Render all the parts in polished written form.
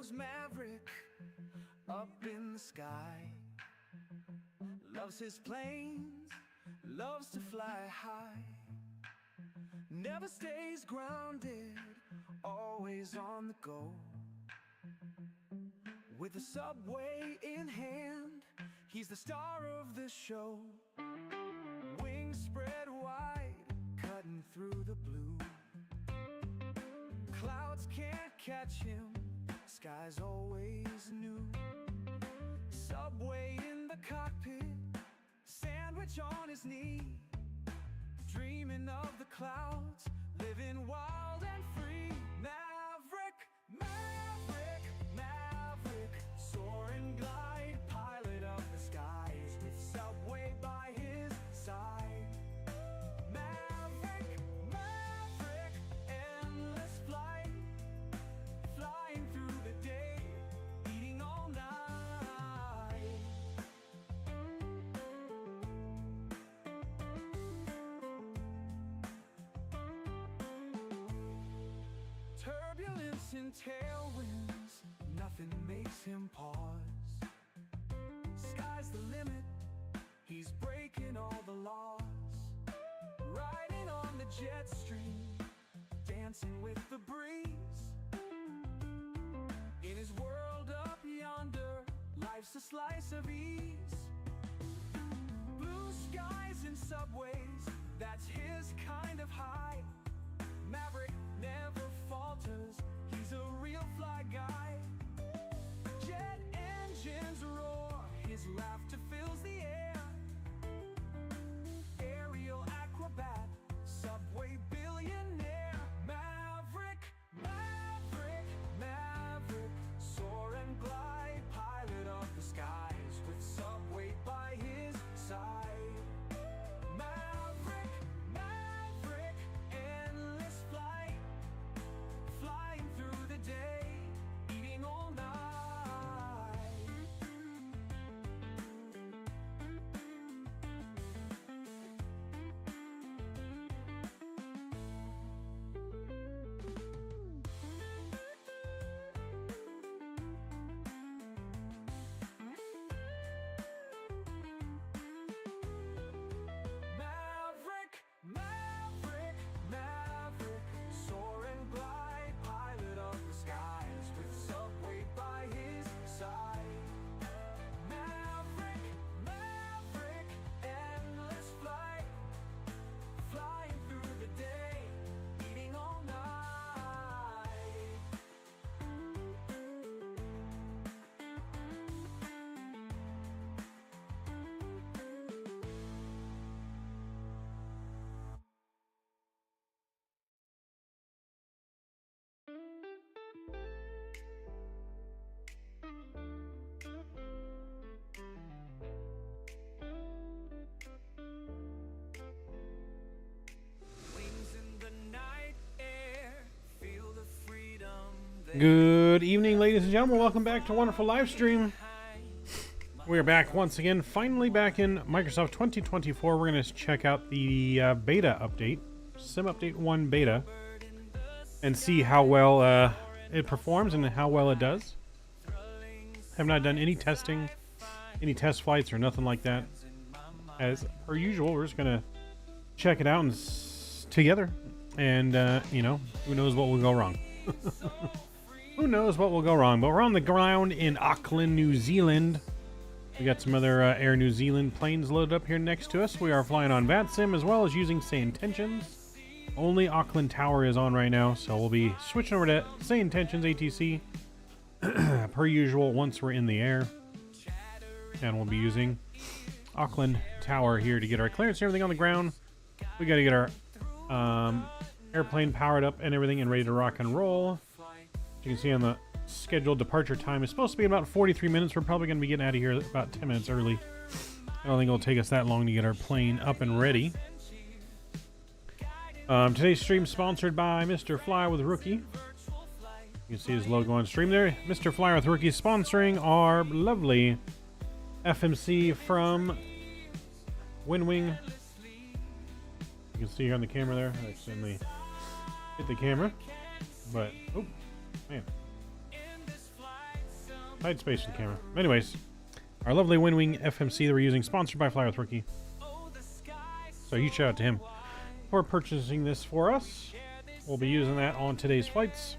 goes Maverick up in the sky. Loves his planes, loves to fly high. Never stays grounded, always on the go. With the subway in hand, he's the star of the show. Wings spread wide, cutting through the blue. Clouds can't catch him, sky's always new. Subway in the cockpit, sandwich on his knee. Dreaming of the clouds, living wild and free. Maverick, Maverick, Maverick, soar and glide, pilot of the skies, with Subway by his side. Maverick, Maverick, endless flight, flying through the day, eating all night. Turbulence and tailwinds, nothing makes him pause. Sky's the limit, he's breaking all the laws. Riding on the jet stream, dancing with the breeze. In his world up yonder, life's a slice of ease. Blue skies and subways, that's his kind of high. Maverick never falters, he's a real fly guy. Jet engines roar, his laughter fills the air. Aerial acrobat, subway billionaire. Maverick, Maverick, Maverick, soar and glide, pilot of the skies, with Subway by his side. Maverick, Maverick, endless flight, flying through the day, eating all night. Maverick, Maverick, Maverick, soar and glide, pilot of the skies, with Subway by his side. Maverick, Maverick, endless flight, flying through the day, eating all night. Wings in the night air, feel the freedom they Good evening, ladies and gentlemen. Welcome back to a wonderful live stream. We are back once again, finally back in Microsoft 2024. We're going to check out the beta update, Sim Update 1 beta, and see how well it performs and how well it does. Have not done any testing, any test flights or nothing like that. As per usual, we're just going to check it out and together, and you know, who knows what will go wrong. Who knows what will go wrong? But we're on the ground in Auckland, New Zealand. We got some other Air New Zealand planes loaded up here next to us. We are flying on VATSIM as well as using Say Intentions. Only Auckland Tower is on right now, so we'll be switching over to Say Intentions ATC per usual once we're in the air. And we'll be using Auckland Tower here to get our clearance and everything on the ground. We got to get our airplane powered up and everything and ready to rock and roll. As you can see on the scheduled departure time is supposed to be about 43 minutes. We're probably going to be getting out of here about 10 minutes early. I don't think it'll take us that long to get our plane up and ready. Today's stream sponsored by Mr. Fly with Rookie. You can see his logo on stream there. Mr. Fly with Rookie sponsoring our lovely FMC from Windwing. You can see here on the camera there. I accidentally hit the camera. But, oh, man. tight space with the camera. Anyways, our lovely Windwing FMC that we're using, sponsored by Fly with Rookie. So huge shout out to him for purchasing this for us. We'll be using that on today's flights.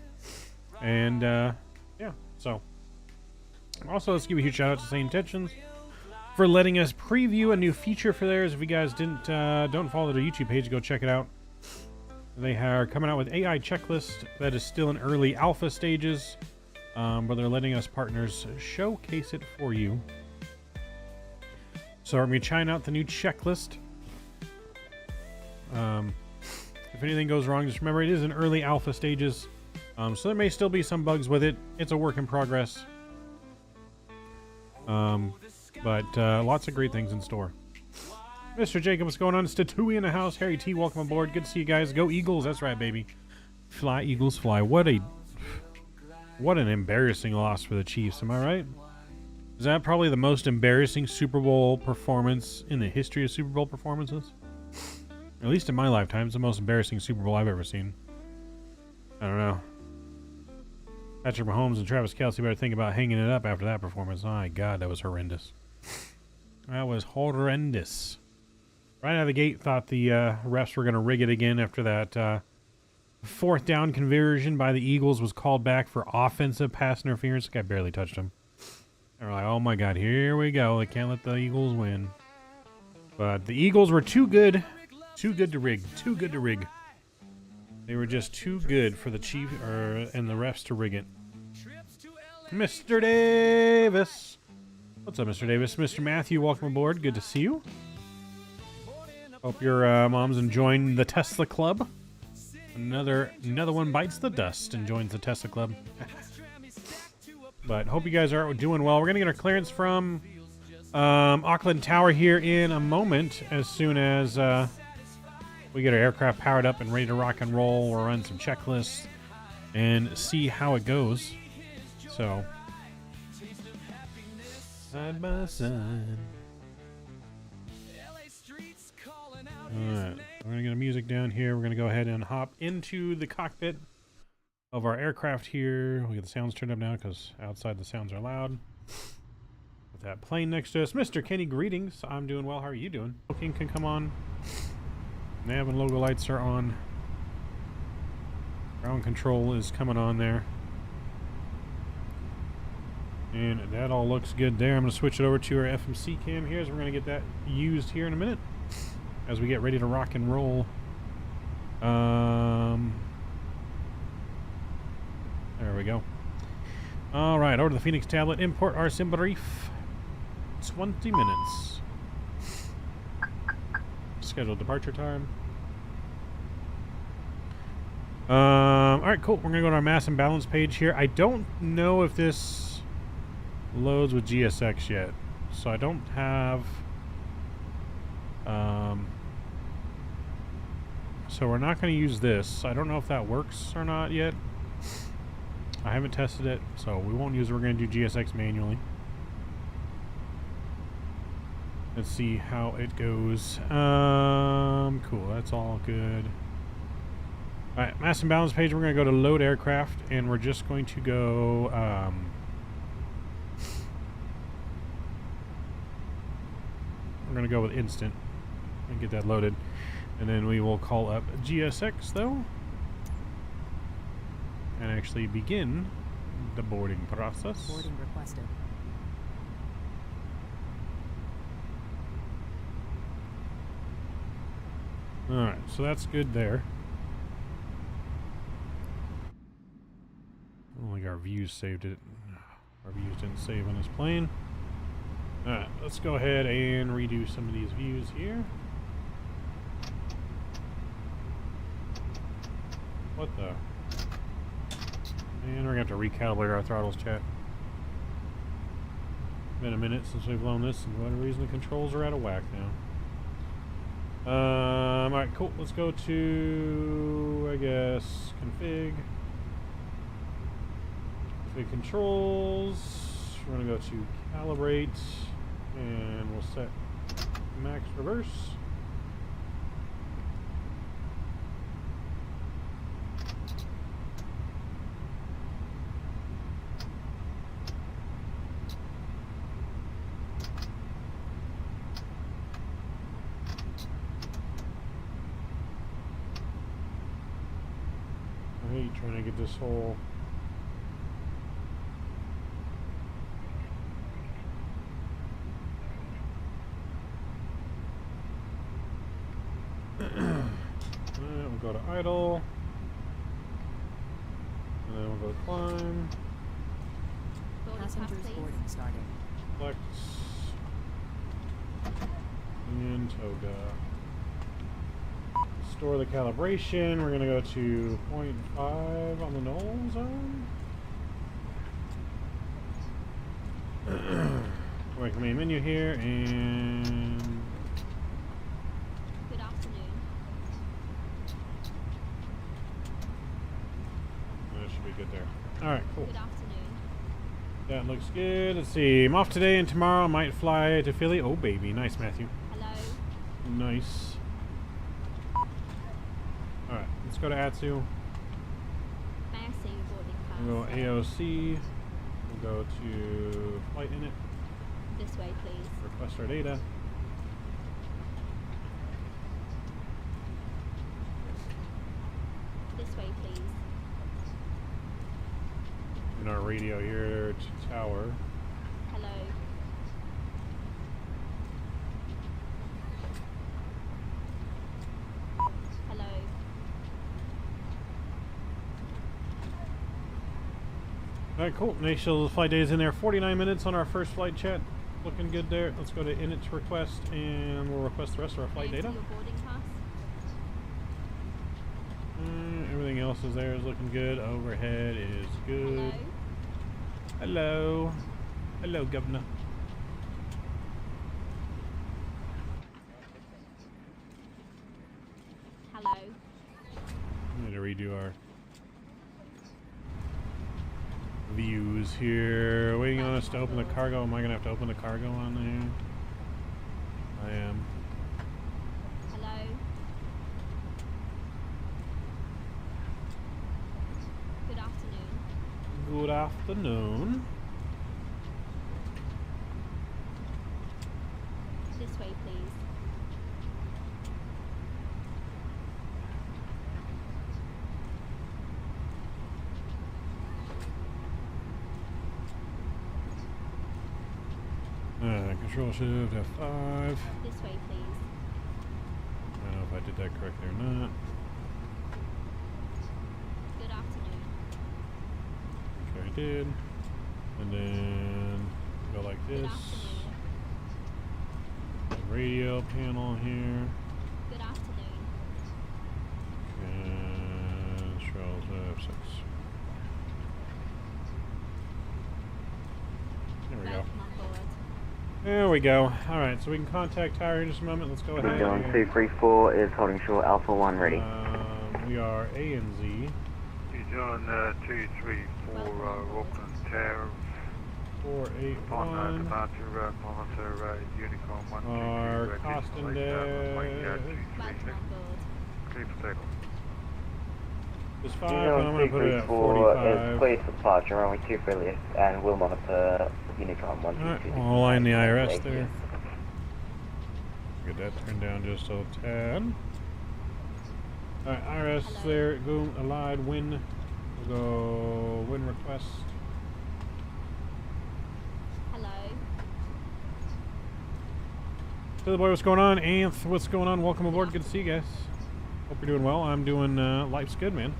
And yeah, so also let's give a huge shout out to Sane Intentions for letting us preview a new feature for theirs. If you guys don't follow their YouTube page, go check it out. They are coming out with AI checklist that is still in early alpha stages, but they're letting us partners showcase it for you. So we're going to be trying out the new checklist. If anything goes wrong, just remember it is in early alpha stages, so there may still be some bugs with it. It's a work in progress, but lots of great things in store. Mr. Jacob, what's going on? It's Tatooey in the house. Harry T, welcome aboard. Good to see you guys. Go Eagles. That's right, baby. Fly, Eagles, fly. What an embarrassing loss for the Chiefs. Am I right? Is that probably the most embarrassing Super Bowl performance in the history of Super Bowl performances? At least in my lifetime, it's the most embarrassing Super Bowl I've ever seen. I don't know. Patrick Mahomes and Travis Kelce better think about hanging it up after that performance. My God, that was horrendous. That was horrendous. Right out of the gate, thought the refs were going to rig it again after that fourth down conversion by the Eagles was called back for offensive pass interference. The guy barely touched him. They were like, oh my God, here we go. They can't let the Eagles win. But the Eagles were too good. Too good to rig. Too good to rig. They were just too good for the Chiefs and the refs to rig it. Mr. Davis. What's up, Mr. Davis? Mr. Matthew, welcome aboard. Good to see you. Hope your mom's enjoying the Tesla Club. Another one bites the dust and joins the Tesla Club. But hope you guys are doing well. We're going to get our clearance from Auckland Tower here in a moment. As soon as we get our aircraft powered up and ready to rock and roll, we'll run some checklists and see how it goes. So, side by side. Alright, we're going to get the music down here. We're going to go ahead and hop into the cockpit of our aircraft here. We'll get the sounds turned up now because outside the sounds are loud. With that plane next to us. Mr. Kenny, greetings. I'm doing well. How are you doing? Booking can come on. Nav and logo lights are on. Ground control is coming on there. And that all looks good there. I'm going to switch it over to our FMC cam here, so we're going to get that used here in a minute as we get ready to rock and roll. There we go. All right, over to the Fenix tablet. Import our sim brief. 20 minutes. Scheduled departure time. All right, cool. We're going to go to our mass and balance page here. I don't know if this loads with GSX yet, so I don't have... so we're not going to use this. I don't know if that works or not yet. I haven't tested it, so we won't use it. We're going to do GSX manually. Let's see how it goes. Cool. That's all good. All right, mass and balance page. We're going to go to load aircraft, and we're just going to go. We're going to go with instant and get that loaded, and then we will call up GSX though, and actually begin the boarding process. Boarding requested. Alright, so that's good there. I don't think our views saved it. Our views didn't save on this plane. Alright, let's go ahead and redo some of these views here. What the? And we're going to have to recalibrate our throttles, chat. Been a minute since we've flown this, and for whatever reason the controls are out of whack now. Alright, cool. Let's go to, I guess, config controls. We're going to go to calibrate, and we'll set max reverse. Alright, trying to get this whole... We'll go to idle. And then we'll go to climb. Passengers boarding started. Flex. And toga. Store the calibration. We're going to go to 0.5 on the null zone. Right, main menu here, and Good afternoon. that should be good there. All right, cool. Good afternoon. That looks good. Let's see. I'm off today and tomorrow. I might fly to Philly. Oh, baby. Nice, Matthew. Hello. Nice. All right, let's go to Atsu. May I see your boarding pass? We'll go AOC. We'll go to flight init. This way, please. Request our data. This way, please. In our radio here to tower. Hello. Hello. Alright, cool. Initial flight days in there. 49 minutes on our first flight chat. Looking good there. Let's go to init to request, and we'll request the rest of our flight May I data. see your boarding pass? Everything else is there is looking good. Overhead is good. Hello. Hello. Hello, Governor. Hello. I'm going to redo our views here. Waiting on us to open the cargo. Am I going to have to open the cargo on there? I am. Hello. Good afternoon. Good afternoon. This way, please. Control shift F5. This way, please. I don't know if I did that correctly or not. Good afternoon. Okay, I did. And then go like Good this. afternoon. Radio panel here. Good afternoon. And controls F6. There we go. Welcome on board. There we go. Alright, so we can contact Tower in just a moment. Let's go ahead. Zone and, 234 is holding short Alpha 1 ready. we are A and Z. He's on 234 Auckland Tower. 481. Departure, monitor Unicorn 122. Our cost index. Welcome on board. Clear for takeoff. It's 5, and I'm Zone going to put it at 234 is 45. cleared for departure, runway 23 left, and will monitor Unicorn 122. Alright, we'll line the IRS there. Get that turned down just a tad. Alright, IRS Hello. there. Go allied win. We'll go win request. Hello. Billy boy, what's going on? Anth, what's going on? Welcome aboard. Good to see you guys. Hope you're doing well. I'm doing, life's good, man.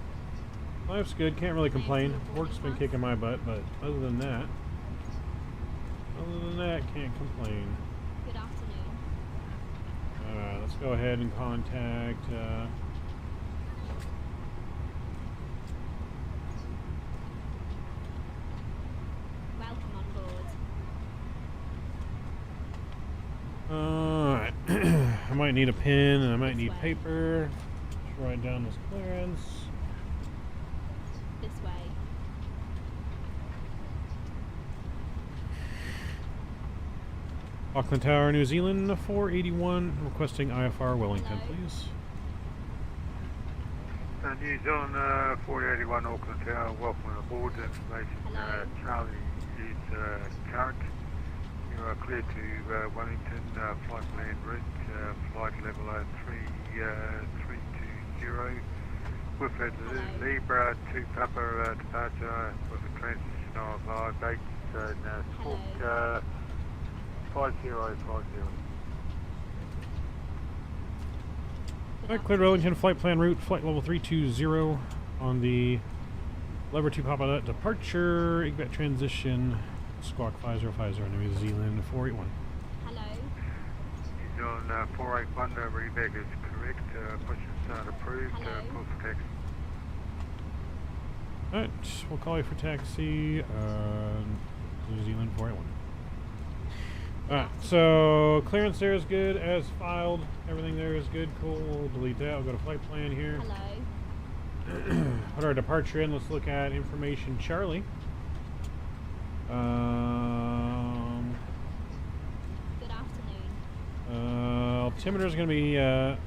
Life's good. Can't really complain. Work's been kicking my butt, but other than that, can't complain. Good afternoon. Alright, let's go ahead and contact, Welcome on board. Alright. I might need a pen and I might need paper. Let's write down this clearance. This way. Auckland Tower, New Zealand, 481. Requesting IFR Wellington, Hello. please. New Zealand 481 Auckland Tower, welcome aboard. Information Hello. Charlie is current. You are clear to Wellington, flight land route, flight level 3320. with a Libra 2 Papa departure with a transition of 8 and squawk 5050. Alright, cleared Wellington flight plan route, flight level 320 on the lever 2 Papa departure, Igbat transition, squawk 5050, New Zealand 481. Hello. He's on 481, reback is correct, push and start approved, Hello. pull for taxi. Alright, we'll call you for taxi, New Zealand 481. Alright, so clearance there is good as filed. Everything there is good. Cool. We'll delete that. We'll go to flight plan here. Hello. Put our departure in. Let's look at information Charlie. Good afternoon. Altimeter is going to be. Let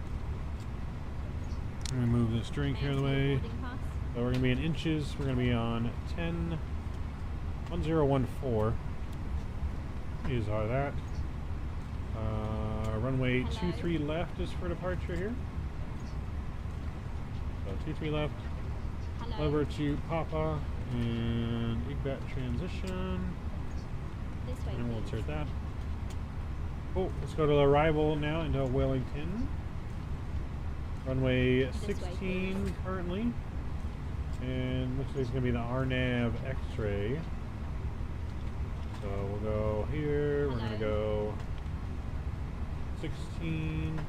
me move this drink here May I the see your way. boarding pass? So we're going to be in inches. We're going to be on 1014. Is all that. Runway Hello. 23 left is for departure here. So 23 left. Hello. Lever to Papa and Igbat transition. This way, And we'll please. insert that. Cool. Let's go to the arrival now into Wellington. Runway This way, 16 please. currently. And looks like it's going to be the RNAV X-ray. So we'll go here. We're going to go 16.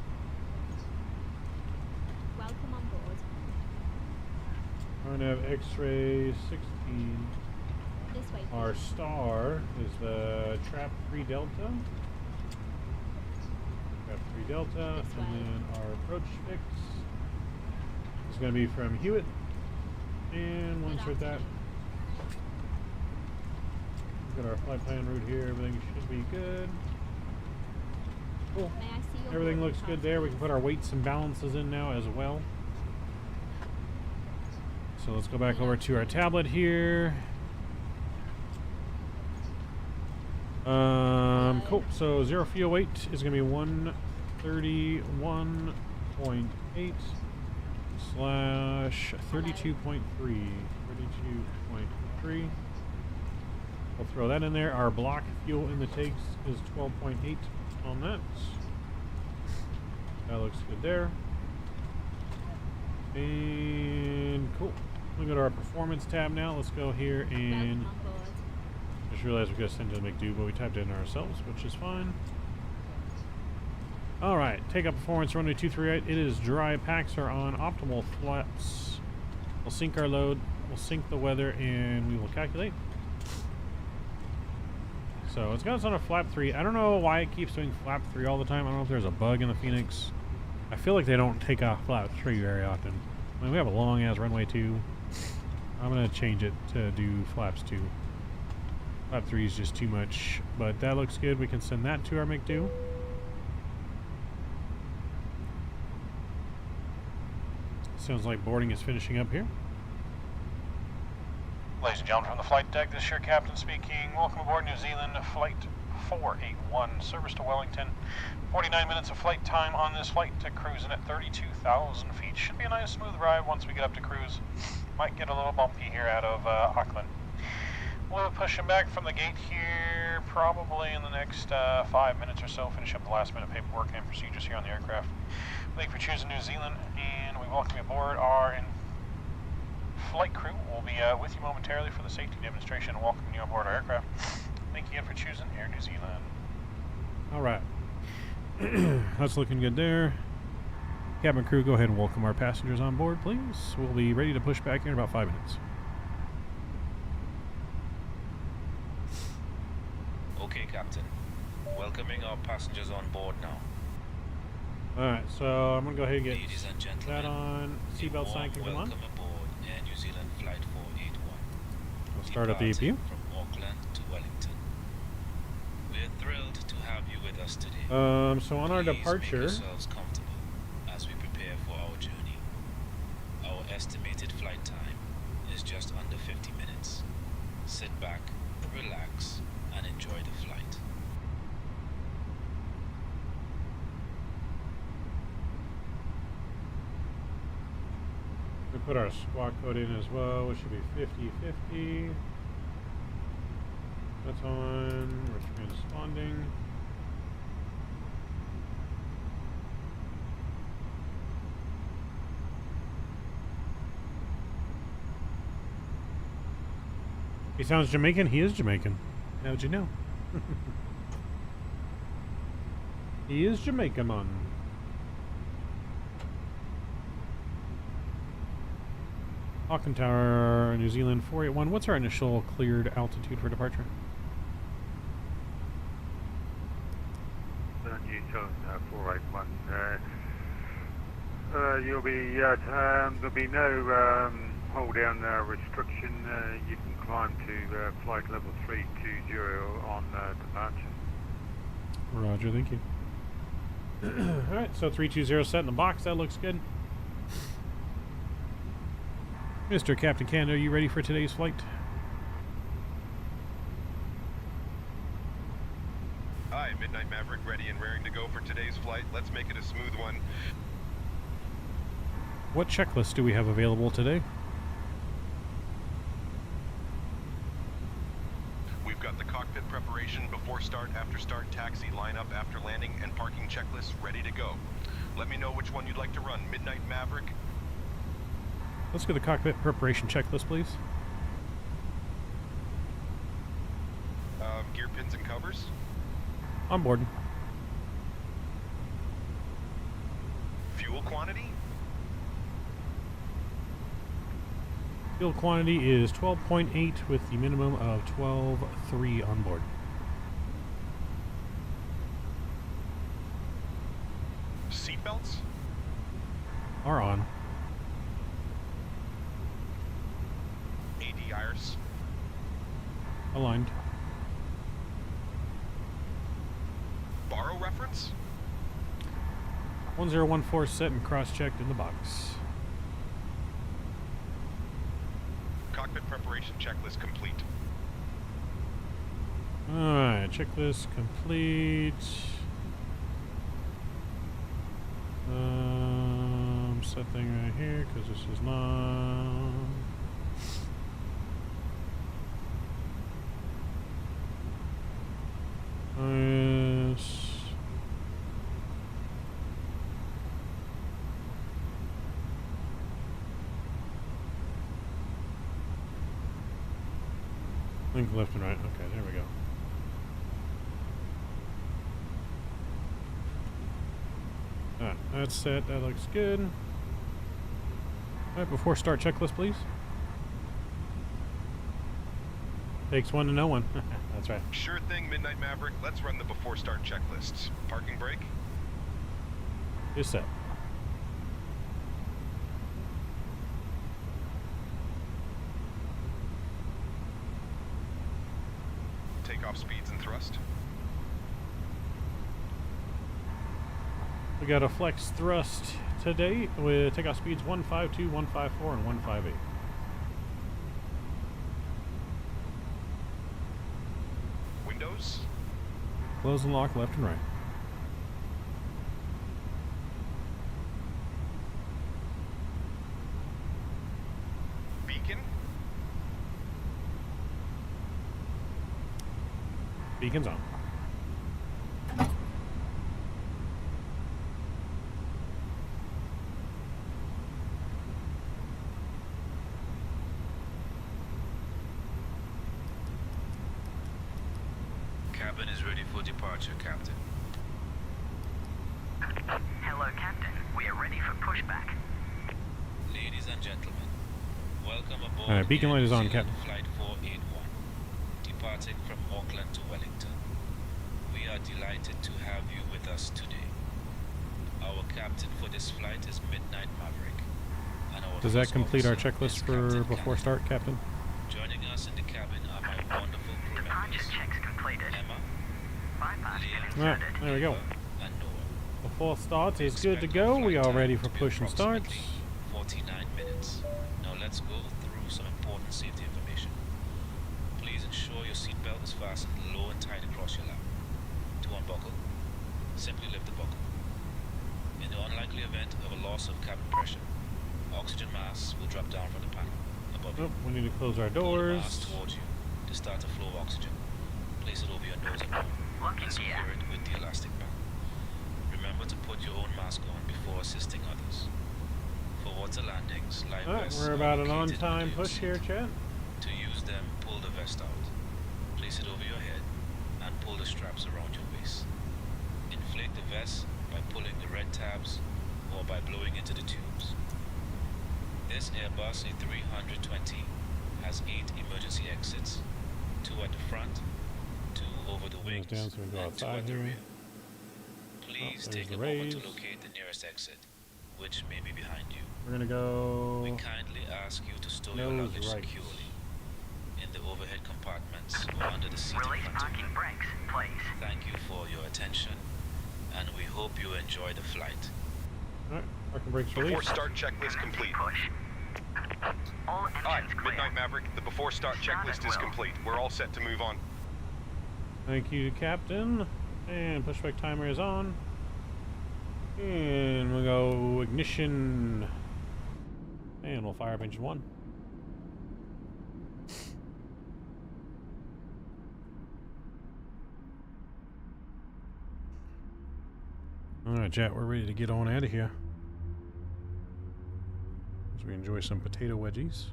Welcome on board. RNAV X-ray 16. This way, please. Our star is the Trap 3 Delta. Trap 3 Delta. This way. And then our approach fix is going to be from Hewitt. And we'll Good insert that. afternoon. Got our flight plan route here. Everything should be good. Cool. May I see your Everything boarding looks pass, good there. We can please? put our weights and balances in now as well. So let's go back over to our tablet here. Cool. So zero fuel weight is going to be 131.8 slash 32.3. 32.3. We'll throw that in there. Our block fuel in the tanks is 12.8 on that. That looks good there. And cool. We go to our performance tab now. Let's go here and Welcome on board. just realized we got to send to the McDo, but we typed it in ourselves, which is fine. All right, take up performance runway 238. It is dry. Packs are on optimal flaps. We'll sync our load. We'll sync the weather, and we will calculate. So it's got us on a flap 3. I don't know why it keeps doing flap 3 all the time. I don't know if there's a bug in the Fenix. I feel like they don't take off flap 3 very often. I mean, we have a long ass runway 2. I'm gonna change it to do flaps 2. Flap 3 is just too much, but that looks good. We can send that to our McDo. Sounds like boarding is finishing up here. Ladies and gentlemen from the flight deck, this is your captain speaking. Welcome aboard New Zealand Flight 481, service to Wellington. 49 minutes of flight time on this flight to cruising at 32,000 feet. Should be a nice smooth ride once we get up to cruise. Might get a little bumpy here out of Auckland. We'll be pushing back from the gate here probably in the next 5 minutes or so. Finish up the last minute paperwork and procedures here on the aircraft. Thank you for choosing New Zealand, and we welcome you aboard. Our flight crew will be with you momentarily for the safety demonstration and welcoming you aboard our aircraft. Thank you again for choosing Air New Zealand. All right. That's looking good there. Cabin crew, go ahead and welcome our passengers on board, please. We'll be ready to push back here in about 5 minutes. Okay, Captain. Welcoming our passengers on board now. Alright, so I'm going to go ahead and get Ladies and gentlemen, that on. Seatbelt sign can come on. welcome aboard Air New Zealand Flight 481. We'll start up the Departing EPU. from Auckland to Wellington. We're thrilled to have you with us today. So on our Please make departure, yourselves comfortable as we prepare for our journey. Our estimated flight time is just under 50 minutes. Sit back, relax, and enjoy the flight. Put our squawk code in as well, which should be 5050. That's on. We're transponding. He sounds Jamaican. He is Jamaican. How'd you know? He is Jamaican, man. Auckland Tower, New Zealand 481. What's our initial cleared altitude for departure? New Zealand 481. You'll be there'll be no hold down restriction. You can climb to flight level 320 on departure. Roger, thank you. Alright, so 320 set in the box. That looks good. Mr. Captain Canada, are you ready for today's flight? Hi, Midnight Maverick, ready and raring to go for today's flight. Let's make it a smooth one. What checklist do we have available today? We've got the cockpit preparation, before start, after start, taxi, lineup, after landing, and parking checklists ready to go. Let me know which one you'd like to run, Midnight Maverick. Let's get the cockpit preparation checklist, please. Gear pins and covers. On board. Fuel quantity. Fuel quantity is 12.8 with the minimum of 12.3 on board. Seatbelts. Are on. ADIRs. Aligned. Borrow reference. 1014 set and cross-checked in the box. Cockpit preparation checklist complete. Alright, checklist complete. Set thing right here, because this is not... Yes. Link left and right. Okay, there we go. Alright, that's set. That looks good. Alright, before start checklist, please. Takes one to know one. That's right. Sure thing, Midnight Maverick. Let's run the before start checklists. Parking brake. Is set. Takeoff speeds and thrust. We got a flex thrust today with takeoff speeds 152, 154, and 158. Windows. Close and lock left and right. Beacon. Beacon's on. Cabin is ready for departure, Captain. Hello, Captain. We are ready for pushback. Ladies and gentlemen, welcome aboard. Alright, beacon light is on, New Zealand Captain. Flight 481, departing from Auckland to Wellington. We are delighted to have you with us today. Our captain for this flight is Midnight Maverick. And our Does that first complete our officer checklist is for Captain before Canada. start, Captain? Joining us in the cabin are my wonderful crew Departure members, checks completed. Emma, Bypass Leah, pin Alright, inserted. there we go. and Noah. Before start is good to Expect go. our We flight are time ready to for be push and start. approximately 49 minutes. Now let's go through some important safety information. Please ensure your seatbelt is fastened low and tight across your lap. To unbuckle, simply lift the buckle. In the unlikely event of a loss of cabin pressure, Oxygen masks will drop down from the panel above you. Oh, we need to close our Pull the doors. mask towards you to start to flow oxygen. Place it over your nose and mouth. Locking And secure gear. it with the elastic band. Remember to put your own mask on before assisting others. For water landings, life Alright, vests we're are about an located on-time under your push seat. here, chat. To use them, pull the vest out. Place it over your head and pull the straps around your waist. Inflate the vest by pulling the red tabs or by blowing into the tubes. This Airbus A320 has 8 emergency exits, 2 at the front, 2 over the wings, down so we can go and 2 outside at the here. rear. Please there's take the a moment to rays. locate the nearest exit, which may be behind you. We're gonna go. We kindly ask you to store your Nose luggage right. securely in the overhead compartments or under the seat in Release front of you. parking brakes, please. Thank you for your attention, and we hope you enjoy the flight. Alright, parking brakes Before released. start checklist complete. Push. All Hi, engines clear. Midnight Maverick. The before start checklist is complete. We're all set to move on. Thank you, Captain. And pushback timer is on. And we'll go ignition. And we'll fire up engine 1. Alright, chat, we're ready to get on out of here. As we enjoy some potato wedgies.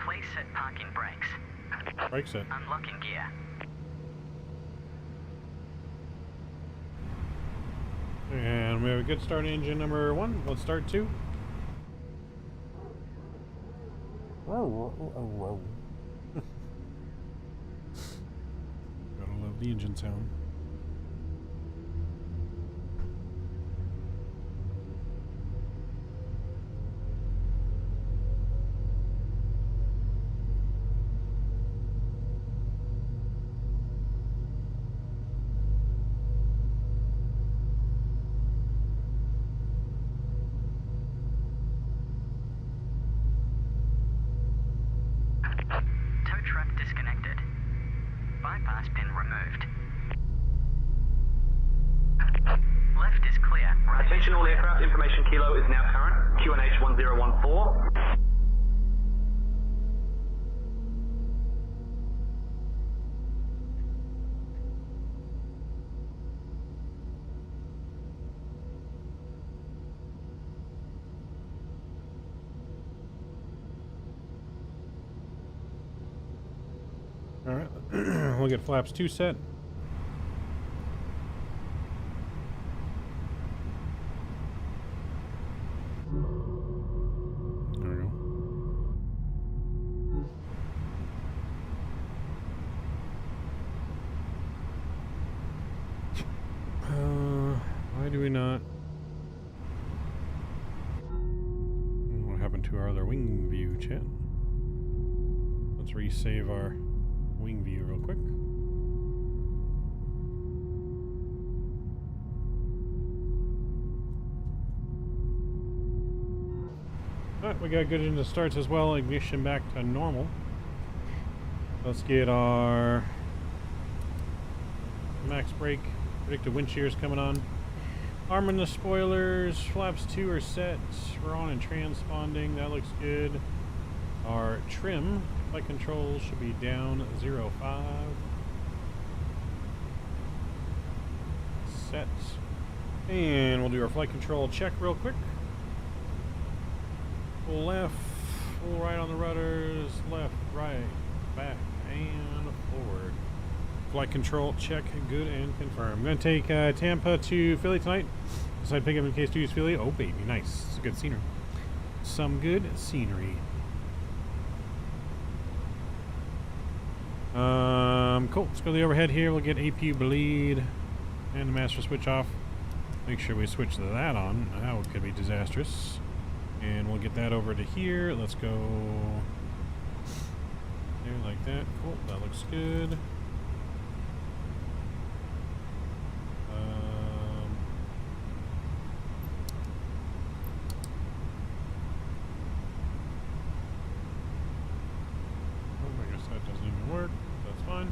Please set parking brakes. Brake set. Unlocking gear. And we have a good start engine number 1. Let's start 2. Gotta love the engine sound. Tow truck disconnected. Bypass pin removed. Left is clear. Right. Attention all aircraft, information kilo is now current. QNH 1014. Alright, we'll get flaps 2 set. There we go. Why do we not? What happened to our other wing view, chat? Let's resave our wing view real quick. Alright, we got good engine starts as well. Ignition back to normal. Let's get our max brake. Predictive wind shears coming on. Arming the spoilers. Flaps 2 are set. We're on and transponding. That looks good. Our trim flight controls should be down 0.5. Set. And we'll do our flight control check real quick. Full left, full right on the rudders, left, right, back, and forward. Flight control check, good and confirmed. I'm going to take Tampa to Philly tonight. Decide pick up in case to use Philly. Oh baby, nice. It's good scenery. Some good scenery. Cool. Let's go to the overhead here. We'll get APU bleed and the master switch off. Make sure we switch that on. That could be disastrous. And we'll get that over to here. Let's go there like that. Cool. That looks good. I guess that doesn't even work. That's fine.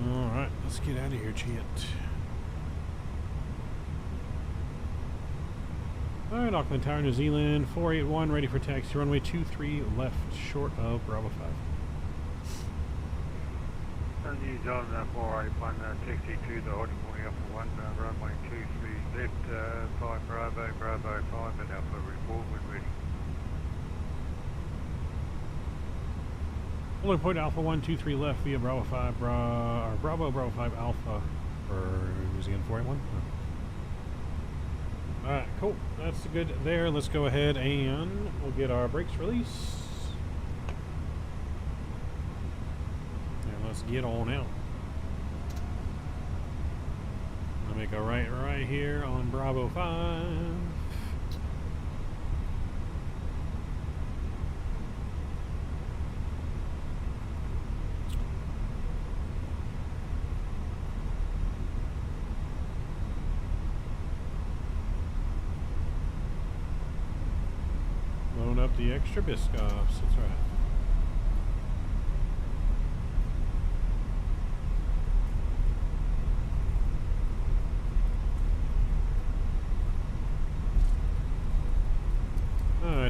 Alright, let's get out of here, Chet. Alright, Auckland Tower, New Zealand, 481, ready for taxi, runway 23 left, short of Bravo 5. New Zealand 481, taxi to the Auckland Alpha 1, runway 23 left, 5 Bravo, Bravo 5, and Alpha report when ready. Holding point Alpha 123 left via Bravo 5, Bravo 5 Alpha for New Zealand 481. Alright, cool. That's good there. Let's go ahead and we'll get our brakes released. And let's get on out. I'm gonna make a right here on Bravo 5. Load up the extra Biscoffs, that's right.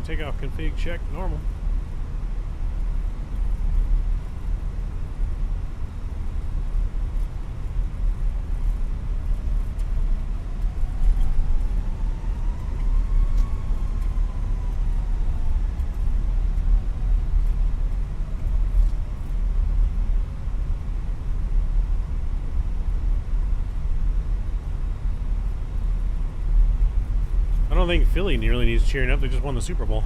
Takeoff config check, normal. I don't think Philly nearly needs cheering up. They just won the Super Bowl.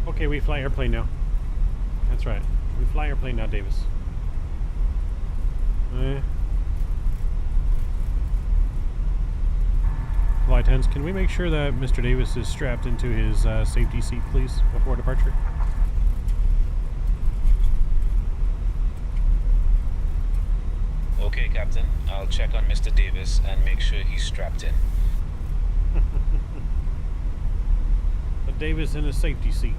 Okay, we fly airplane now. That's right. We fly airplane now, Davis. Flight 10s, can we make sure that Mr. Davis is strapped into his safety seat, please, before departure? Okay, Captain. I'll check on Mr. Davis and make sure he's strapped in. Put Davis in his safety seat.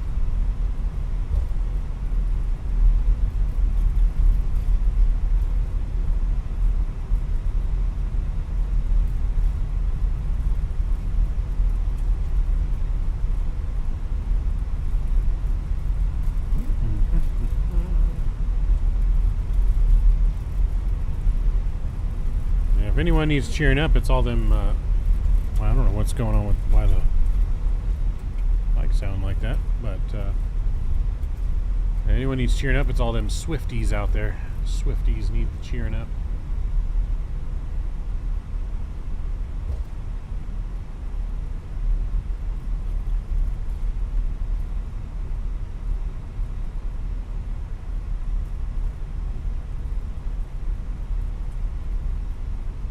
If anyone needs cheering up, it's all them, well, I don't know what's going on with why the mic sound like that, but if anyone needs cheering up, it's all them Swifties out there. Swifties need cheering up.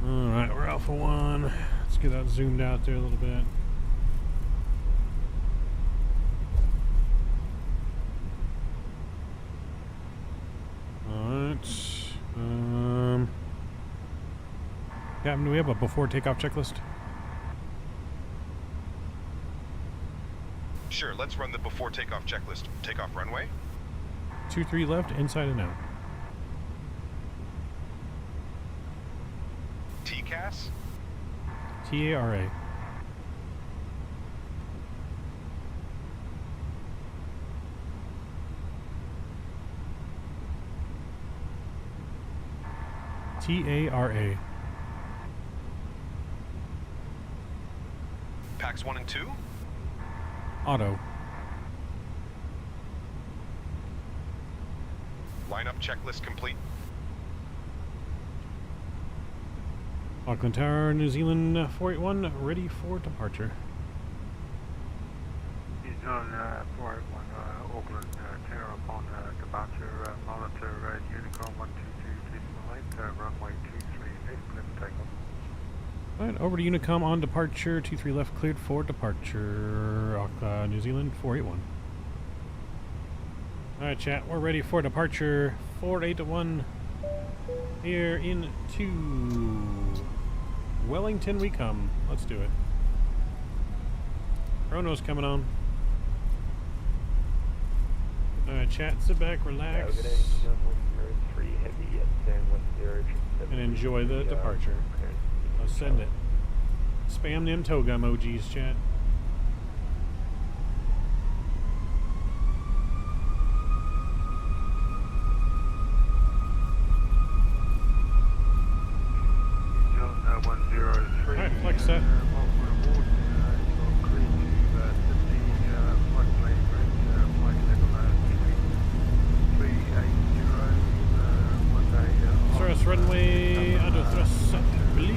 Alright, we're Alpha 1. Let's get that zoomed out there a little bit. Alright. Captain, do we have a before takeoff checklist? Sure, let's run the before takeoff checklist. Takeoff runway. 23 left, inside and out. TCAS. TARA. TARA. Packs 1 and 2. Auto. Lineup checklist complete. Auckland Tower, New Zealand 481, ready for departure. He's on 481 Auckland Tower upon departure. Monitor Unicom 122.8, runway 23 left, clear for takeoff. Alright, over to Unicom on departure. 23 left, cleared for departure. New Zealand 481. Alright, chat, we're ready for departure. 481. Here into Wellington we come. Let's do it. Chrono's coming on. Alright, chat, sit back, relax, and enjoy the departure. Let's send it. Spam them toga emojis, chat. Alright, flex set. Thrust runway under thrust set, believe.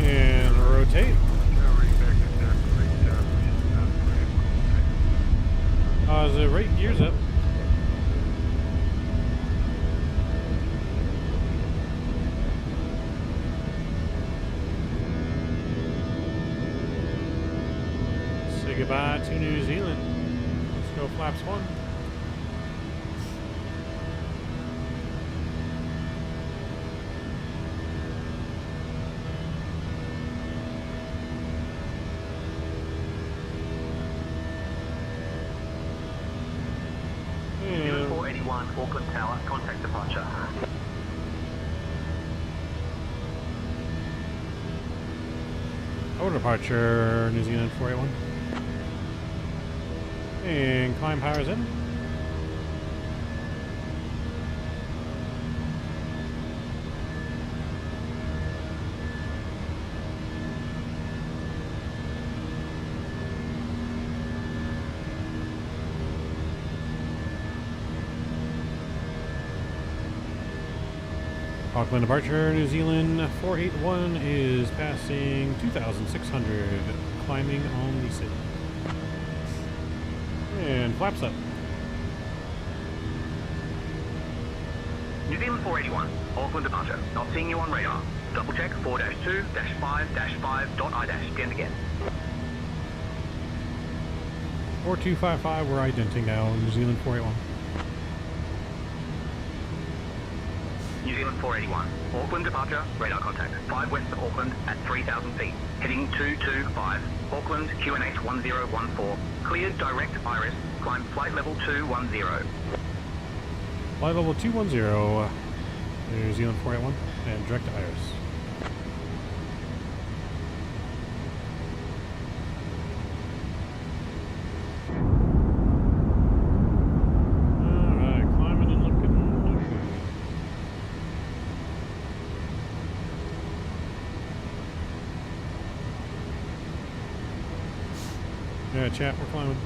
And rotate. The right gear's up. Say goodbye to New Zealand. Let's go flaps 1. Unit 481, Auckland Tower, contact departure. Over departure, New Zealand 481. And climb powers in. Auckland departure, New Zealand 481 is passing 2,600, climbing on the city. And flaps up. New Zealand 481, Auckland departure. Not seeing you on radar. Double check 4-2-5-5.I- again again. 4255, we're identing now, New Zealand 481. New Zealand 481, Auckland departure, radar contact. 5 west of Auckland at 3,000 feet. Heading 225, Auckland QNH 1014. Cleared direct Iris, climb flight level 210. Flight level 210, New Zealand 481, and direct to Iris. Yeah, chat, we're climbing.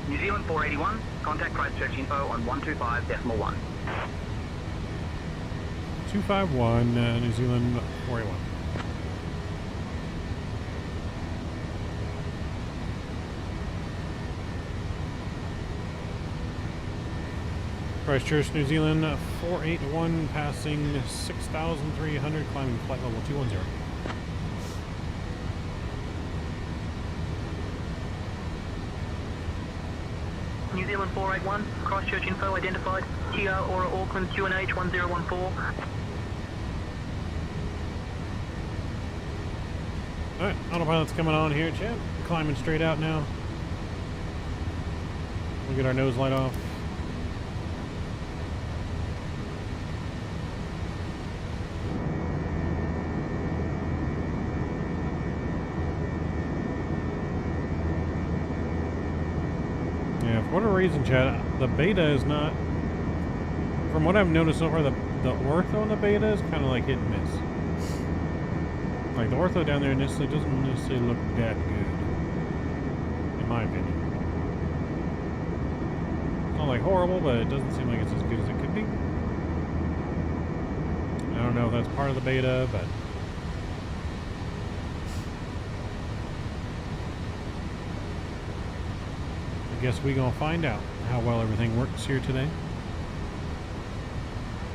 New Zealand 481, contact Christchurch info on 125.1. 251, New Zealand 481. Christchurch, New Zealand 481, passing 6,300, climbing flight level 210. New Zealand 481, Christchurch info identified, TR Aura Auckland QNH 1014. Alright, autopilot's coming on here, chat. Climbing straight out now. We'll get our nose light off. whatever reason, Chad, the beta is not. From what I've noticed so far, the ortho in the beta is kind of like hit and miss. Like the ortho down there necessarily doesn't necessarily look that good, in my opinion. It's not like horrible, but it doesn't seem like it's as good as it could be. I don't know if that's part of the beta, but. I guess we gonna find out how well everything works here today.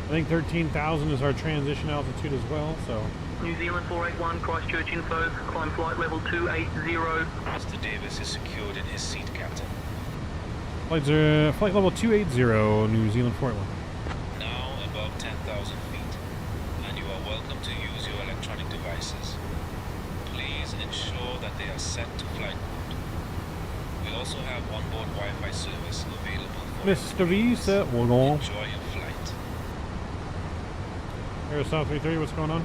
I think 13,000 is our transition altitude as well, so. New Zealand 481, Christchurch info, climb flight level 280. Mr. Davis is secured in his seat, Captain. Flight level 280, New Zealand 481. Now above 10,000 feet, and you are welcome to use your electronic devices. Please ensure that they are set to flight mode. We also have onboard Wi-Fi service available for Mr. Visa, we'll go on. enjoy your flight. Here's South 33, what's going on?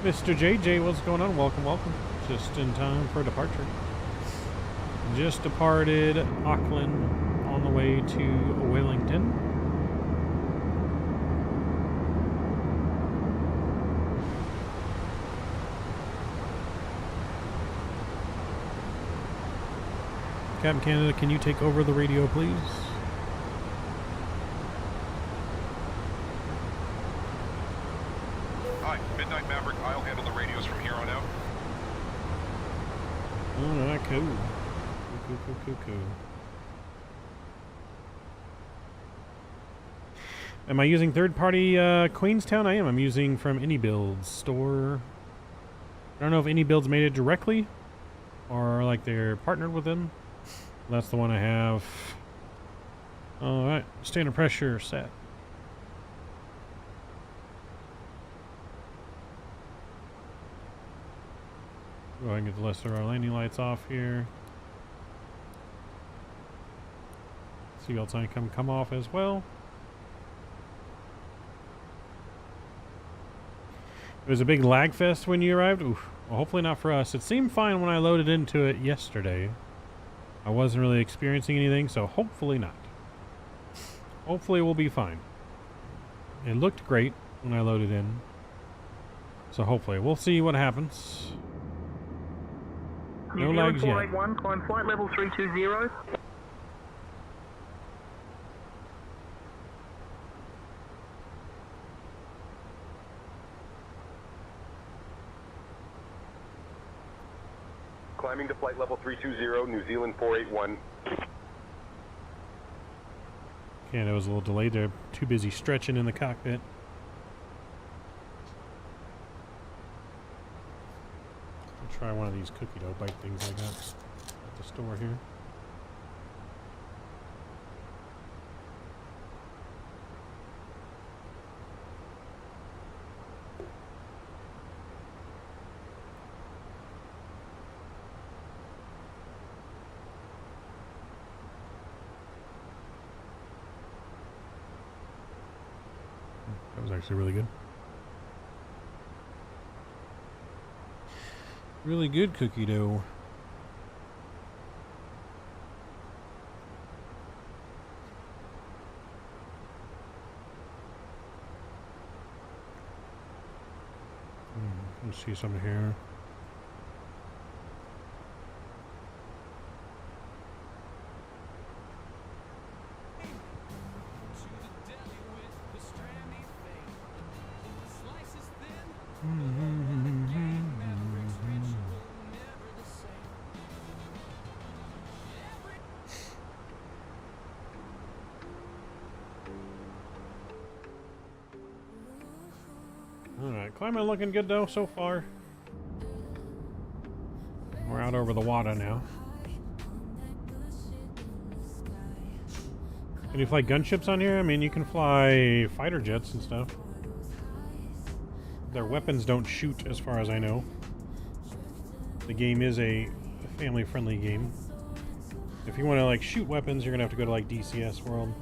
Mr. JJ, what's going on? Welcome, welcome. Just in time for departure. Just departed Auckland on the way to Wellington. Captain Canada, can you take over the radio, please? Hi, Midnight Maverick. I'll handle the radios from here on out. Alright, cool. Cool. Am I using third-party Queenstown? I am. I'm using from AnyBuilds store. I don't know if AnyBuilds made it directly or like they're partnered with them. That's the one I have. Alright, standard pressure set. Go ahead and get the rest of our landing lights off here. Seagull sign come off as well. It was a big lag fest when you arrived. Oof. Well, hopefully not for us. It seemed fine when I loaded into it yesterday. I wasn't really experiencing anything, so hopefully not. Hopefully we'll be fine. It looked great when I loaded in. So hopefully. We'll see what happens. No New Zealand lags yet. 481, climb flight level 320. Climbing to flight level 320, New Zealand 481. Okay, that was a little delayed there. Too busy stretching in the cockpit. I'll try one of these cookie dough bite things I got at the store here. That was actually really good. Really good cookie dough. Let's see something here. Alright, climbing looking good though so far. We're out over the water now. Can you fly gunships on here? I mean, you can fly fighter jets and stuff. Their weapons don't shoot as far as I know. The game is a family-friendly game. If you want to like shoot weapons, you're gonna have to go to like DCS World.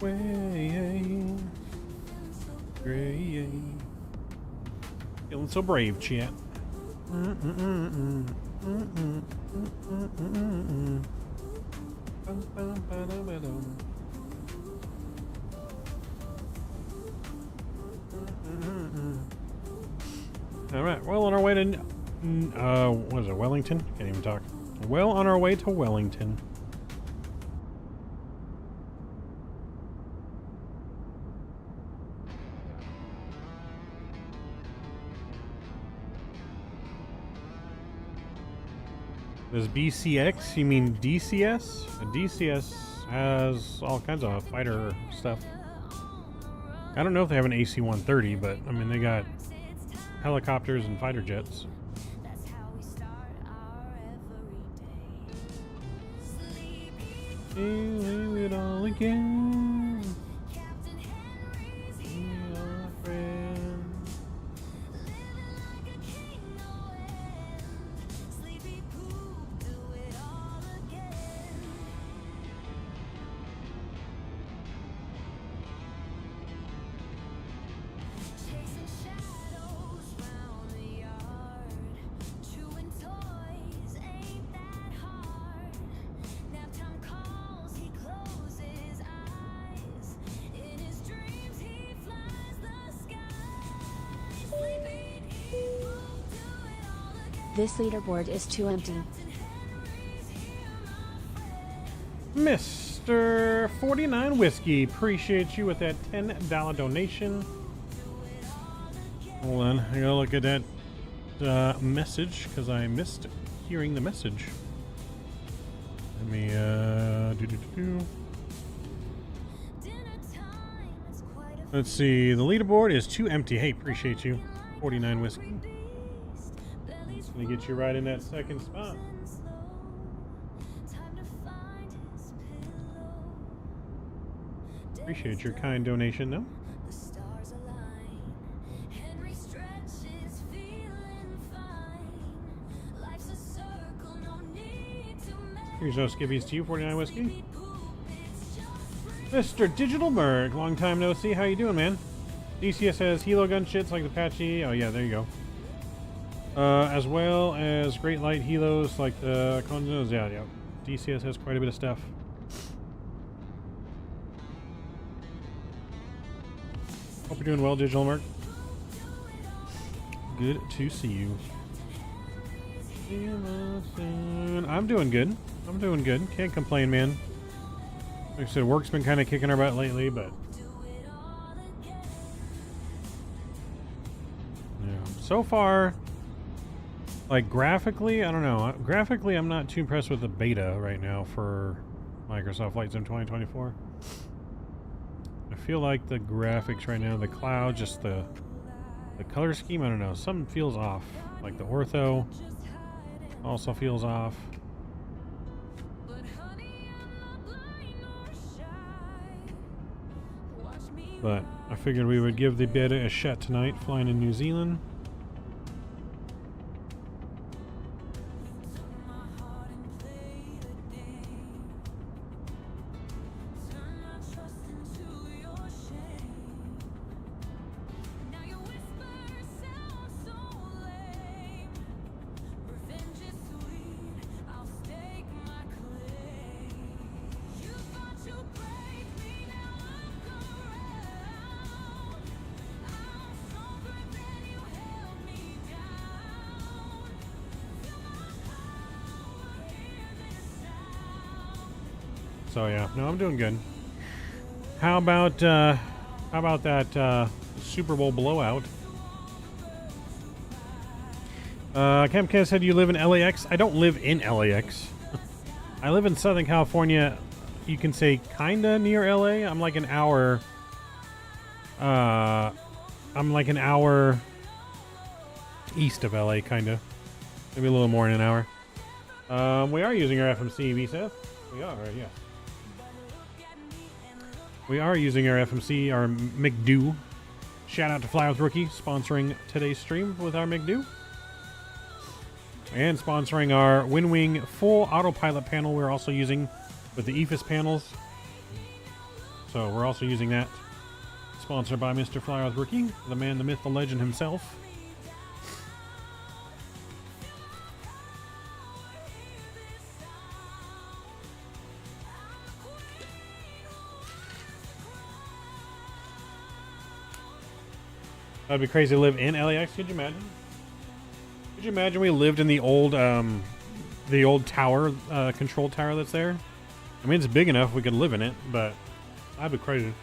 way. Gray. Feeling so brave, chat. All right, well on our way to what is it, Wellington? Can't even talk. Well on our way to Wellington. Does BCX, you mean DCS? DCS has all kinds of fighter stuff. I don't know if they have an AC-130, but I mean they got helicopters and fighter jets. Do it all again. We are friends. This leaderboard is too empty. Mr. 49 Whiskey, appreciate you with that $10 donation. Hold on, I gotta look at that message because I missed hearing the message. Let me Let's see, the leaderboard is too empty. Hey, appreciate you, 49 Whiskey. Gonna get you right in that second spot. Appreciate your kind donation, though. Here's no skibbies to you, 49 Whiskey. Mr. Digital Merc, long time no see. How you doing, man? DCS has helo gun shits like the Apache. Oh yeah, there you go. As well as great light helos like the Condos. Yeah. DCS has quite a bit of stuff. Hope you're doing well, Digital Merc. Good to see you. I'm doing good. I'm doing good. Can't complain, man. Like I said, work's been kind of kicking our butt lately, but yeah, so far. Like graphically, I don't know. Graphically, I'm not too impressed with the beta right now for Microsoft Flight Sim 2024. I feel like the graphics right now, the cloud, just the color scheme, I don't know. Something feels off. Like the ortho also feels off. But I figured we would give the beta a shot tonight, flying in New Zealand. So yeah, no, I'm doing good. How about that Super Bowl blowout? Kemka said you live in LAX. I don't live in LAX. I live in Southern California. You can say kinda near LA. I'm like an hour. I'm like an hour east of LA, kinda. Maybe a little more than an hour. We are using our FMC, VSeth. We are, yeah. We are using our FMC, our McDo. Shout out to Fly With Rookie, sponsoring today's stream with our McDo. And sponsoring our WinWing full autopilot panel we're also using with the EFIS panels. So we're also using that. Sponsored by Mr. Fly with Rookie, the man, the myth, the legend himself. That'd be crazy to live in LAX. Could you imagine? Could you imagine we lived in the old tower, control tower that's there? I mean, it's big enough we could live in it, but that'd be crazy.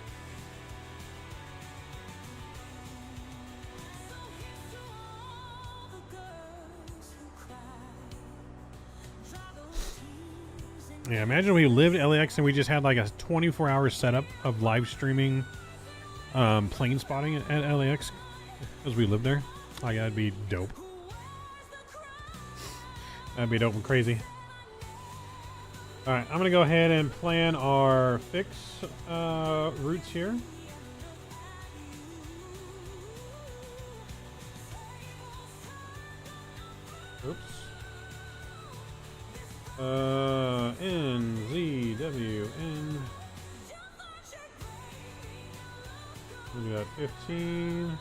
Yeah, imagine we lived at LAX and we just had like a 24-hour setup of live streaming plane spotting at LAX as we lived there. Like, that'd be dope. That'd be dope and crazy. Alright, I'm going to go ahead and plan our fix routes here. Oops. N, Z, W, N. We got 15.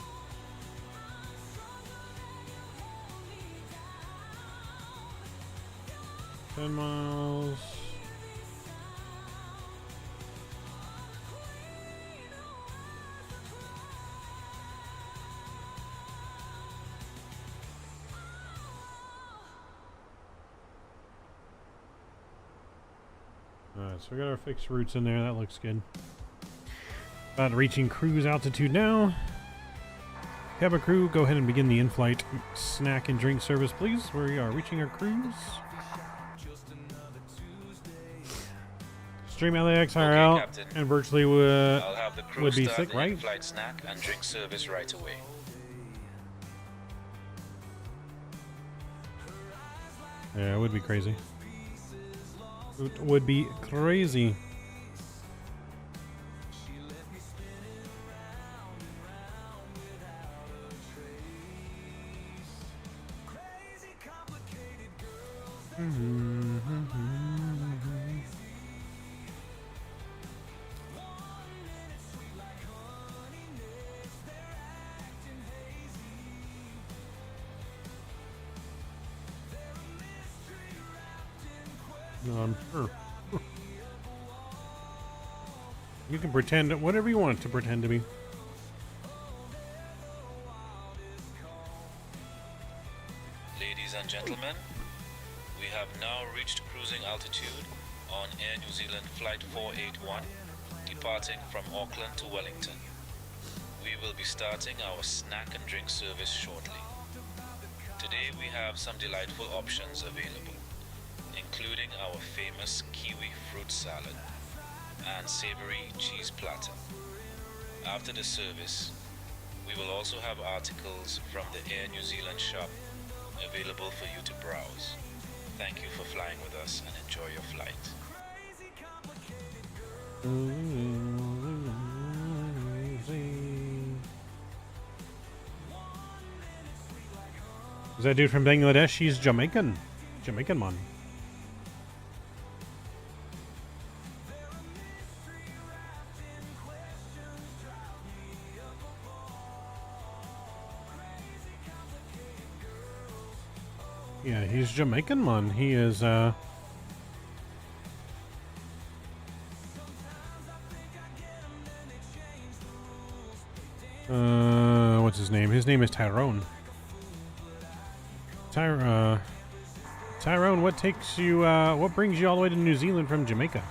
$10 miles. Alright, so we got our fixed routes in there. That looks good. About reaching cruise altitude now. Cabin crew, go ahead and begin the in-flight snack and drink service, please. We are reaching our cruise. Stream LAX IRL, Captain. and virtually I'll have the crew would be start sick, the right? in-flight snack and drink service right away. Yeah, it would be crazy. It would be crazy. No, I'm sure. You can pretend whatever you want it to pretend to be. Ladies and gentlemen, we have now reached cruising altitude on Air New Zealand Flight 481, departing from Auckland to Wellington. We will be starting our snack and drink service shortly. Today we have some delightful options available, including our famous kiwi fruit salad and savory cheese platter. After the service, we will also have articles from the Air New Zealand shop available for you to browse. Thank you for flying with us and enjoy your flight. Is that dude from Bangladesh? He's Jamaican. Jamaican man. Yeah, he's Jamaican man. He is what's his name? His name is Tyrone. Tyrone, what takes you what brings you all the way to New Zealand from Jamaica?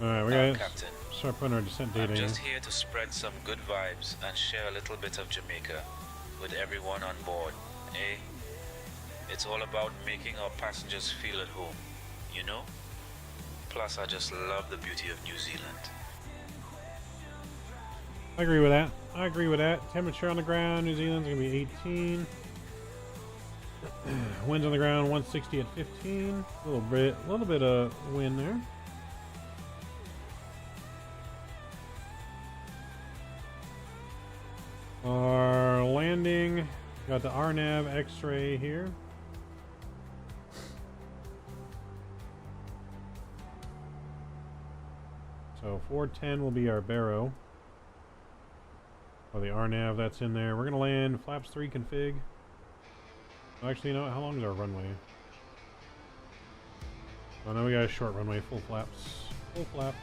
Alright, we gotta Captain, start putting our descent data I'm in. just here to spread some good vibes and share a little bit of Jamaica with everyone on board, eh? It's all about making our passengers feel at home, you know? Plus, I just love the beauty of New Zealand. I agree with that. I agree with that. Temperature on the ground, New Zealand's gonna be 18. Winds on the ground, 160 at 15. A little bit of wind there. Our landing, got the RNAV X-ray here. So 410 will be our Barrow. Oh, the RNAV that's in there. We're gonna land flaps 3 config. Oh, actually, you know what? How long is our runway? Oh no, we got a short runway, full flaps. Full flaps.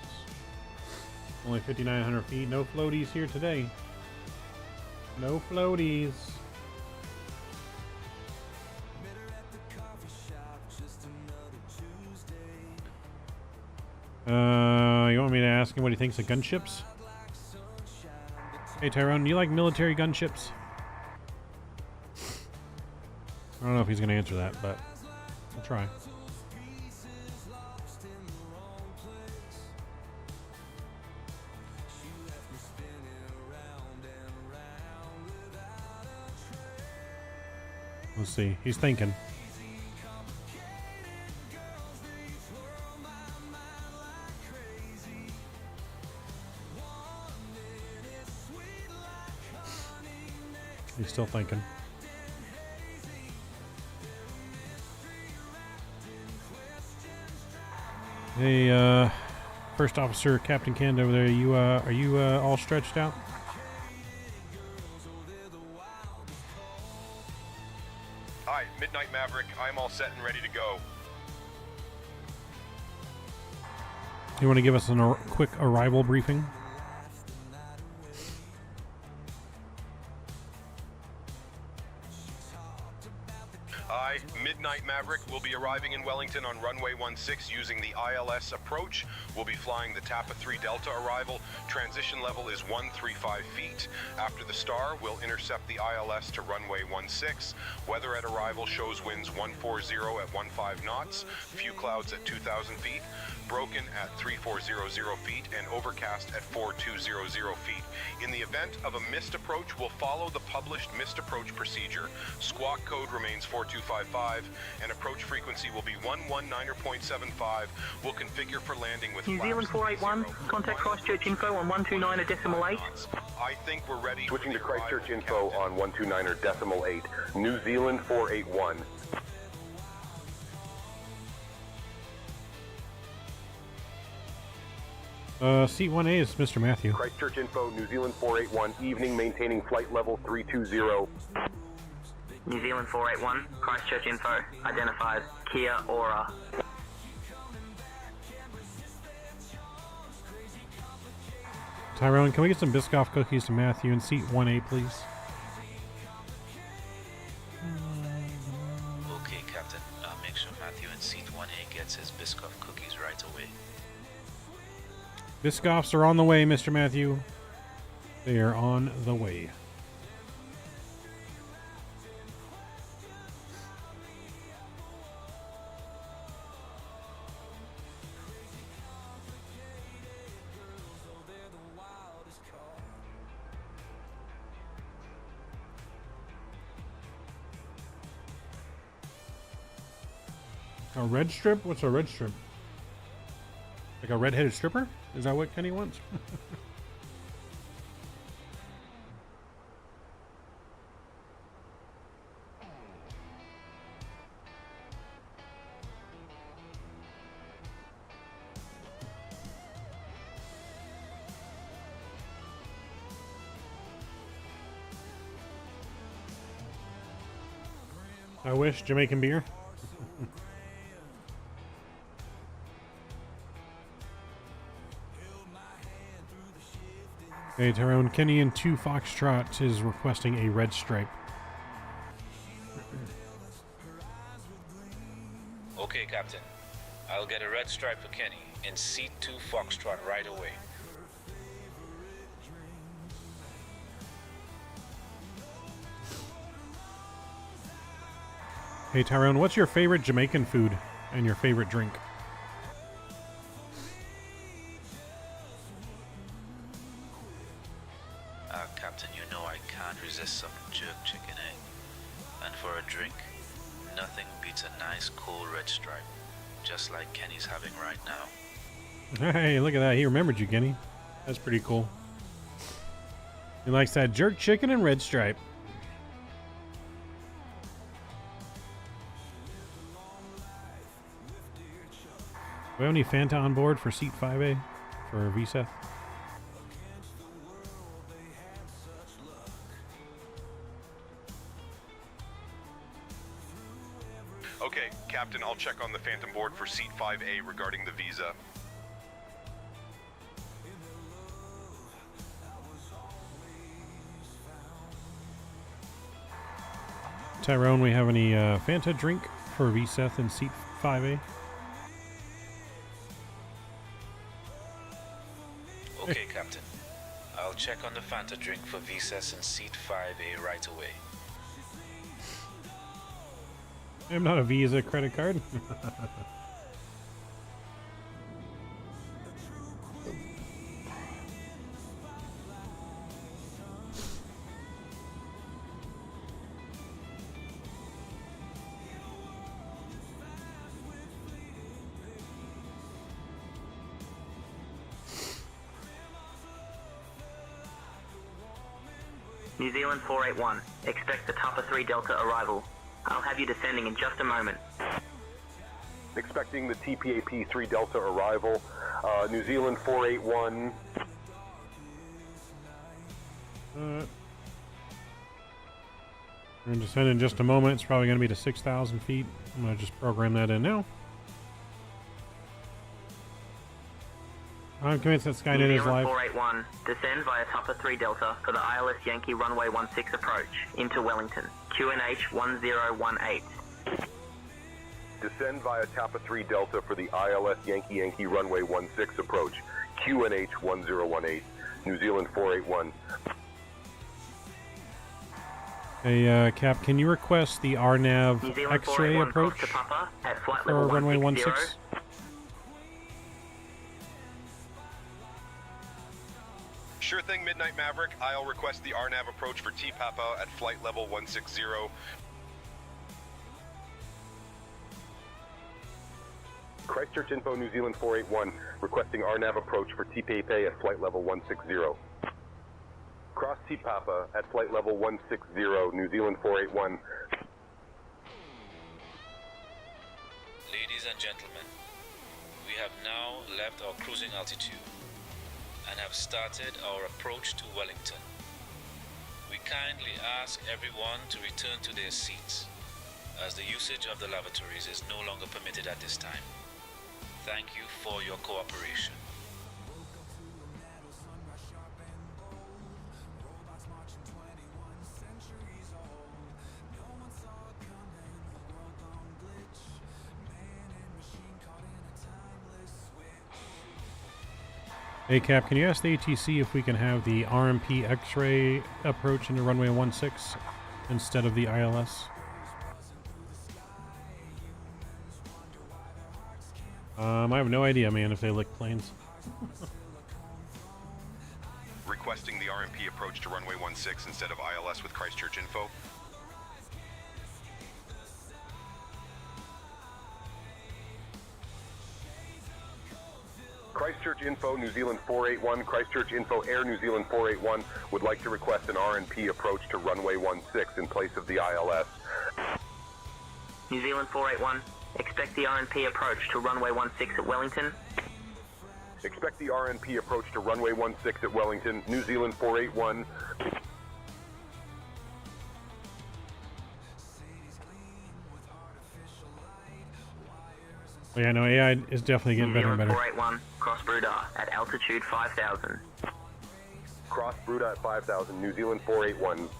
Only 5,900 feet. No floaties here today. No floaties. You want me to ask him what he thinks of gunships? Hey Tyrone, do you like military gunships? I don't know if he's going to answer that, but I'll try. Let's see. He's thinking. He's still thinking. Hey, First Officer Captain Canada over there, are you all stretched out? Hi, Midnight Maverick. I'm all set and ready to go. You want to give us a quick arrival briefing? Hi, Midnight Maverick will be arriving in Wellington on runway 16 using the ILS approach. We'll be flying the Tapa 3 Delta arrival. Transition level is 135 feet. After the star, we'll intercept the ILS to runway 16. Weather at arrival shows winds 140 at 15 knots, few clouds at 2,000 feet, broken at 3400 feet, and overcast at 4200 feet. In the event of a missed approach, we'll follow the published missed approach procedure. Squawk code remains 4255, and approach frequency will be 119.75. We'll configure for landing with New Zealand 481, contact Christchurch info on 129.8. I think we're ready. Switching to Christchurch info on 129.8. New Zealand 481. Seat 1A is Mr. Matthew. Christchurch info, New Zealand 481, evening, maintaining flight level 320. New Zealand 481, Christchurch info, identified Kia Aura. Tyrone, can we get some Biscoff cookies to Matthew in seat 1A, please? Okay, Captain. I'll make sure Matthew in seat 1A gets his Biscoff cookies right away. Biscoffs are on the way, Mr. Matthew. They are on the way. A red strip? What's a red strip? Like a red-headed stripper? Is that what Kenny wants? I wish. Jamaican beer. Hey Tyrone, Kenny in 2 Foxtrot is requesting a red stripe. Okay, Captain. I'll get a red stripe for Kenny in seat 2 Foxtrot right away. Hey Tyrone, what's your favorite Jamaican food and your favorite drink? Captain, you know I can't resist some jerk chicken egg. And for a drink, nothing beats a nice cool red stripe, just like Kenny's having right now. Hey, look at that. He remembered you, Kenny. That's pretty cool. He likes that jerk chicken and red stripe. Do we have any Fanta on board for seat 5A? for VSETH. Okay, Captain, I'll check on the Phantom board for seat 5A regarding the visa. Tyrone, we have any Fanta drink for VSETH in seat 5A? Okay, Captain. I'll check on the Fanta drink for VSETH in seat 5A right away. I'm not a Visa credit card. New Zealand 481, expect the Tapa 3 Delta arrival. I'll have you descending in just a moment. Expecting the TPAP 3 Delta arrival. New Zealand 481. We're going to descend in just a moment. It's probably going to be to 6,000 feet. I'm going to just program that in now. I'm convinced that Skynet New is Zealand live. 481, descend via Tapa 3 Delta for the ILS Yankee runway 16 approach into Wellington, QNH 1018. Descend via Tapa 3 Delta for the ILS Yankee runway 16 approach, QNH 1018, New Zealand 481. Hey, Cap, can you request the RNAV New Zealand X-ray 481 approach cross to Papa at flight for level runway 160. 16? Sure thing, Midnight Maverick. I'll request the RNAV approach for T-Papa at flight level 160. Christchurch Info, New Zealand 481, requesting RNAV approach for TPAP at flight level 160. Cross T-Papa at flight level 160, New Zealand 481. Ladies and gentlemen, we have now left our cruising altitude and have started our approach to Wellington. We kindly ask everyone to return to their seats, as the usage of the lavatories is no longer permitted at this time. Thank you for your cooperation. Hey, Cap, can you ask the ATC if we can have the RMP X-ray approach into runway 16 instead of the ILS? I have no idea, man, if they lick planes. Requesting the RMP approach to runway 16 instead of ILS with Christchurch Info. Christchurch Info, New Zealand 481, Christchurch Info Air New Zealand 481 would like to request an RNP approach to runway 16 in place of the ILS. New Zealand 481, expect the RNP approach to runway 16 at Wellington. Expect the RNP approach to runway 16 at Wellington, New Zealand 481. Oh, yeah, no, AI is definitely getting New better and Zealand better. 481, cross Bruda at altitude 5,000. Cross Bruda at 5,000, New Zealand 481.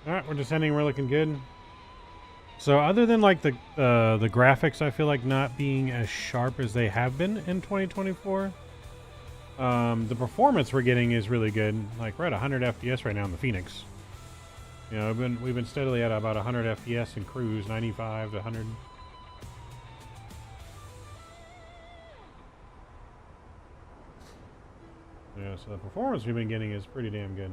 All right, we're descending. We're looking good. So other than like the graphics, I feel like not being as sharp as they have been in 2024, the performance we're getting is really good. Like we're at 100 FPS right now in the Fenix. You know, we've been steadily at about 100 FPS in cruise, 95 to 100. Yeah, so the performance we've been getting is pretty damn good.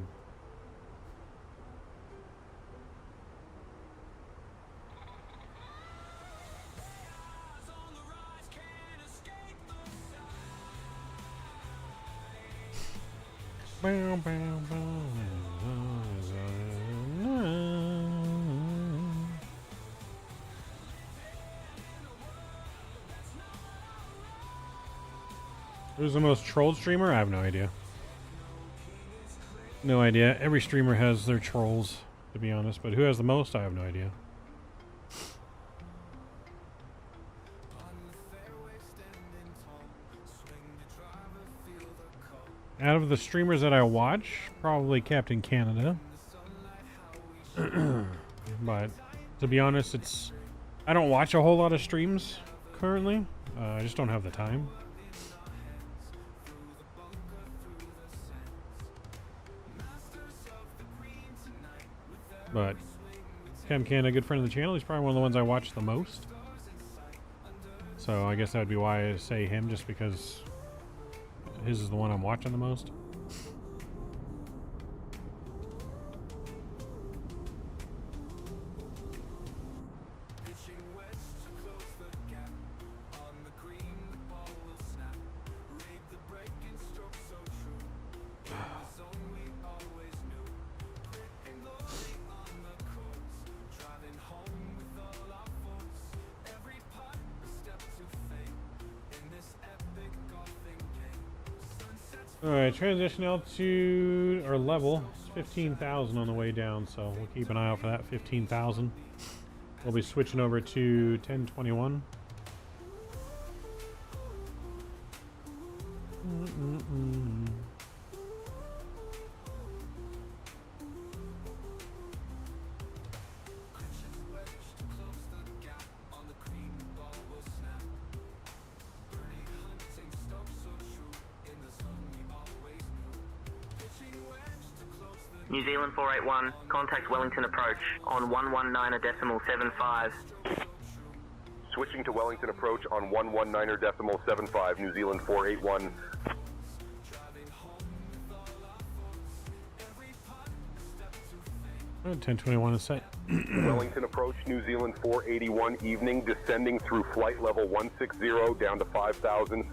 Who's the most trolled streamer? I have no idea. No idea. Every streamer has their trolls, to be honest, but who has the most? I have no idea. Out of the streamers that I watch, probably Captain Canada. But to be honest, I don't watch a whole lot of streams currently. I just don't have the time. But Captain Canada, a good friend of the channel, he's probably one of the ones I watch the most. So I guess that would be why I say him, just because his is the one I'm watching the most. Alright, transition altitude or level is 15,000 on the way down, so we'll keep an eye out for that. 15,000. We'll be switching over to 1021. New Zealand 481, contact Wellington approach on 119.75. Switching to Wellington approach on 119.75, New Zealand 481. Oh, 1021 is set. Wellington approach, New Zealand 481, evening, descending through flight level 160 down to 5,000.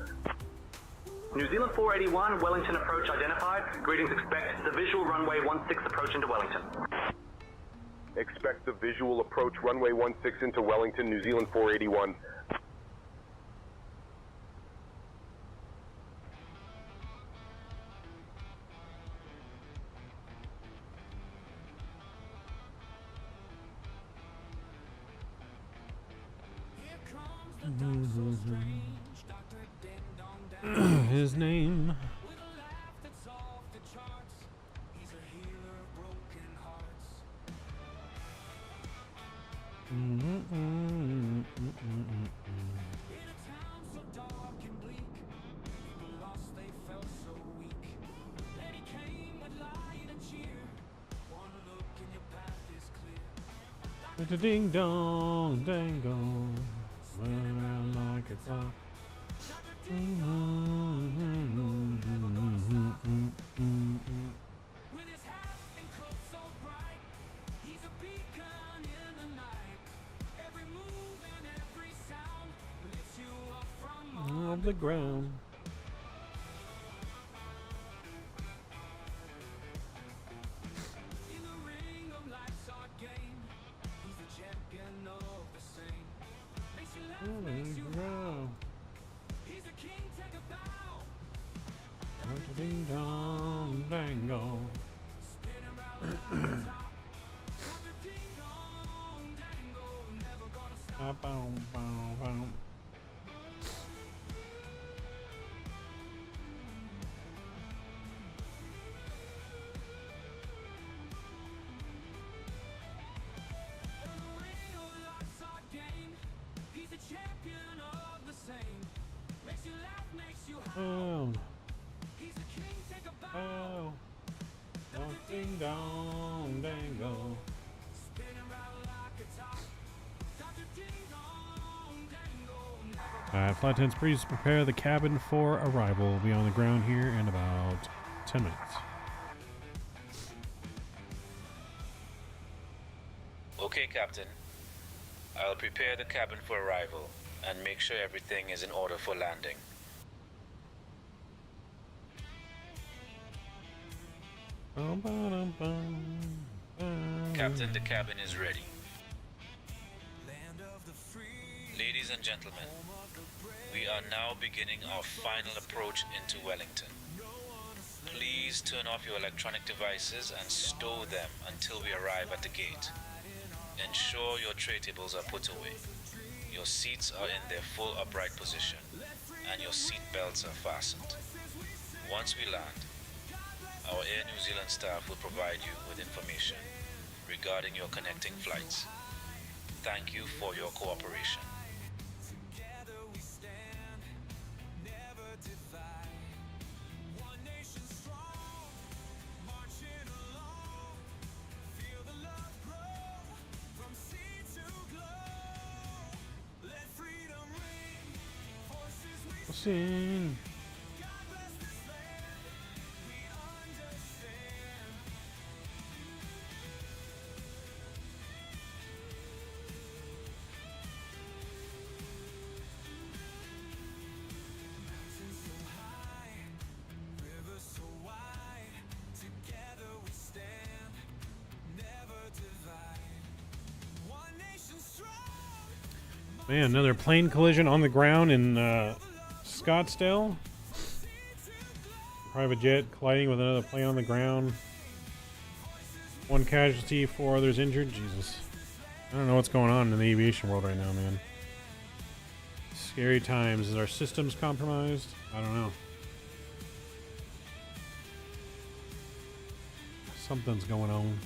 New Zealand 481, Wellington approach identified. Greetings, expect the visual runway 16 approach into Wellington. Expect the visual approach runway 16 into Wellington, New Zealand 481. His name. Ding dong, dang dong, run around like a clock. Of the ground. Ding dong, dango. Ding dong, dango. Flight attendants, please prepare the cabin for arrival. We'll be on the ground here in about 10 minutes. Okay, Captain. I'll prepare the cabin for arrival and make sure everything is in order for landing. Captain, the cabin is ready. Ladies and gentlemen, we are now beginning our final approach into Wellington. Please turn off your electronic devices and stow them until we arrive at the gate. Ensure your tray tables are put away. Your seats are in their full upright position, and your seat belts are fastened. Once we land, our Air New Zealand staff will provide you with information regarding your connecting flights. Thank you for your cooperation. Sing. Man, another plane collision on the ground in Scottsdale. Private jet colliding with another plane on the ground. One casualty, 4 others injured. Jesus. I don't know what's going on in the aviation world right now, man. Scary times. Is our systems compromised? I don't know. Something's going on.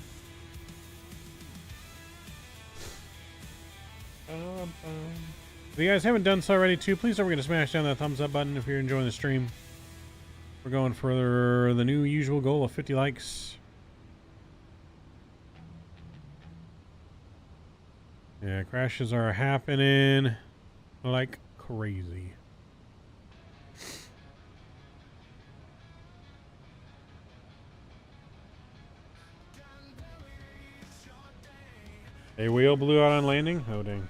If you guys haven't done so already too, please don't forget to smash down that thumbs up button if you're enjoying the stream. We're going for the new usual goal of 50 likes. Yeah, crashes are happening like crazy. A wheel blew out on landing? Oh, dang.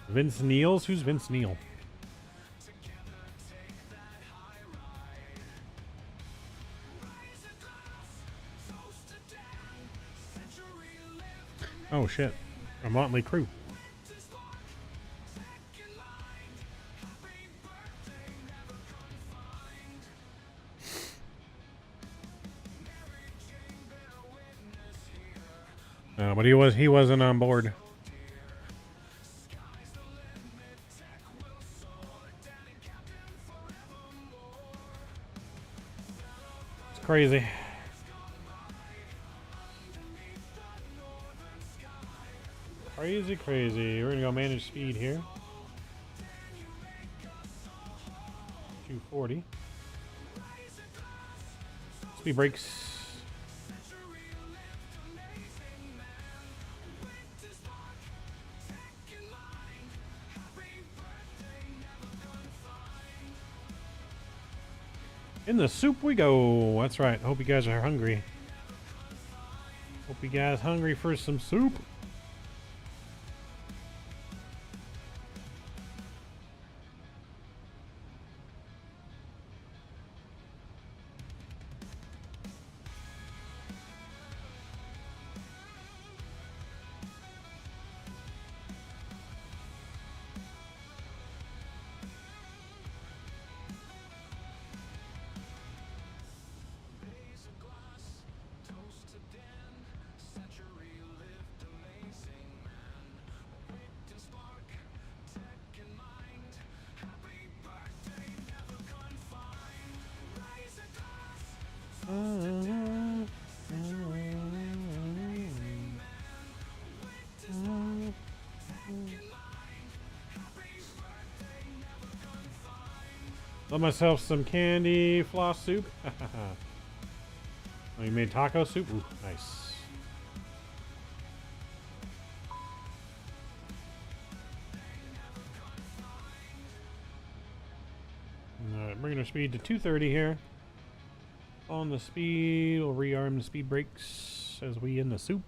Vince Neils? Who's Vince Neil? Oh shit. A motley crew. No, but he wasn't on board. It's crazy. Crazy. We're gonna go manage speed here. 240. Speed brakes. In the soup we go. That's right. Hope you guys are hungry. Hope you guys hungry for some soup. Love myself some candy floss soup. Oh, you made taco soup? Ooh, nice. Alright, bringing our speed to 230 here. On the speed, we'll rearm the speed brakes as we in the soup.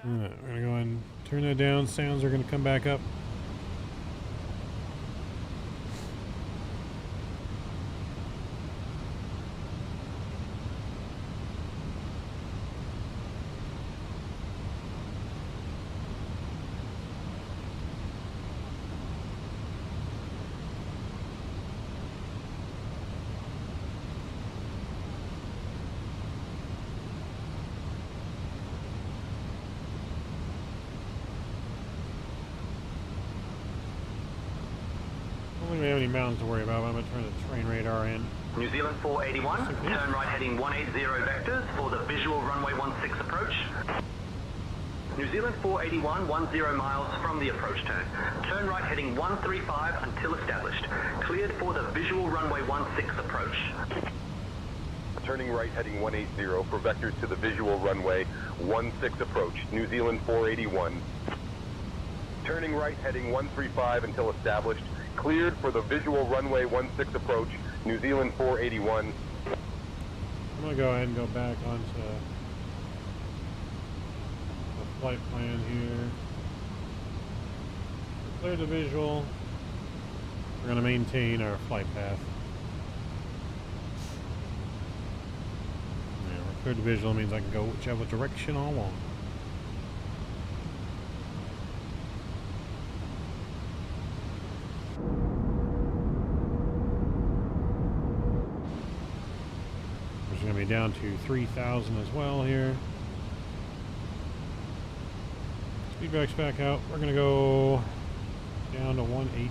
Alright, we're gonna go ahead and turn that down. Sounds are gonna come back up. I don't think we have any mountains to worry about, but I'm going to turn the train radar in. New Zealand 481, turn right heading 180 vectors for the visual runway 16 approach. New Zealand 481, 10 miles from the approach turn. Turn right heading 135 until established. Cleared for the visual runway 16 approach. Turning right heading 180 for vectors to the visual runway 16 approach. New Zealand 481. Turning right heading 135 until established. Cleared for the visual runway 16 approach. New Zealand 481. I'm going to go ahead and go back onto the flight plan here. Clear the visual. We're going to maintain our flight path. Yeah, we're clear the visual means I can go whichever direction I want. We're going to be down to 3,000 as well here. Speed backs back out. We're going to go down to 180.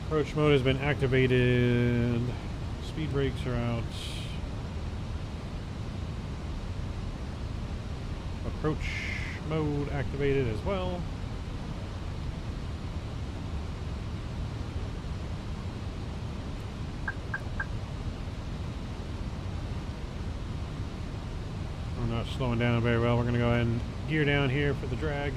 Approach mode has been activated. Speed brakes are out. Approach mode activated as well. We're not slowing down very well. We're going to go ahead and gear down here for the drag.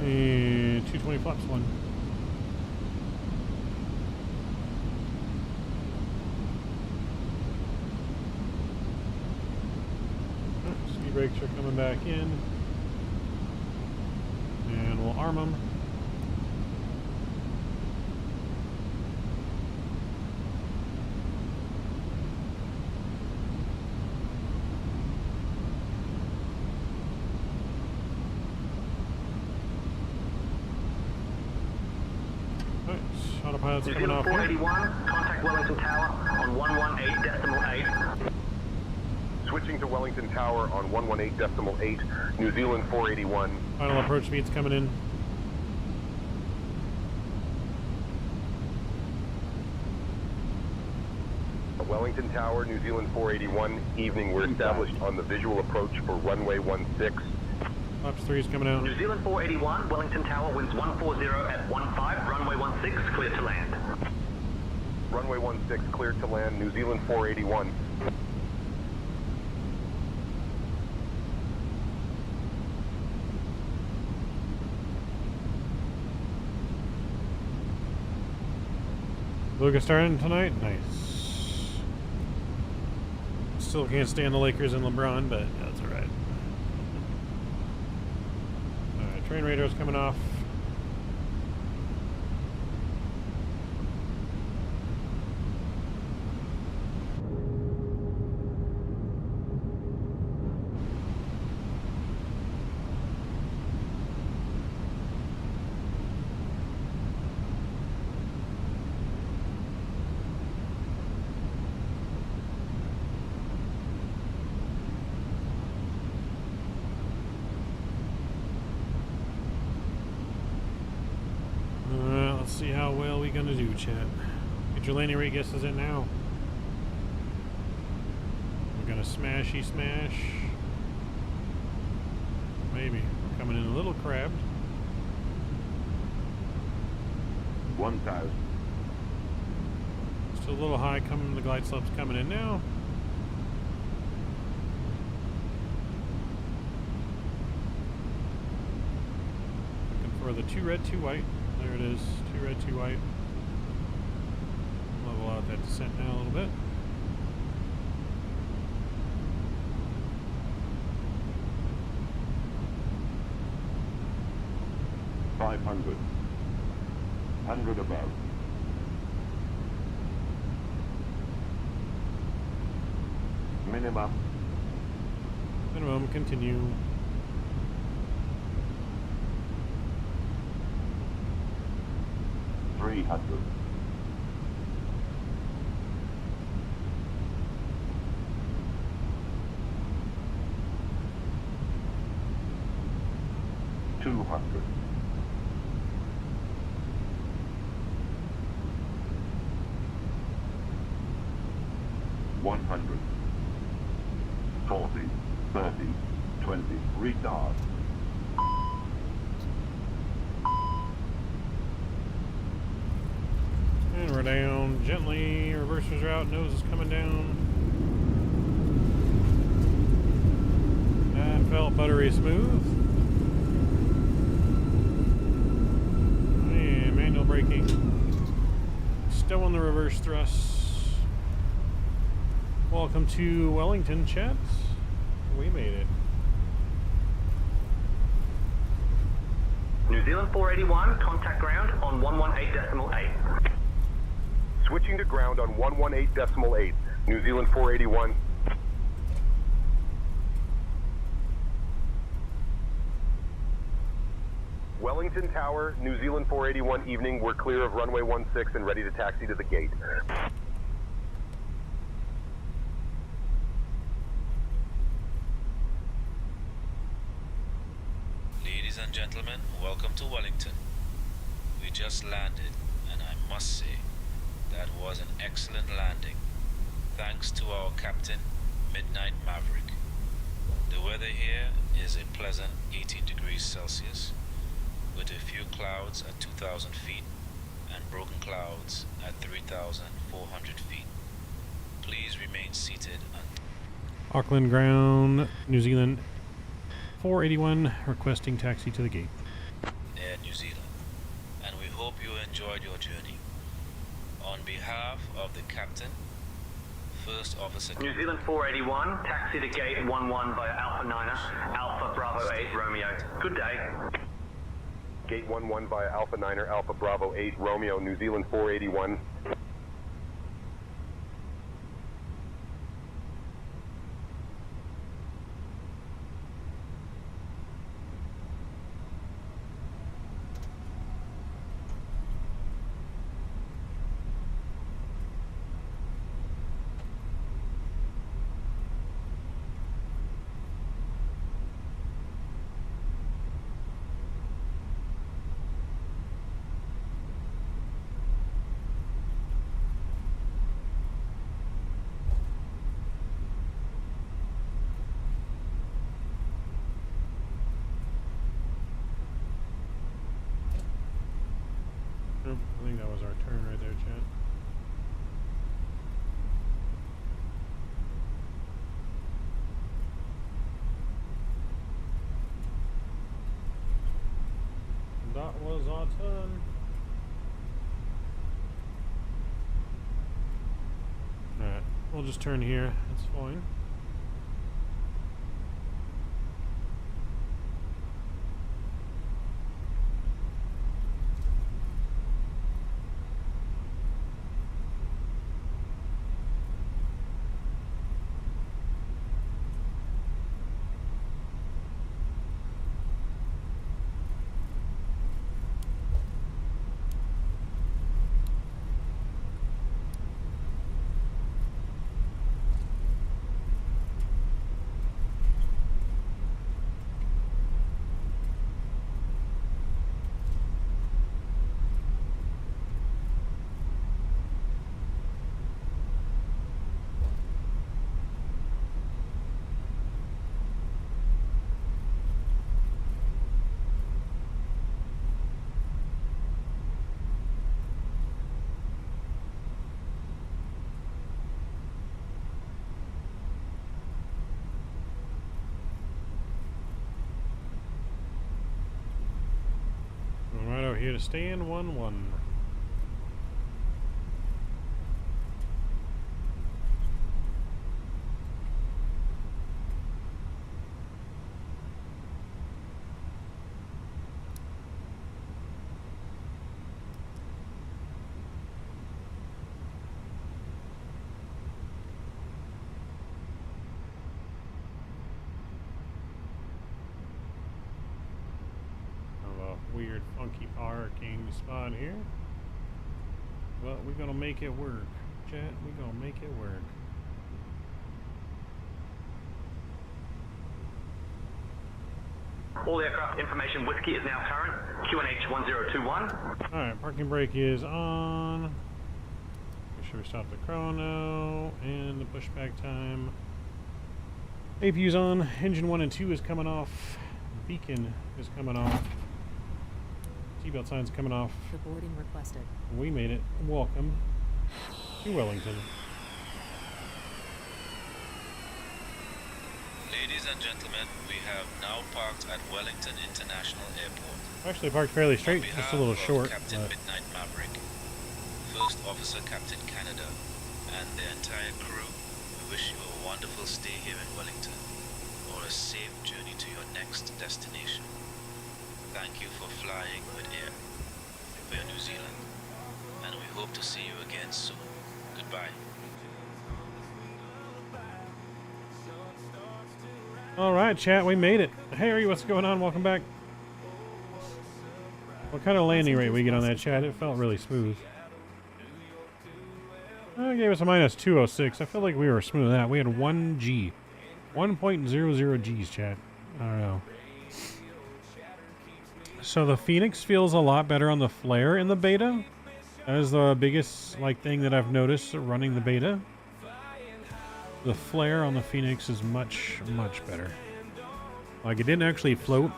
And 220 flaps one. Speed brakes are coming back in. And we'll arm them. Autopilot's New coming Zealand off here. 481, contact Wellington Tower on 118.8. Switching to Wellington Tower on 118.8. New Zealand 481. Final approach speed's coming in. Wellington Tower, New Zealand 481. Evening, we're established on the visual approach for runway 16. Flaps 3 is coming out. New Zealand 481, Wellington Tower, winds 140 at 15, runway 16, clear to land. Runway 16, cleared to land, New Zealand 481. Lucas starting tonight? Nice. Still can't stand the Lakers and LeBron, but that's alright. Alright, train radar's coming off. see how well we gonna do, chat. Get your landing rate guesses in now. We're gonna smashy smash. Maybe. We're coming in a little crabbed. 1,000. Still a little high coming, the glide slope's coming in now. Looking for the 2 red, 2 white. There it is. 2 red, 2 white. Level out that descent now a little bit. $500. 100 above. Minimum. Minimum, continue. $300. $200. $100. 40, 30, 20, retard. And we're down gently. Reversers are out. Nose is coming down. That felt buttery smooth. And manual braking. Still on the reverse thrust. Welcome to Wellington, chat. We made it. New Zealand 481, contact ground on 118.8. Switching to ground on 118.8. New Zealand 481. Wellington Tower, New Zealand 481 evening. We're clear of runway 16 and ready to taxi to the gate. Ladies and gentlemen, welcome to Wellington. We just landed, and I must say, that was an excellent landing. Thanks to our captain, Midnight Maverick. The weather here is a pleasant 18 degrees Celsius, with a few clouds at 2,000 feet and broken clouds at 3,400 feet. Please remain seated and Auckland ground, New Zealand 481, requesting taxi to the gate. Air New Zealand, and we hope you enjoyed your journey. On behalf of the captain, First Officer New Zealand 481, taxi to gate 11 via Alpha 9er, Alpha Bravo 8 Romeo. Good day. Gate 11 via Alpha 9er, Alpha Bravo 8 Romeo, New Zealand 481. I think that was our turn right there, chat. That was our turn. Alright, we'll just turn here. That's fine. here to stay in 1-1. Weird, funky parking spot here. But we're gonna make it work. Chat, we're gonna make it work. All aircraft information whiskey is now current. QNH 1021. Alright, parking brake is on. Make sure we stop the chrono and the pushback time. APU's on. Engine 1 and 2 is coming off. Beacon is coming off. Seatbelt signs coming off. The boarding requested. We made it. Welcome to Wellington. Ladies and gentlemen, we have now parked at Wellington International Airport. Actually parked fairly straight, just a little short. Captain Midnight Maverick, First Officer Captain Canada, and the entire crew, we wish you a wonderful stay here in Wellington, or a safe journey to your next destination. Thank you for flying with Air New Zealand, and we hope to see you again soon. Goodbye. Alright, chat, we made it. Harry, what's going on? Welcome back. What kind of landing rate we get on that, chat? It felt really smooth. It gave us a minus 206. I feel like we were smooth with that. We had 1 G. 1.00 G's, chat. I don't know. So the Fenix feels a lot better on the flare in the beta. That is the biggest thing that I've noticed running the beta. The flare on the Fenix is much better. Like, it didn't actually float.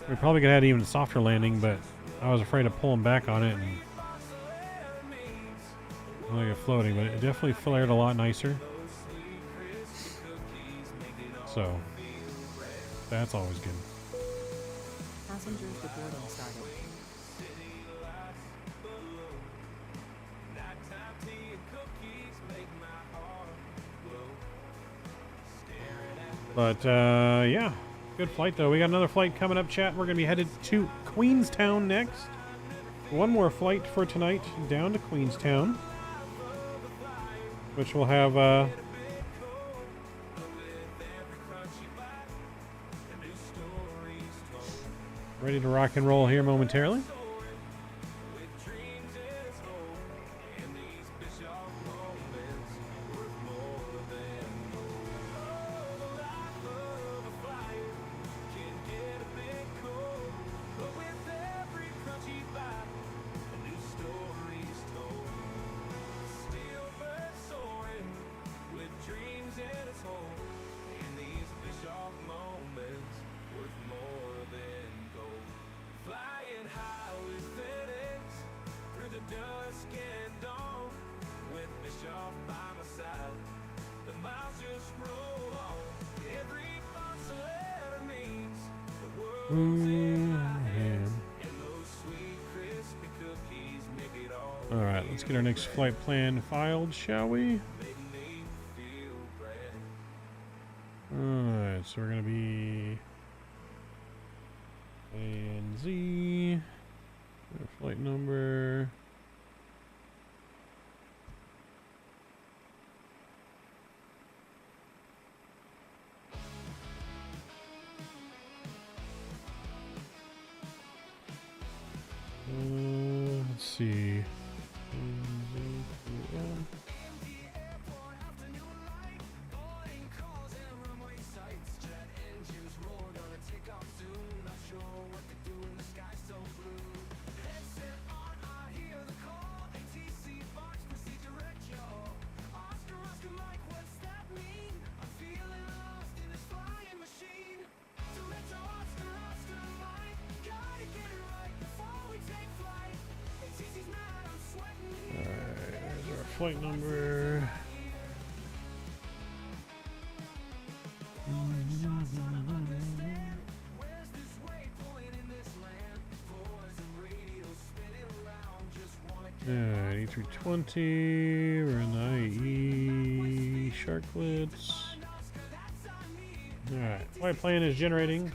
We probably could have had even a softer landing, but I was afraid of pulling back on it and like it floating, but it definitely flared a lot nicer. So that's always good. Passengers boarding started. But yeah, good flight though. We got another flight coming up, chat. We're gonna be headed to Queenstown next. One more flight for tonight down to Queenstown, which will have ready to rock and roll here momentarily. Alright, let's get our next flight plan filed, shall we? Alright, so we're going to be A and Z, flight number. Let's see. Flight number. Alright, A320. We're in the IE Sharklets. Alright, flight plan is generating.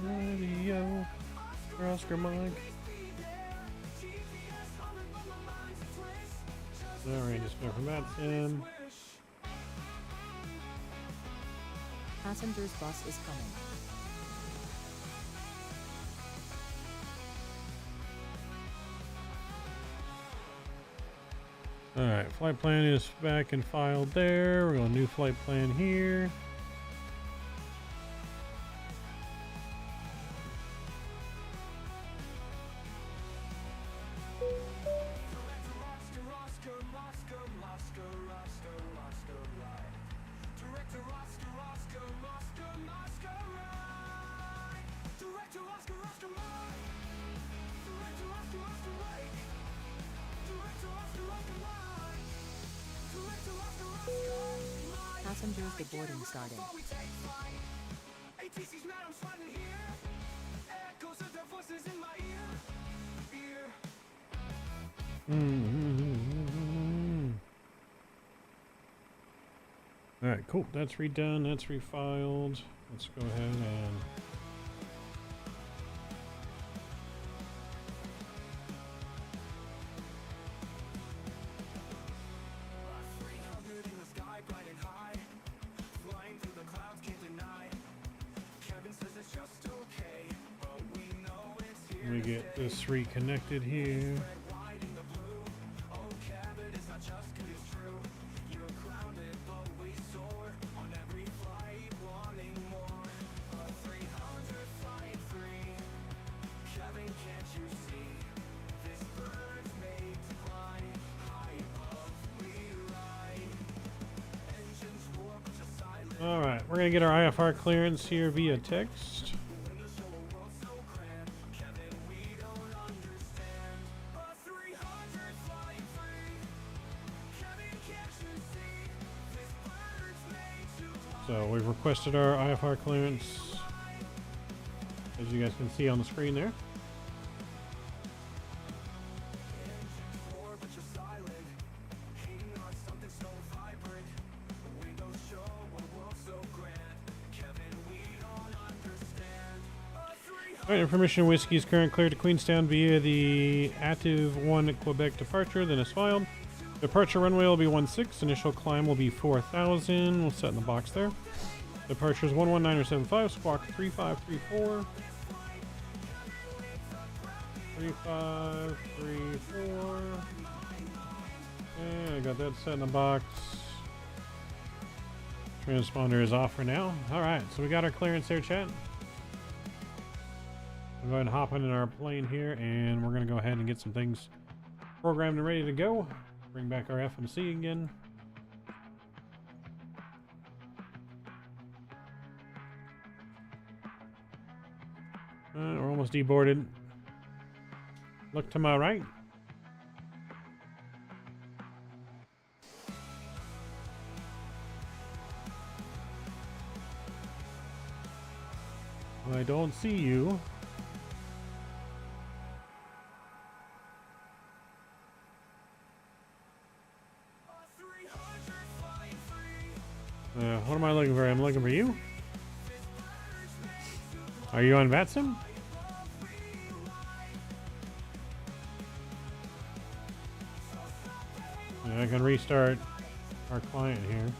Radio. Oscar Mike. Alright, just go from that sim. Passengers bus is coming. Alright, flight plan is back and filed there. We're going to new flight plan here. Passengers, the boarding starting. Alright, cool. That's redone. That's refiled. Let's go ahead and... Let me get this reconnected here. Alright, we're going to get our IFR clearance here via text. So we've requested our IFR clearance, as you guys can see on the screen there. Alright, information whiskey is currently cleared to Queenstown via the active 1 Quebec departure, then is filed. Departure runway will be 16, initial climb will be 4,000. We'll set in the box there. Departure is 119.75, squawk 3534. 3534. And I got that set in the box. Transponder is off for now. Alright, so we got our clearance there, chat. We'll go ahead and hop in our plane here, and we're going to go ahead and get some things programmed and ready to go. Bring back our FMC again. We're almost deboarded. Look to my right. I don't see you. What am I looking for? I'm looking for you. Are you on VATSIM? I can restart our client here.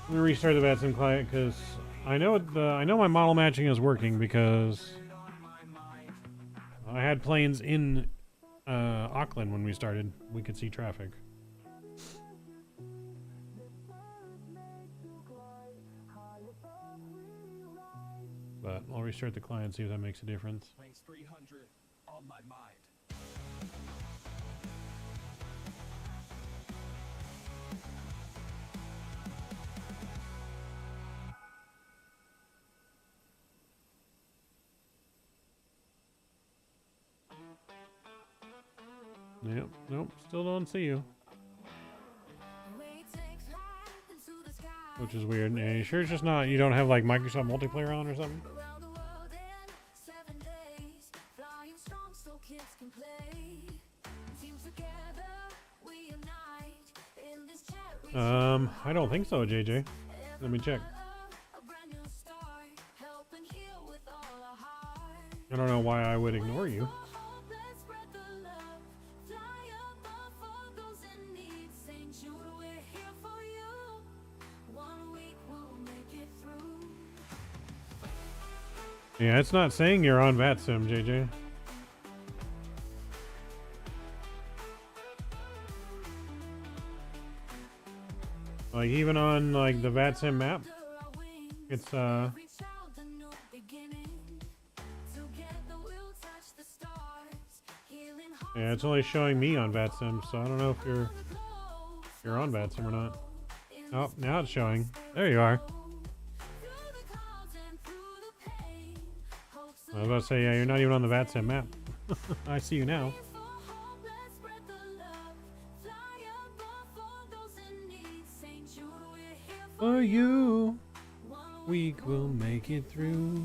Let me restart the VATSIM client because I know my model matching is working because I had planes in Auckland when we started. We could see traffic. But I'll restart the client, see if that makes a difference. Planes 300 on my mind. Yep, nope, still don't see you. Which is weird. Are you sure it's just not, you don't have like Microsoft multiplayer on or something? I don't think so, JJ. Let me check. I don't know why I would ignore you. Yeah, it's not saying you're on VATSIM, JJ. Like even on like the VATSIM map, it's yeah, it's only showing me on VATSIM, so I don't know if you're on VATSIM or not. Oh, now it's showing. There you are. I was about to say, yeah, you're not even on the VATSIM map. I see you now. For you, we will make it through.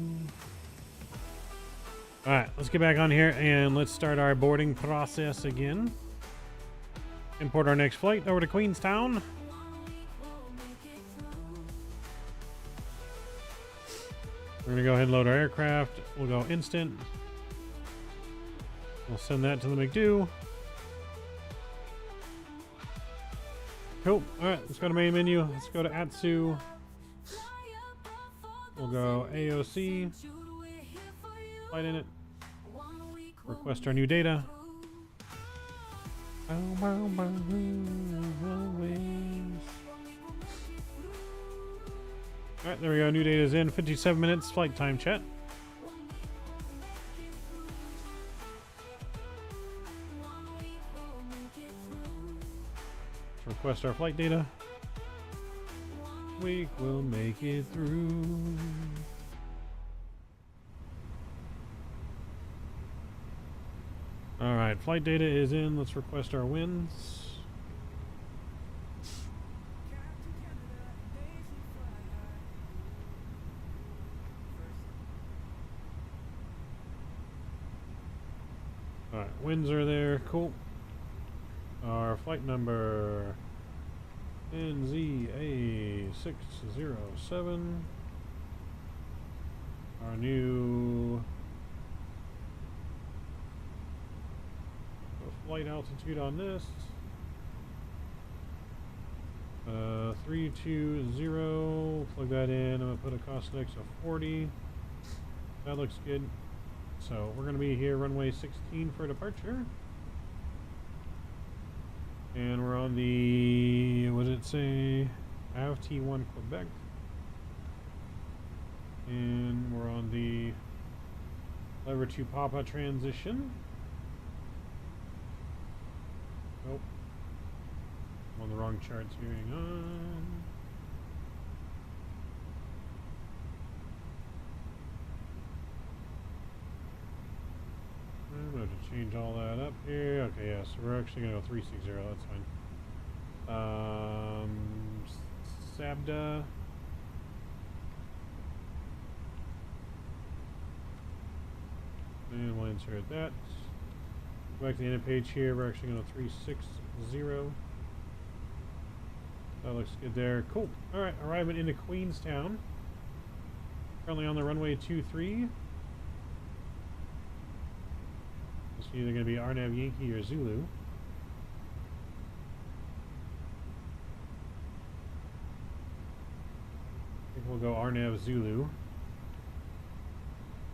Alright, let's get back on here and let's start our boarding process again. Import our next flight over to Queenstown. We're gonna go ahead and load our aircraft. We'll go instant. We'll send that to the McDo. Cool. Alright, let's go to main menu. Let's go to Atsu. We'll go AOC. Flight in it. Request our new data. Alright, there we go. New data is in. 57 minutes. Flight time chat. Request our flight data. We will make it through. Alright, flight data is in. Let's request our winds. Alright, winds are there. Cool. Our flight number NZA607. Our new flight altitude on this. 320. Plug that in. I'm gonna put a cost next of 40. That looks good. So we're gonna be here runway 16 for departure. And we're on the, what did it say? AVT1 Quebec. And we're on the lever 2 Papa transition. Nope. I'm on the wrong charts here. Hang on. I'm going to change all that up here. Okay, yeah, so we're actually going to go 360. That's fine. Sabda. And we'll insert that. Go back to the end page here. We're actually going to 360. That looks good there. Cool. Alright, arriving into Queenstown. Currently on the runway 23. It's either going to be Arnav Yankee or Zulu. I think we'll go Arnav Zulu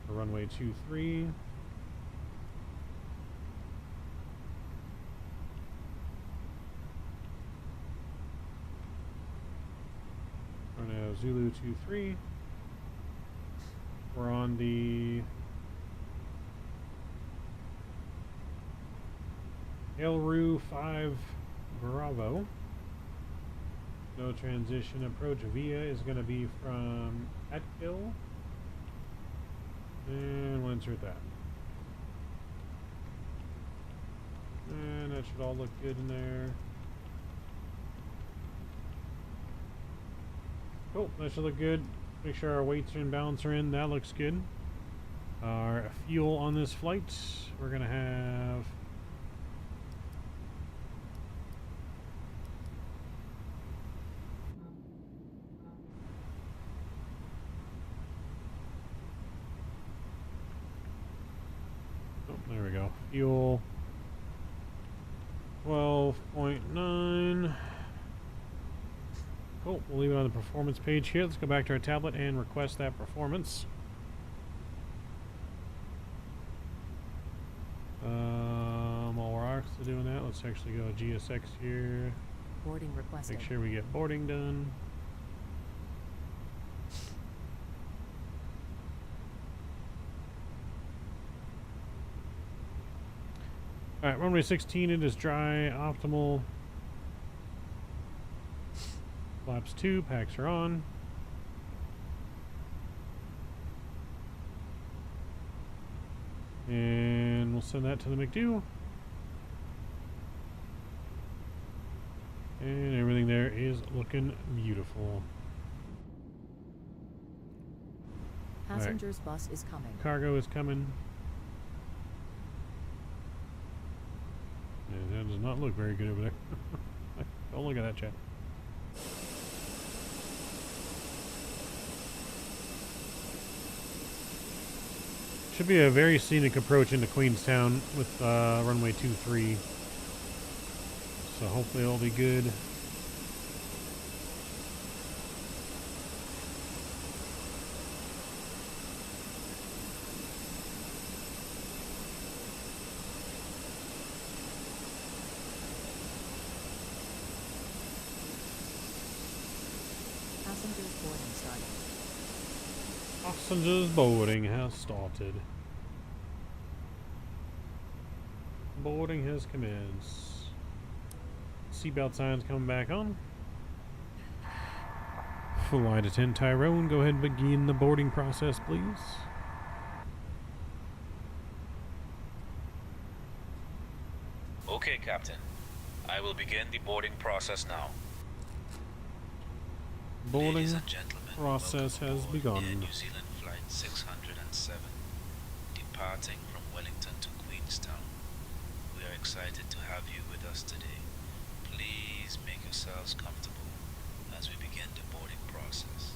for runway 23. Arnav Zulu 23. We're on the Elru 5 Bravo. No transition approach via is going to be from Atkill. And we'll insert that. And that should all look good in there. Cool, that should look good. Make sure our weights and balance are in. That looks good. Our fuel on this flight, we're going to have go. Fuel 12.9. Cool. We'll leave it on the performance page here. Let's go back to our tablet and request that performance. While we're actually doing that, let's actually go GSX here. Boarding requested. Make sure we get boarding done. Alright, runway 16, it is dry, optimal. Flaps 2, packs are on. And we'll send that to the McDo. And everything there is looking beautiful. Passengers bus is coming. Cargo is coming. Yeah, that does not look very good over there. Don't look at that, chat. Should be a very scenic approach into Queenstown with runway 23. So hopefully it'll be good. Passengers boarding started. Passengers boarding has started. Boarding has commenced. Seatbelt signs coming back on. Flight attendant Tyrone, go ahead and begin the boarding process, please. Okay, Captain. I will begin the boarding process now. Boarding Ladies and gentlemen, process has welcome begun. aboard Air New Zealand Flight 607, departing from Wellington to Queenstown. We are excited to have you with us today. Please make yourselves comfortable as we begin the boarding process.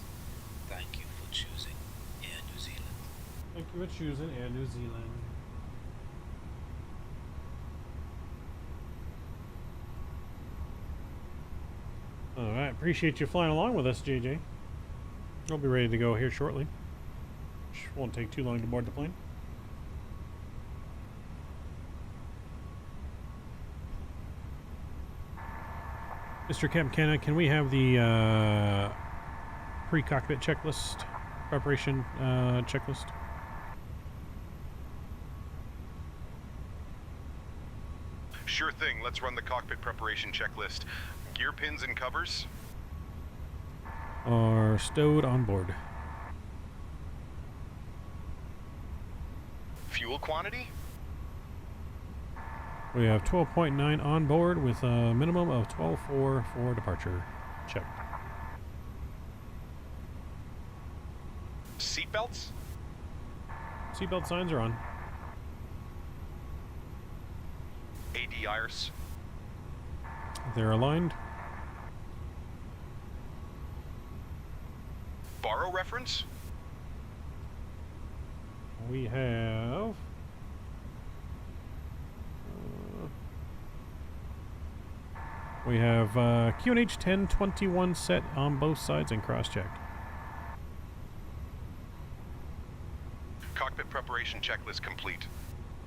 Thank you for choosing Air New Zealand. Thank you for choosing Air New Zealand. Alright, appreciate you flying along with us, JJ. We'll be ready to go here shortly. Won't take too long to board the plane. Mr. Cap McKenna, can we have the pre-cockpit checklist, preparation checklist? Sure thing. Let's run the cockpit preparation checklist. Gear pins and covers? Are stowed on board. Fuel quantity? We have 12.9 on board with a minimum of 12.4 for departure. Check. Seatbelts? Seatbelt signs are on. ADIRs? They're aligned. Borrow reference? We have... QNH 1021 set on both sides and cross-checked. Cockpit preparation checklist complete.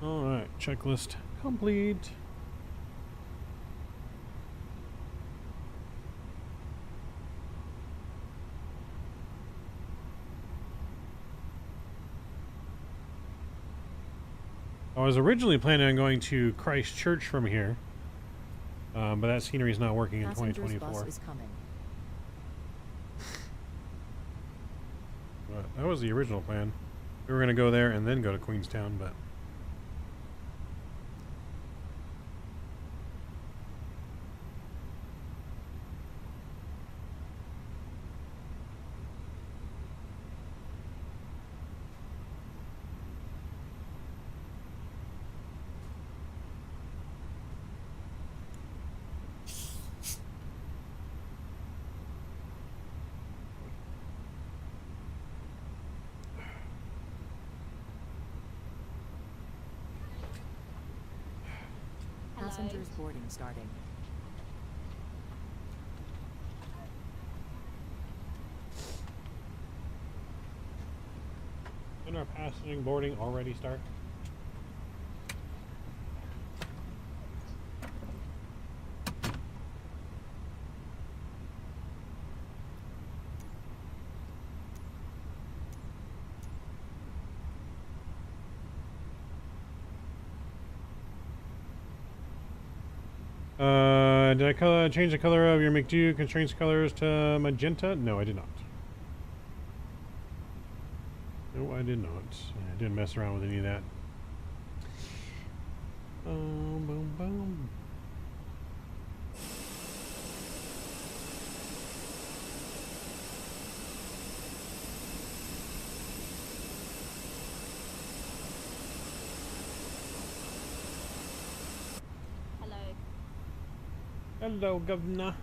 Alright, checklist complete. I was originally planning on going to Christchurch from here, but that scenery is not working in Passengers 2024. bus is coming. But that was the original plan. We were going to go there and then go to Queenstown, but... Passengers boarding starting. Didn't our passing boarding already start? Did I change the color of your McDo constraints colors to magenta? No, I did not. No, I did not. I didn't mess around with any of that. Boom, boom, boom. Hello, Governor.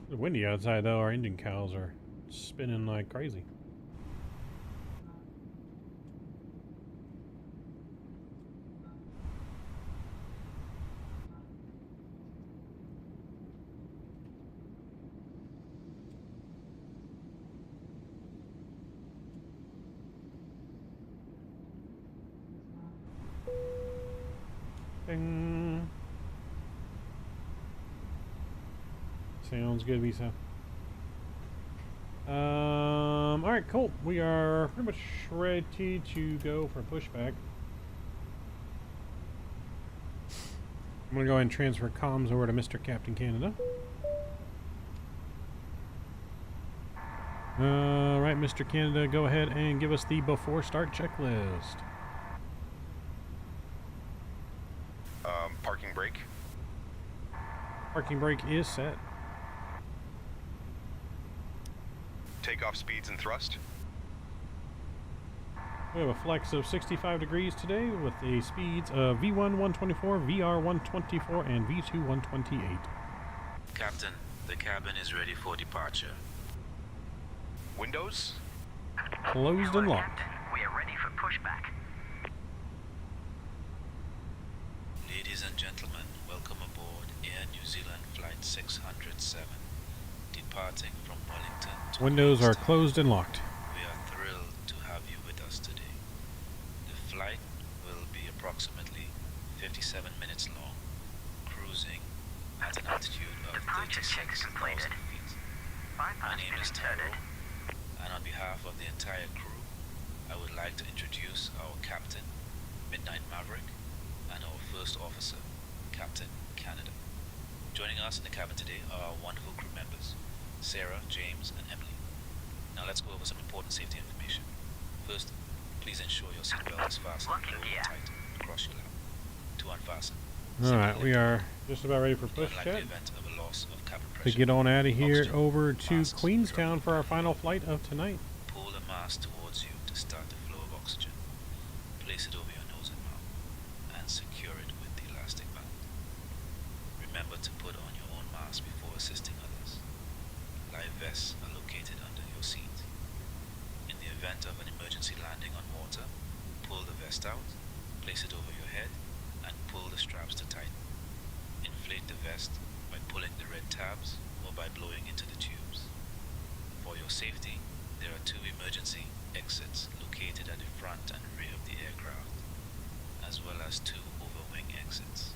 It's windy outside though. Our engine cows are spinning like crazy. Ding. Sounds good, Visa. All right, cool. We are pretty much ready to go for pushback. I'm gonna go ahead and transfer comms over to Mr. Captain Canada. All right, Mr. Canada, go ahead and give us the before start checklist. Parking brake. Parking brake is set. Takeoff speeds and thrust. We have a flex of 65 degrees today with the speeds of V1 124, VR 124, and V2 128. Captain, the cabin is ready for departure. Windows? Closed and locked. Captain, we are ready for pushback. Ladies and gentlemen, welcome aboard Air New Zealand Flight 607, departing from Wellington to Windows are Queenstown. closed and locked. We are thrilled to have you with us today. The flight will be approximately 57 minutes long, cruising at an altitude of Departure checks 36,000 completed. feet. My Bypass name been is Taro, inserted. and on behalf of the entire crew, I would like to introduce our captain, Midnight Maverick, and our first officer, Captain Canada. Joining us in the cabin today are our wonderful crew members, Sarah, James, and Emily. Now let's go over some important safety information. First, please ensure your seatbelt is fastened Locking low gear. and tight across your lap. To unfasten, Alright, we are just about ready for push unlikely check. event of a loss of cabin To pressure, get on out of here oxygen, over to masks, Queenstown for our final flight of tonight. pull the mask towards you to start the flow of oxygen. Place it over your nose and mouth, and secure it with the elastic band. Remember to put on your own mask before assisting others. Life vests are located under your seat. In the event of an emergency landing on water, pull the vest out, place it over your head, and pull the straps to tighten. Inflate the vest by pulling the red tabs or by blowing into the tubes. For your safety, there are two emergency exits located at the front and rear of the aircraft, as well as two overwing exits.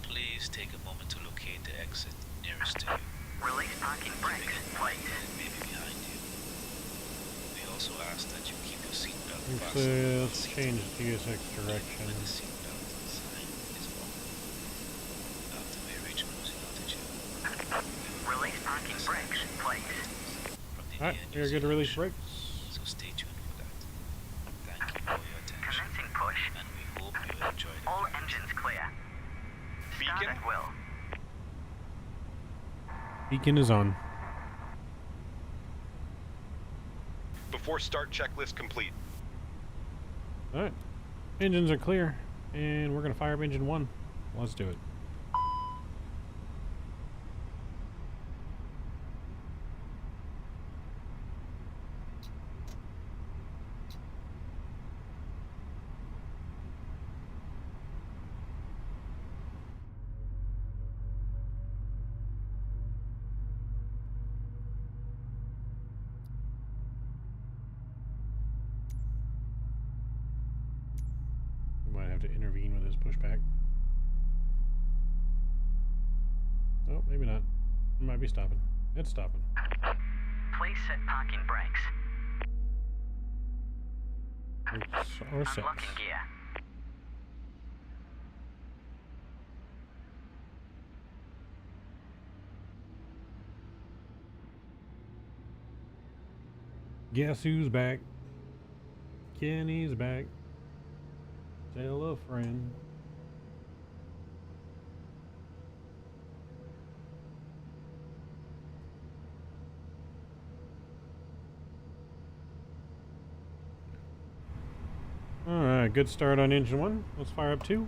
Please take a moment to locate the exit nearest to you. Release parking brakes, please. It may be behind you. We also ask that you keep your seatbelt Let's fastened. change GSX direction. When the seatbelt sign is on. After we reach cruising altitude, Release parking brakes, please. from the Alright, Air New you're good to Zealand release ship, brakes. so stay tuned for that. Thank you for your attention, Commencing push. and we hope you enjoy the All flight. engines clear. Start Beacon? at will. Beacon is on. Before start checklist complete. Alright. Engines are clear. And we're going to fire up engine 1. Let's do it. have to intervene with his pushback. Oh, maybe not. It might be stopping. It's stopping. Please set parking brakes. Or sets. Unlocking gear. Guess who's back? Kenny's back. Tell a friend. Alright, good start on engine 1. Let's fire up 2.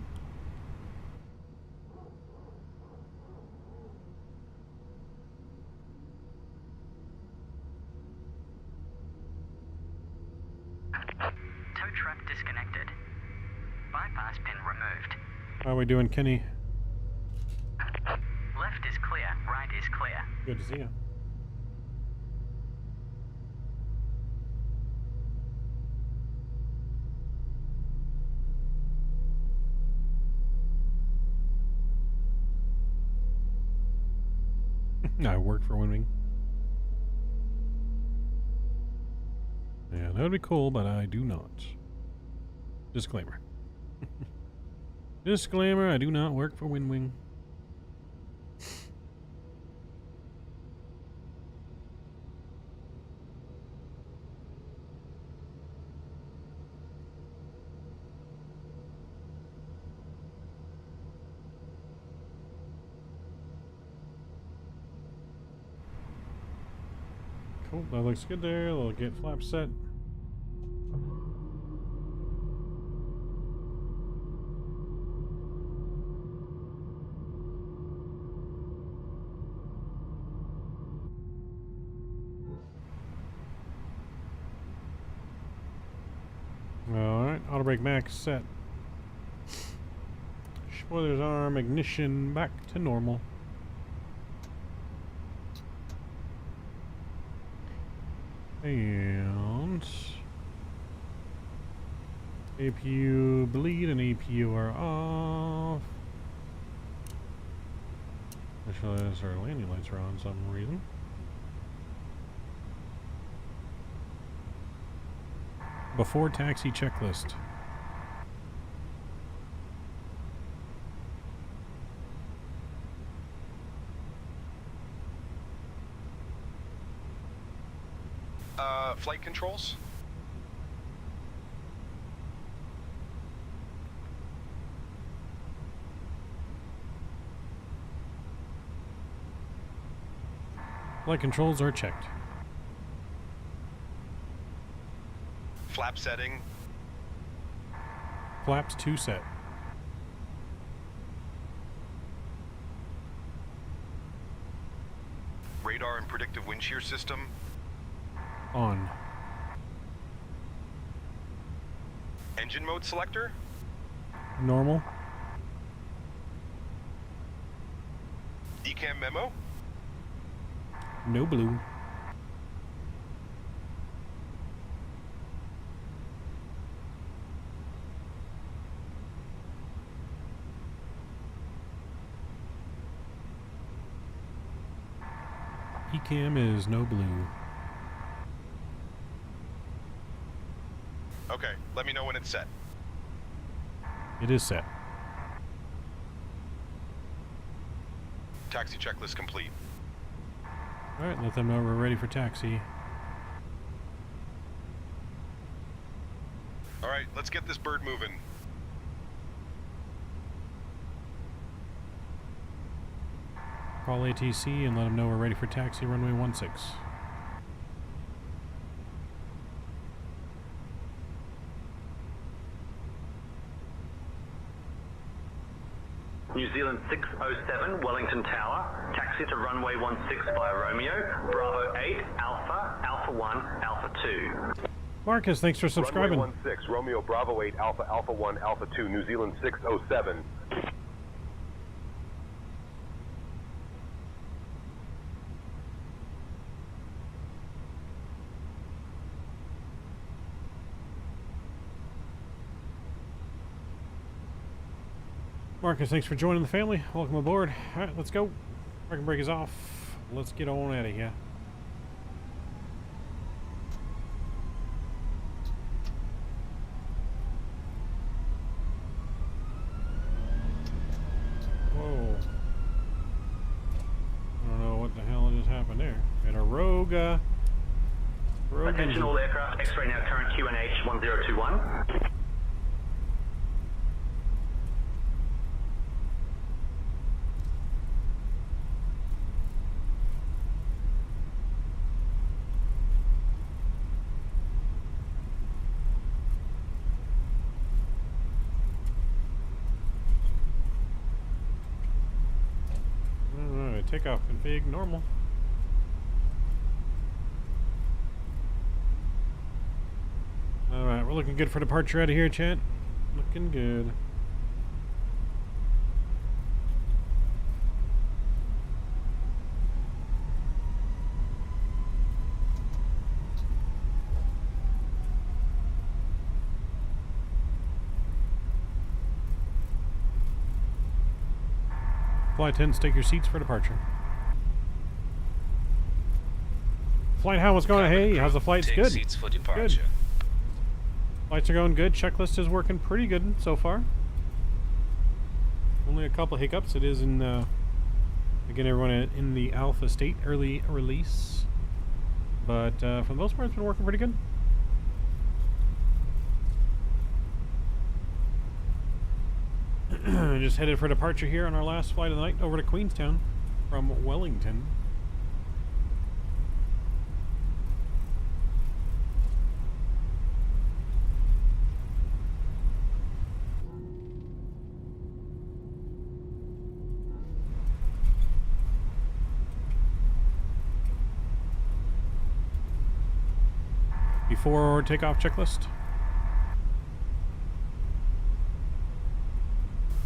Tow truck disconnected. Bypass pin removed. How are we doing, Kenny? Left is clear, right is clear. Good to see you. I work for Windwing. Yeah, that would be cool, but I do not. Disclaimer. Disclaimer, I do not work for Windwing. Cool, that looks good there. We'll get flap set. Alright, auto brake max set. Spoilers arm, ignition back to normal. And APU bleed and APU are off. Actually, our landing lights are on some reason. Before taxi checklist. Flight controls? Flight controls are checked. Flap setting? Flaps 2 set. Radar and predictive wind shear system? On. Engine mode selector? Normal. ECAM memo? No blue. ECAM is no blue. Okay, let me know when it's set. It is set. Taxi checklist complete. Alright, let them know we're ready for taxi. Alright, let's get this bird moving. Call ATC and let them know we're ready for taxi runway 16. New Zealand 607, Wellington Tower. Taxi to runway 16 via Romeo. Bravo 8, Alpha, Alpha 1, Alpha 2. Marcus, thanks for subscribing. Runway 16, Romeo Bravo 8, Alpha, Alpha 1, Alpha 2, New Zealand 607. Marcus, thanks for joining the family. Welcome aboard. All right, let's go. Parking brake is off. Let's get on out of here. Whoa. I don't know what the hell just happened there. We had a rogue Attention engine. all aircraft, X-ray now current QNH 1021. Alright, takeoff config normal. Alright, we're looking good for departure out of here, chat. Looking good. Flight attendants, take your seats for departure. Flight, what's going on? Hey, how's the flights? Take Good. seats for departure. Good. Flights are going good. Checklist is working pretty good so far. Only a couple hiccups. It is in, again, everyone in the alpha state, early release. But for the most part, it's been working pretty good. Just headed for departure here on our last flight of the night over to Queenstown from Wellington. Before takeoff checklist.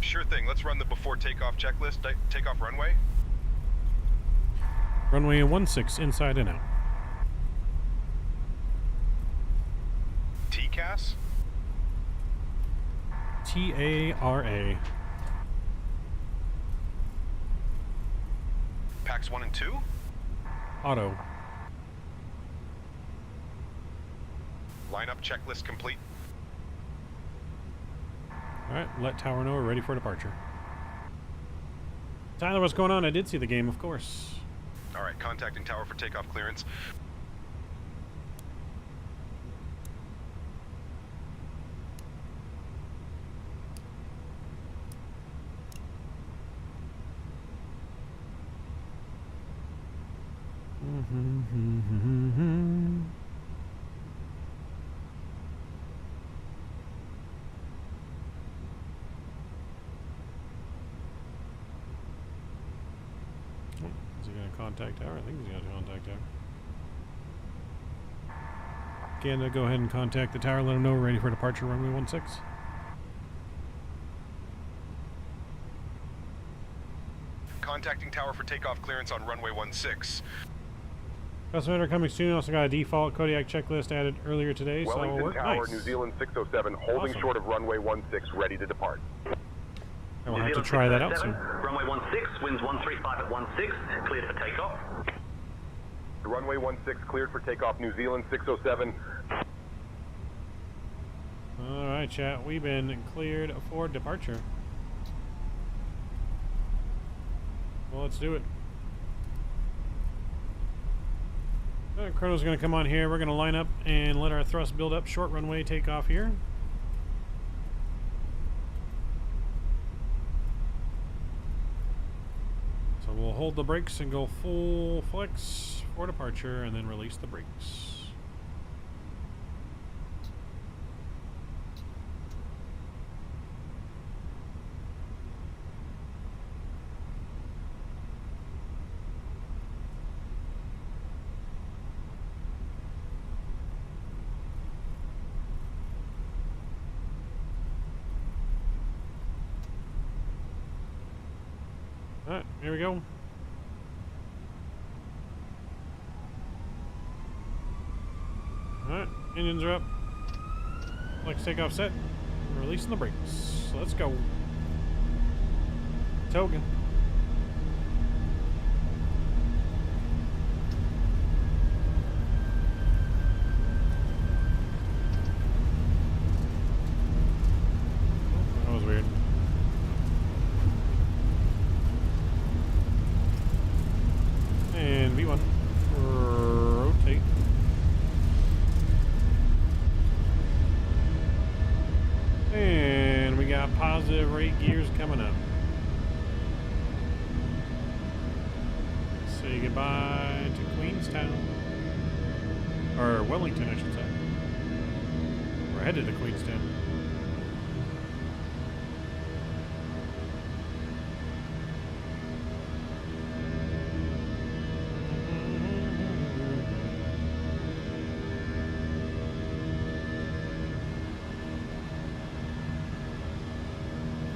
Sure thing. Let's run the before takeoff checklist. Takeoff runway. Runway 16 inside and out. TCAS. TARA. Packs 1 and 2. Auto. Lineup checklist complete. Alright, let tower know we're ready for departure. Tyler, what's going on? I did see the game, of course. Alright, contacting tower for takeoff clearance. Is he going to contact tower? I think he's going to contact tower. Again, go ahead and contact the tower. Let them know we're ready for departure, runway 16. Contacting tower for takeoff clearance on runway 16. Customer coming soon. Also got a default Kodiak checklist added earlier today, so Wellington it'll work. Tower, Nice. New Zealand 607, holding Awesome. short of runway 16, ready to depart. And we'll have to try that out soon. Runway 16, winds 135 at 16, cleared for takeoff. Runway 16 cleared for takeoff, New Zealand 607. Alright, chat. We've been cleared for departure. Well, let's do it. Chrono's going to come on here. We're going to line up and let our thrust build up. Short runway takeoff here. So we'll hold the brakes and go full flex for departure and then release the brakes. Alright, here we go. Alright, engines are up. Flex takeoff set. We're releasing the brakes. So let's go. toga. That was weird. And V1. Rotate. And we got positive rate gears coming up. Say goodbye to Queenstown. Or Wellington, I should say. We're headed to Queenstown.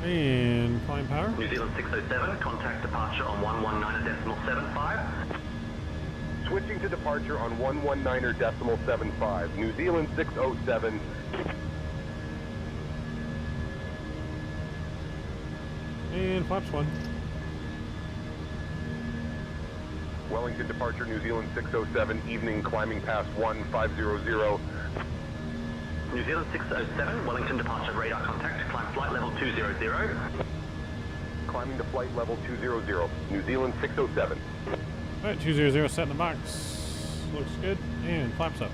And climb power. New Zealand 607, contact departure on 119.75. Switching to departure on 119.75. New Zealand 607. And flaps 1. Wellington departure, New Zealand 607, evening climbing past 1500. New Zealand 607, Wellington departure radar contact, climb flight level 200. Climbing to flight level 200, New Zealand 607. Alright, 200 set in the box. Looks good. And flaps up.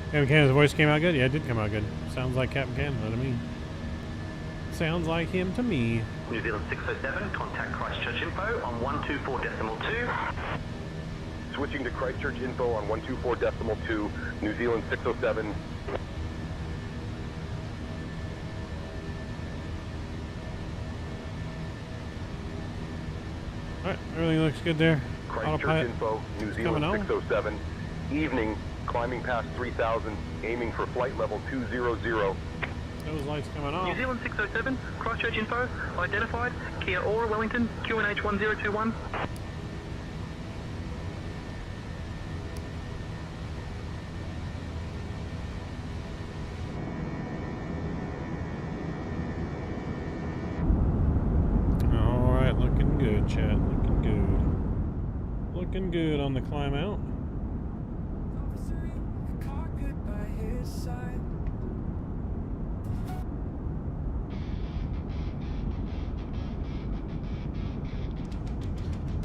Captain Canada's voice came out good? Yeah, it did come out good. Sounds like Captain Canada to me. Sounds like him to me. New Zealand 607, contact Christchurch info on 124.2. Switching to Christchurch info on 124.2, New Zealand 607. Alright, everything looks good there. Christchurch info, New Zealand 607. Evening, climbing past 3000, aiming for flight level 200. Those lights coming off. New Zealand 607, Christchurch info, identified, Kia Aura Wellington, QNH 1021. Alright, looking good, Chad. Looking good. Looking good on the climb out. Cockpit by his side.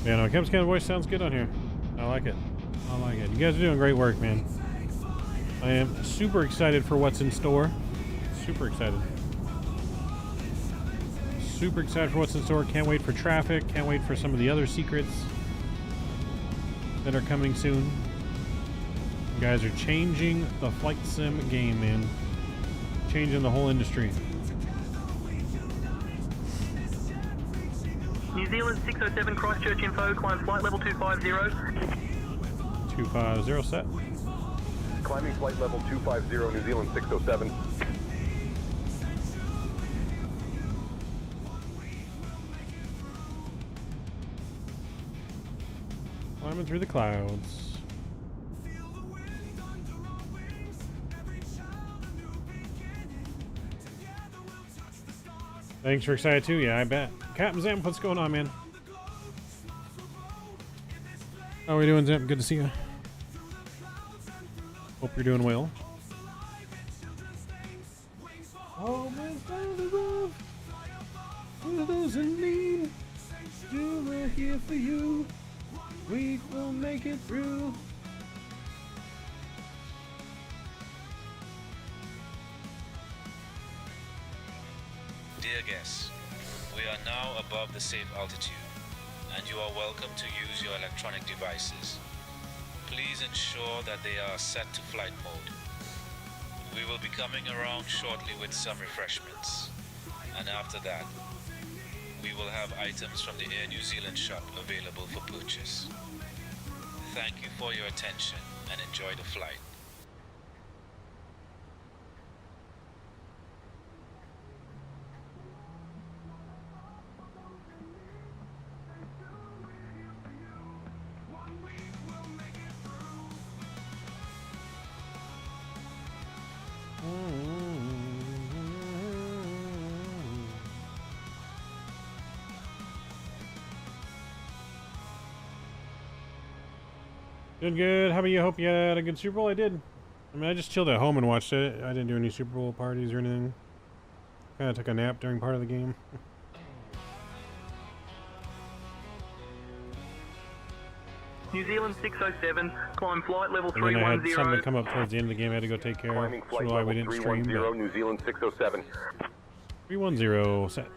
Yeah, no, Captain Canada voice sounds good on here. I like it. I like it. You guys are doing great work, man. I am super excited for what's in store. Super excited. Super excited for what's in store. Can't wait for traffic. Can't wait for some of the other secrets that are coming soon. You guys are changing the flight sim game, man. Changing the whole industry. New Zealand 607, Christchurch info, climb flight level 250. 250 set. Climbing flight level 250, New Zealand 607. Climbing through the clouds. Thanks for excited too. Yeah, I bet. Captain Zamp, what's going on, man? How are we doing, Zamp? Good to see you. Hope you're doing well. Almost found the love for those in need. We're here for you. We will make it through. Dear guests, we are now above the safe altitude, and you are welcome to use your electronic devices. Please ensure that they are set to flight mode. We will be coming around shortly with some refreshments, and after that, we will have items from the Air New Zealand shop available for purchase. Thank you for your attention and enjoy the flight. Doing good. How about you? Hope you had a good Super Bowl. I did. I mean, I just chilled at home and watched it. I didn't do any Super Bowl parties or anything. Kind of took a nap during part of the game. New Zealand 607, climb flight level And then I had 310. something come up towards the end of the game I had to go take care of. Climbing That's flight why we level didn't stream. 310, New Zealand 607. 310 set.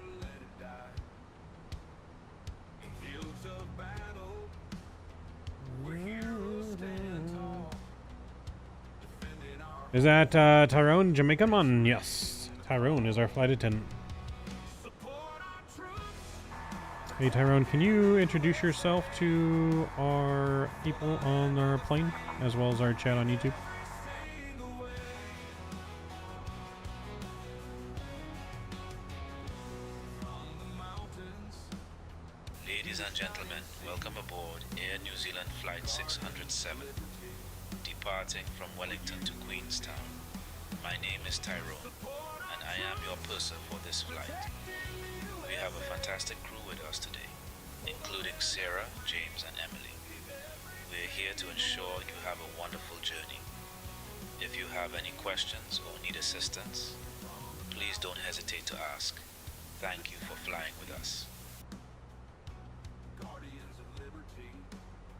Is that Tyrone Jamaica Mon? Yes. Tyrone is our flight attendant. Hey Tyrone, can you introduce yourself to our people on our plane, as well as our chat on YouTube? Ladies and gentlemen, welcome aboard Air New Zealand Flight 607, departing from Wellington to Queenstown. My name is Tyrone, and I am your purser for this flight. We have a fantastic crew with us today, including Sarah, James, and Emily. We're here to ensure you have a wonderful journey. If you have any questions or need assistance, please don't hesitate to ask. Thank you for flying with us.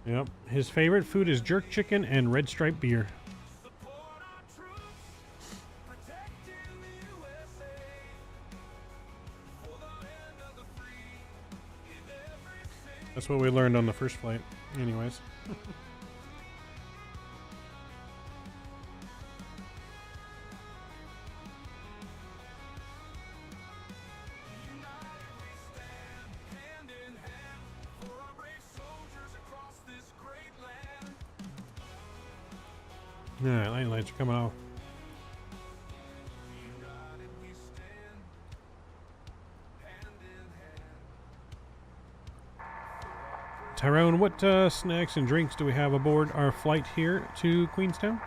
Yep. His favorite food is jerk chicken and red stripe beer. That's what we learned on the first flight. Anyways. Alright, light lights are coming off. Tyrone, what snacks and drinks do we have aboard our flight here to Queenstown?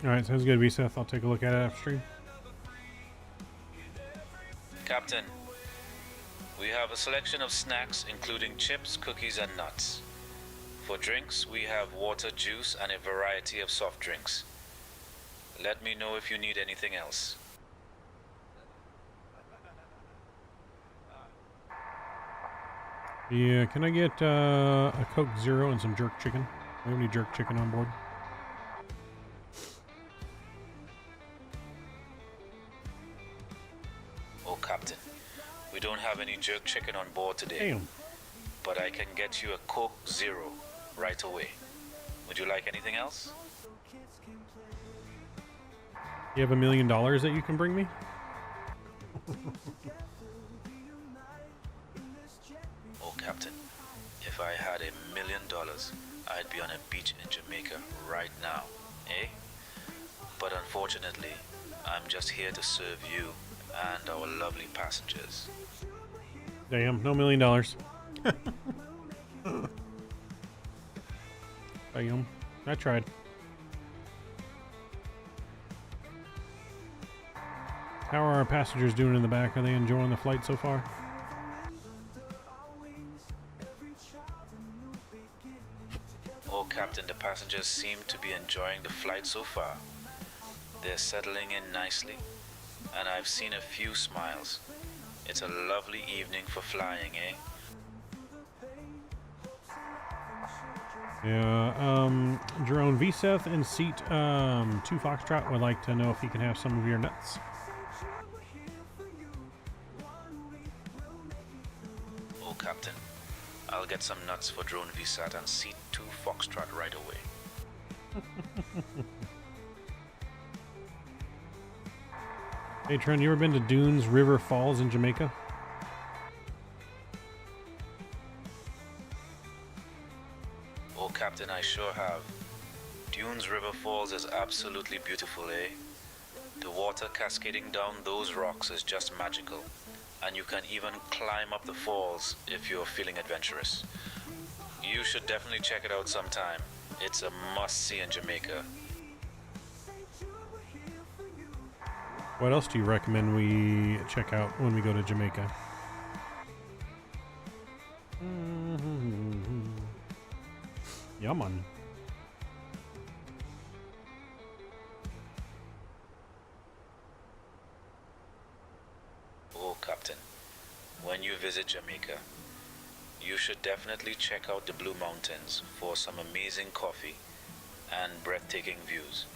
Alright, sounds good, VSeth. I'll take a look at it after stream. Captain, we have a selection of snacks including chips, cookies, and nuts. For drinks, we have water, juice, and a variety of soft drinks. Let me know if you need anything else. Yeah, can I get a Coke Zero and some jerk chicken? We have any jerk chicken on board? Oh, Captain, we don't have any jerk chicken on board today. Damn. But I can get you a Coke Zero right away. Would you like anything else? You have $1 million that you can bring me? Oh, Captain, if I had $1 million, I'd be on a beach in Jamaica right now, eh? But unfortunately, I'm just here to serve you and our lovely passengers. Damn, no $1 million. Damn, I tried. How are our passengers doing in the back? Are they enjoying the flight so far? Oh, Captain, the passengers seem to be enjoying the flight so far. They're settling in nicely, and I've seen a few smiles. It's a lovely evening for flying, eh? Yeah, Jerome VSeth in seat 2 Foxtrot would like to know if he can have some of your nuts. Oh, Captain, I'll get some nuts for Drone VSAT and seat 2 Foxtrot right away. Hey, Trent, you ever been to Dunes River Falls in Jamaica? Oh, Captain, I sure have. Dunes River Falls is absolutely beautiful, eh? The water cascading down those rocks is just magical, and you can even climb up the falls if you're feeling adventurous. You should definitely check it out sometime. It's a must-see in Jamaica. What else do you recommend we check out when we go to Jamaica? Yeah, man. Oh, Captain, when you visit Jamaica, you should definitely check out the Blue Mountains for some amazing coffee and breathtaking views.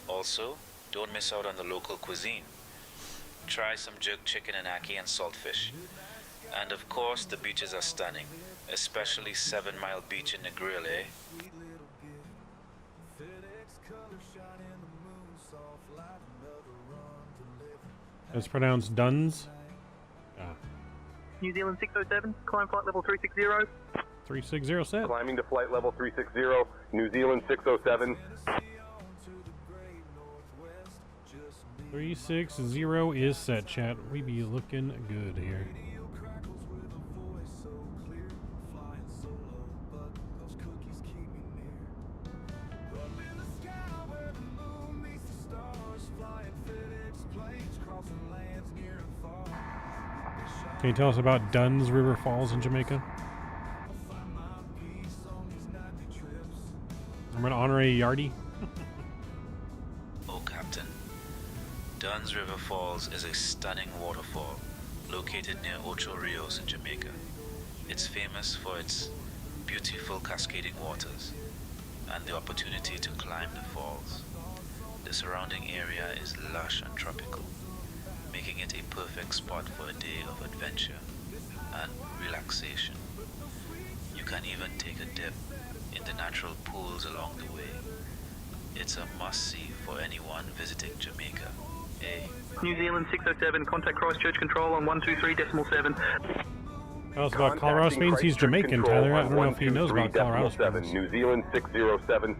Also, don't miss out on the local cuisine. Try some jerk chicken and ackee and saltfish. And of course, the beaches are stunning, especially 7 Mile Beach in Negril, eh? It's pronounced Duns. Ah. New Zealand 607, climb flight level 360. 360 set. Climbing to flight level 360, New Zealand 607. 360 is set, chat. We be looking good here. Can you tell us about Duns River Falls in Jamaica? I'm gonna honor a Yardie. Oh, Captain. Duns River Falls is a stunning waterfall located near Ocho Rios in Jamaica. It's famous for its beautiful cascading waters and the opportunity to climb the falls. The surrounding area is lush and tropical, making it a perfect spot for a day of adventure and relaxation. You can even take a dip in the natural pools along the way. It's a must-see for anyone visiting Jamaica. New Zealand 607, contact Christchurch Control on 123.7. Tell us about Colorado Springs. He's Jamaican, Tyler. I don't know if he knows about Colorado Springs. New Zealand 607.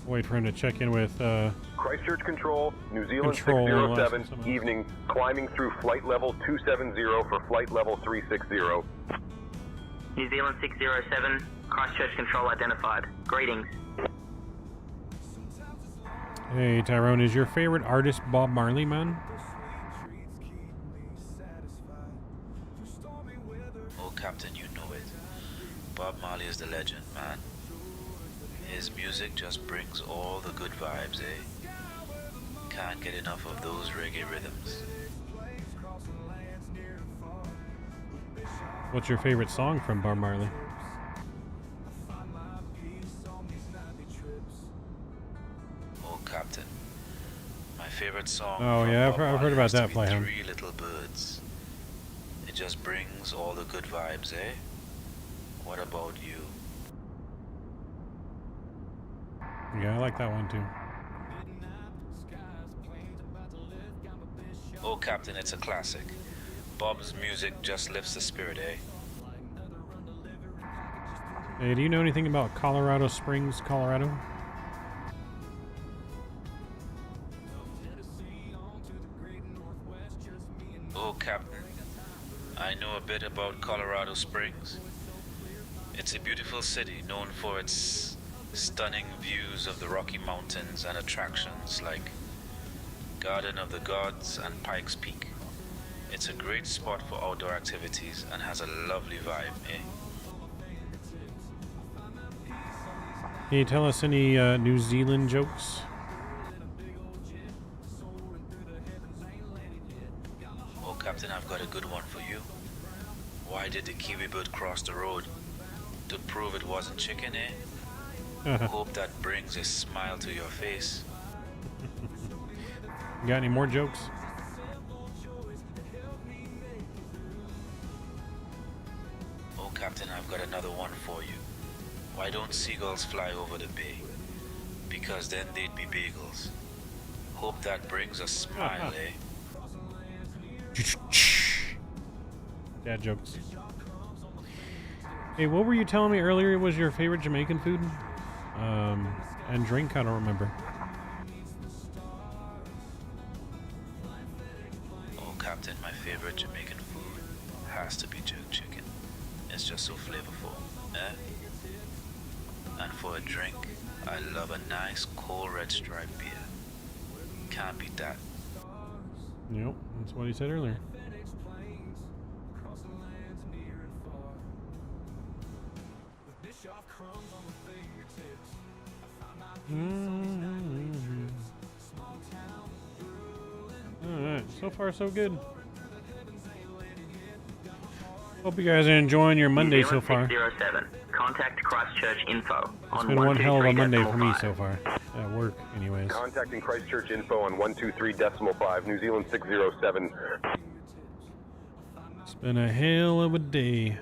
Wait for him to check in with Christchurch Control, New Zealand Control 607, evening, climbing through flight level 270 for flight level 360. New Zealand 607, Christchurch Control identified. Greetings. Hey Tyrone, is your favorite artist Bob Marley, man? Oh, Captain, you know it. Bob Marley is the legend, man. His music just brings all the good vibes, eh? Can't get enough of those reggae rhythms. What's your favorite song from Bob Marley? Oh, Captain, my favorite song. Oh yeah, I've heard about that. Play him. Three Little Birds. It just brings all the good vibes, eh? What about you? Yeah, I like that one too. Oh, Captain, it's a classic. Bob's music just lifts the spirit, eh? Hey, do you know anything about Colorado Springs, Colorado? Oh, Captain, I know a bit about Colorado Springs. It's a beautiful city known for its stunning views of the Rocky Mountains and attractions like Garden of the Gods and Pikes Peak. It's a great spot for outdoor activities and has a lovely vibe, eh? Can you tell us any New Zealand jokes? Oh, Captain, I've got a good one for you. Why did the kiwi bird cross the road? To prove it wasn't chicken, eh? Hope that brings a smile to your face. You got any more jokes? Oh, Captain, I've got another one for you. Why don't seagulls fly over the bay? Because then they'd be bagels. Hope that brings a smile, eh? Dad jokes. Hey, what were you telling me earlier was your favorite Jamaican food? And drink? I don't remember. Oh, Captain, my favorite Jamaican food has to be jerk chicken. It's just so flavorful, eh? And for a drink, I love a nice cold red stripe beer. Can't beat that. Yep, that's what he said earlier. Fenix plains, crossing lands near and far. With Bischoff crumbs on the fingertips, I found my peace on these nightly trips. Small town, rural and Alright, so far so good. Hope you guys are enjoying your Monday so far. 607. Contact Christchurch info It's on been one hell of a Monday for me 123.5. so far. At work, anyways. Contacting Christchurch info on 123.5, New Zealand 607. It's been a hell of a day.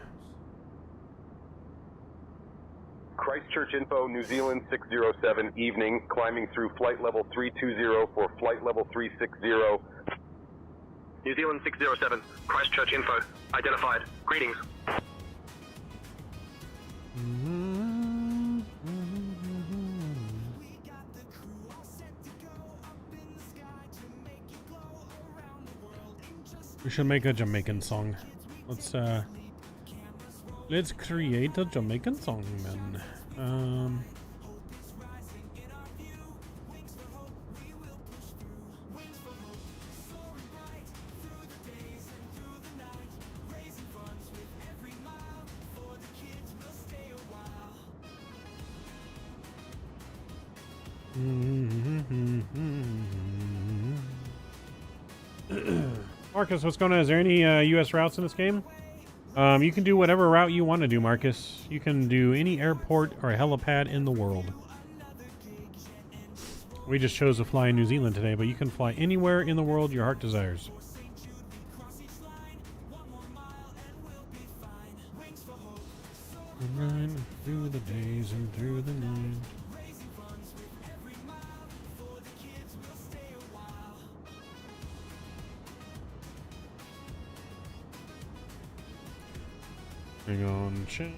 Christchurch info, New Zealand 607, evening, climbing through flight level 320 for flight level 360. New Zealand 607. Christchurch info. Identified. Greetings. We should make a Jamaican song. Let's create a Jamaican song, man. Marcus, what's going on? Is there any U.S. routes in this game? You can do whatever route you want to do, Marcus. You can do any airport or helipad in the world. We just chose to fly in New Zealand today, but you can fly anywhere in the world your heart desires. Run through the days and through the night. Hang on, chat.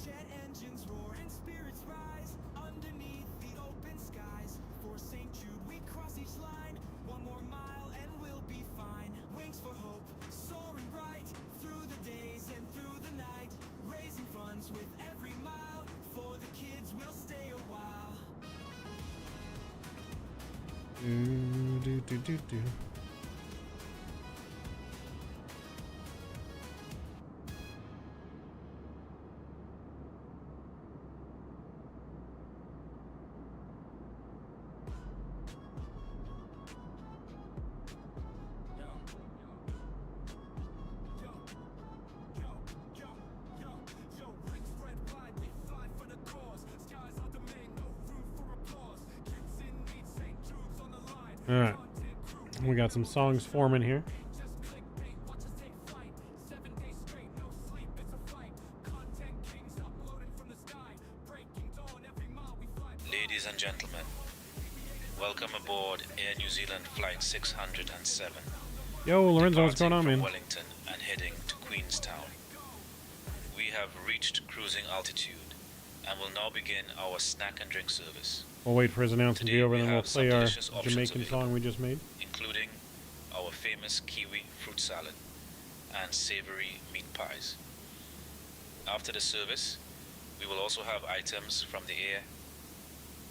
jet engines roar and spirits rise underneath the open skies. For St. Jude we cross each line. One more mile and we'll be fine. Wings for hope, soaring bright through the days and through the night. Raising funds with every mile. For the kids we'll stay a while. Do. Alright, we got some songs forming here. Ladies and gentlemen, welcome aboard Air New Zealand Flight 607. Yo, Lorenzo, what's going on, Departing man? from Wellington and heading to Queenstown. We have reached cruising altitude and will now begin our snack and drink service. We'll wait for his announcement to be over, we then we'll have some play our delicious options Jamaican available, song we just made. including our famous kiwi fruit salad and savory meat pies. After the service, we will also have items from the Air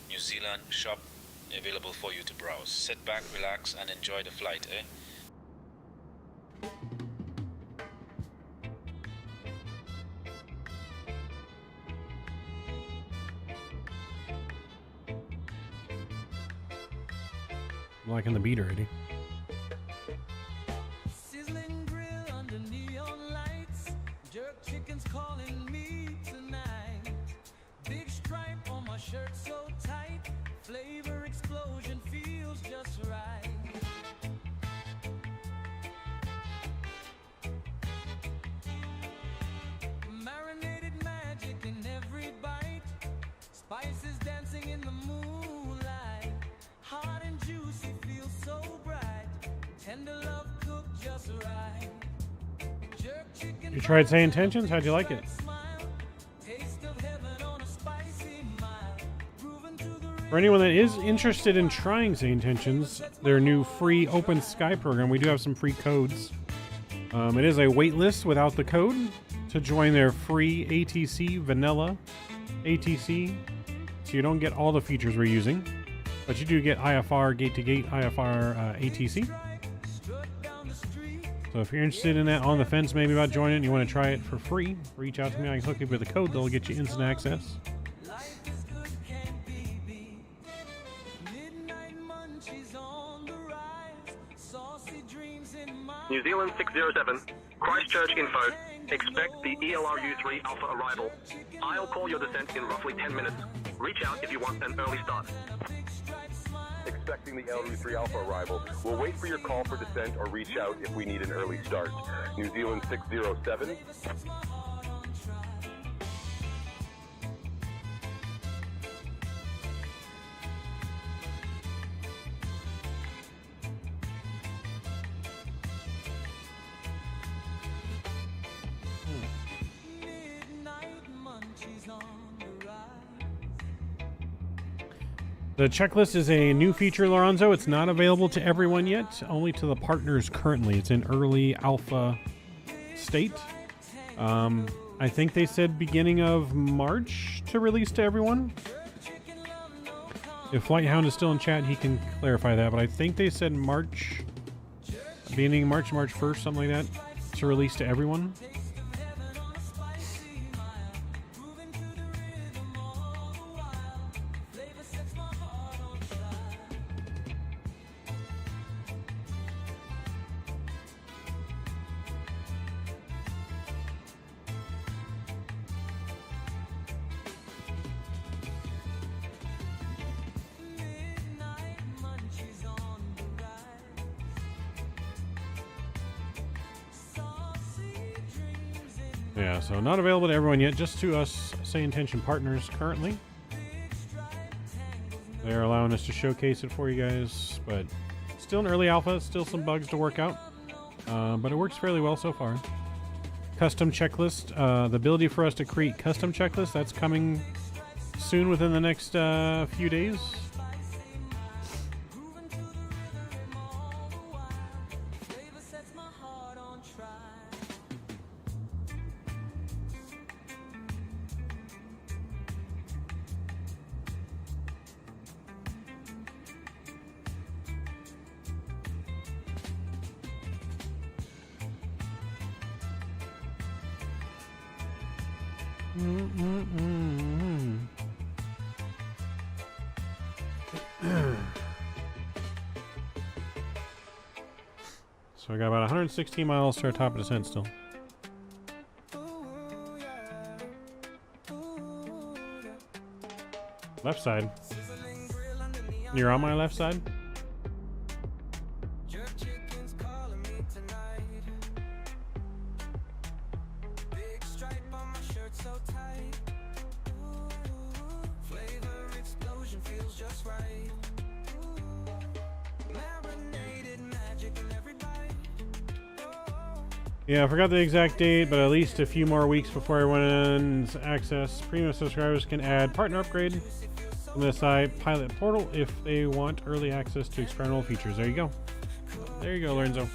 New Zealand shop available for you to browse. Sit back, relax, and enjoy the flight, eh? I'm liking the beat already. Sizzling grill under neon lights. Jerk chicken's calling me tonight. Big stripe on my shirt so tight. Flavor explosion feels just right. Marinated magic in every bite. Spices dancing in the moonlight. Hot and juicy, feels so bright. Tender love cooked just right. Jerk chicken. You tried Say Intentions? How'd you like it? Taste of heaven on a spicy mile. Proven to the For anyone that is interested in trying Say Intentions, their new free Open Sky program, we do have some free codes. It is a wait list without the code to join their free ATC, vanilla ATC, so you don't get all the features we're using. But you do get IFR gate-to-gate, IFR ATC. So if you're interested in that, on the fence maybe about joining, and you want to try it for free, reach out to me. I can hook you with a code that'll get you instant access. New Zealand 607, Christchurch info. Expect the ELRU-3 Alpha arrival. I'll call your descent in roughly 10 minutes. Reach out if you want an early start. Expecting the LRU-3 Alpha arrival. We'll wait for your call for descent or reach out if we need an early start. New Zealand 607. The checklist is a new feature, Lorenzo. It's not available to everyone yet, only to the partners currently. It's in early alpha state. I think they said beginning of March to release to everyone. If Flighthound is still in chat, he can clarify that, but I think they said March, beginning March 1st, something like that, to release to everyone. Yeah, so not available to everyone yet, just to us Say Intention partners currently. They're allowing us to showcase it for you guys, but still in early alpha, still some bugs to work out. But it works fairly well so far. Custom checklist, the ability for us to create custom checklists, that's coming soon within the next few days. So I got about 116 miles to our top of descent still. Left side. You're on my left side? Yeah, I forgot the exact date, but at least a few more weeks before everyone's access. Premium subscribers can add partner upgrade from the site pilot portal if they want early access to experimental features. There you go. There you go, Lorenzo.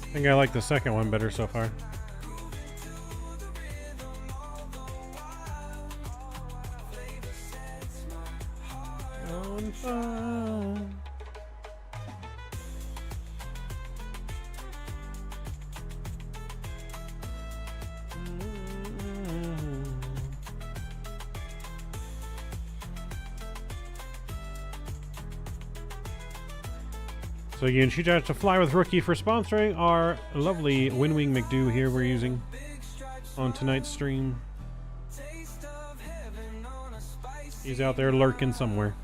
I think I like the second one better so far. So again, shout out to Fly with Rookie for sponsoring our lovely Windwing McDo here we're using on tonight's stream. He's out there lurking somewhere.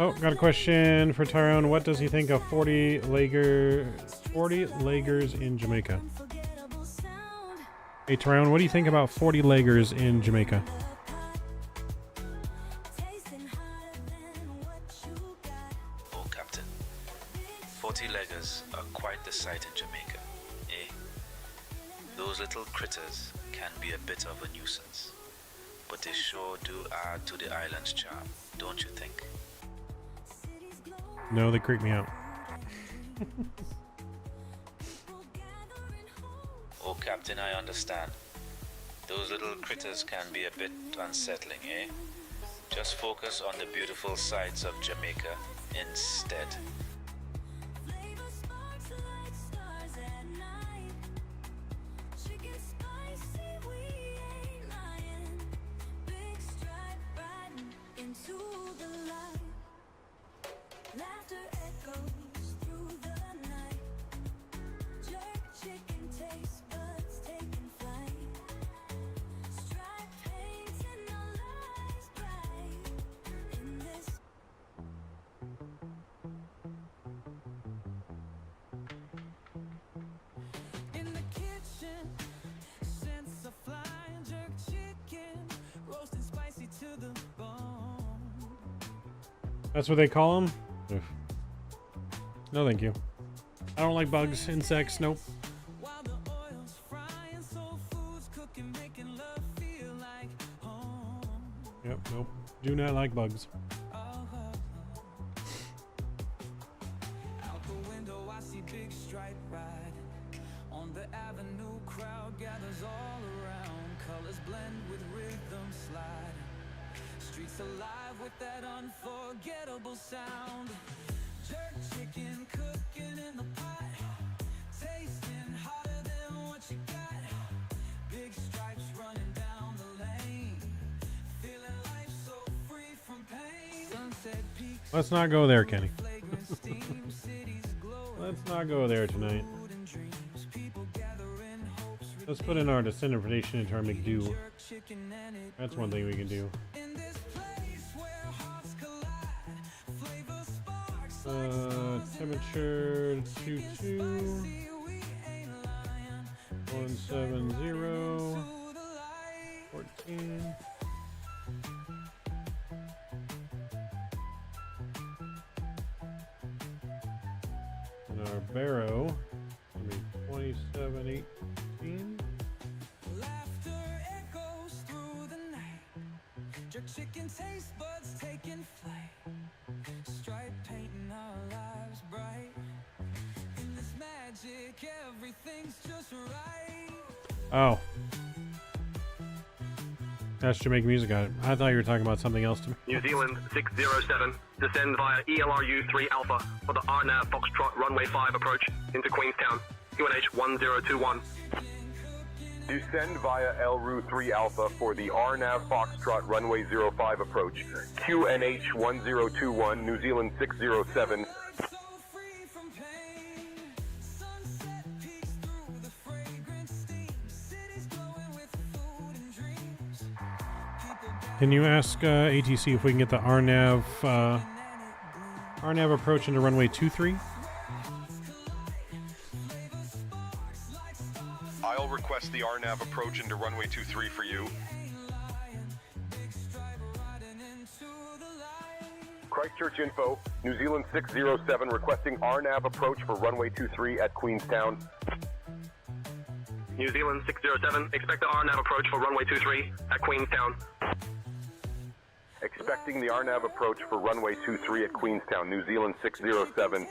Oh, got a question for Tyrone. What does he think of 40 leggers in Jamaica? Hey Tyrone, what do you think about 40 leggers in Jamaica? Oh, Captain. 40 leggers are quite the sight in Jamaica, eh? Those little critters can be a bit of a nuisance, but they sure do add to the island's charm, don't you think? No, they creep me out. Oh, Captain, I understand. Those little critters can be a bit unsettling, eh? Just focus on the beautiful sights of Jamaica instead. That's what they call them? Oof. No, thank you. I don't like bugs, insects, nope. Yep, nope. Do not like bugs. Out the window I see big stripe ride. On the avenue crowd gathers all around. Colors blend with rhythm slide. Streets alive with that unforgettable sound. Jerk chicken cooking in the pot. Tasting hotter than what you got. Big stripes running down the lane. Feeling life so free from pain. Sunset peaks. Let's not go there, Kenny. Let's not go there tonight. Let's put in our descendant predation into our McDo. That's one thing we can do. Temperature 22 170 14. And our barrow will be 2718. Laughter echoes through the night. Jerk chicken taste buds taking flight. Stripe painting our lives bright. In this magic, everything's just right. Oh. That's Jamaican music on it. I thought you were talking about something else to me. New Zealand 607, descend via ELRU 3 Alpha for the RNAV Foxtrot runway 5 approach into Queenstown, QNH 1021. Descend via LRU 3 Alpha for the RNAV Foxtrot runway 05 approach, QNH 1021, New Zealand 607. Can you ask ATC if we can get the RNAV approach into runway 23? I'll request the RNAV approach into runway 23 for you. Christchurch info, New Zealand 607 requesting RNAV approach for runway 23 at Queenstown. New Zealand 607, expect the RNAV approach for runway 23 at Queenstown. Expecting the RNAV approach for runway 23 at Queenstown, New Zealand 607.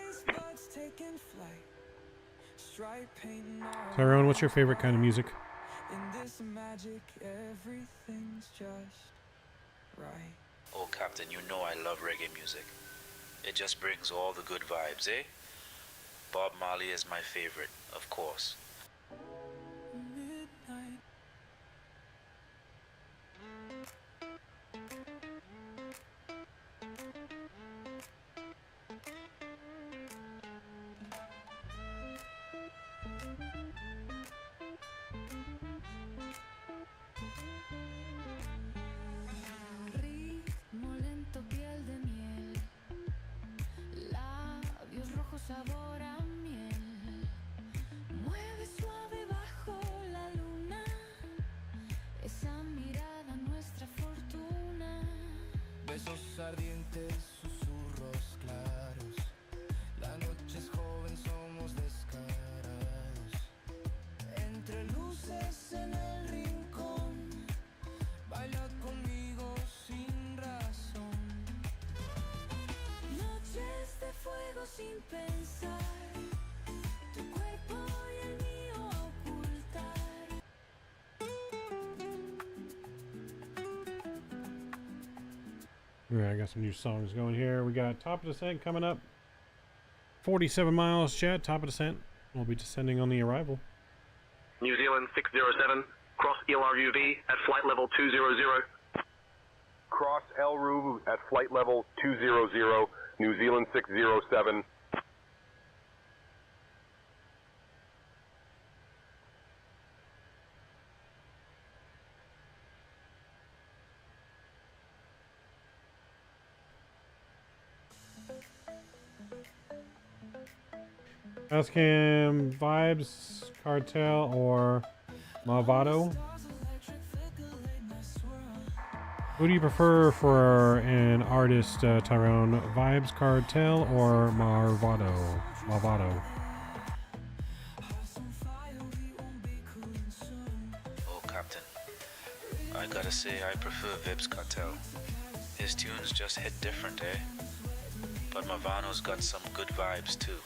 Tyrone, what's your favorite kind of music? In this magic, everything's just right. Oh, Captain, you know I love reggae music. It just brings all the good vibes, eh? Bob Marley is my favorite, of course. Midnight. Ritmo lento, piel de miel. Alright, I got some new songs going here. We got Top of Descent coming up. 47 miles, chat. Top of Descent. We'll be descending on the arrival. New Zealand 607, cross LRUV at flight level 200. Cross El Rue at flight level 200, New Zealand 607. Ask him Vibes, Cartel, or Malvado. Who do you prefer for an artist, Tyrone? Vibes, Cartel, or Malvado? Malvado. Oh, Captain. I gotta say, I prefer Vibes Cartel. His tunes just hit different, eh? But Malvano's got some good vibes, too.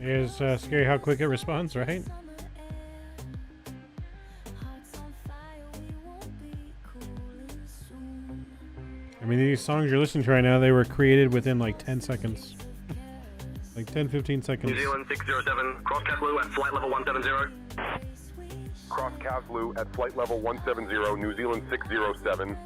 It's scary how quick it responds, right? I mean, these songs you're listening to right now, they were created within like 10 seconds. Like 10, 15 seconds. New Zealand 607, cross Kathmandu at flight level 170. Cross Kathmandu at flight level 170, New Zealand 607.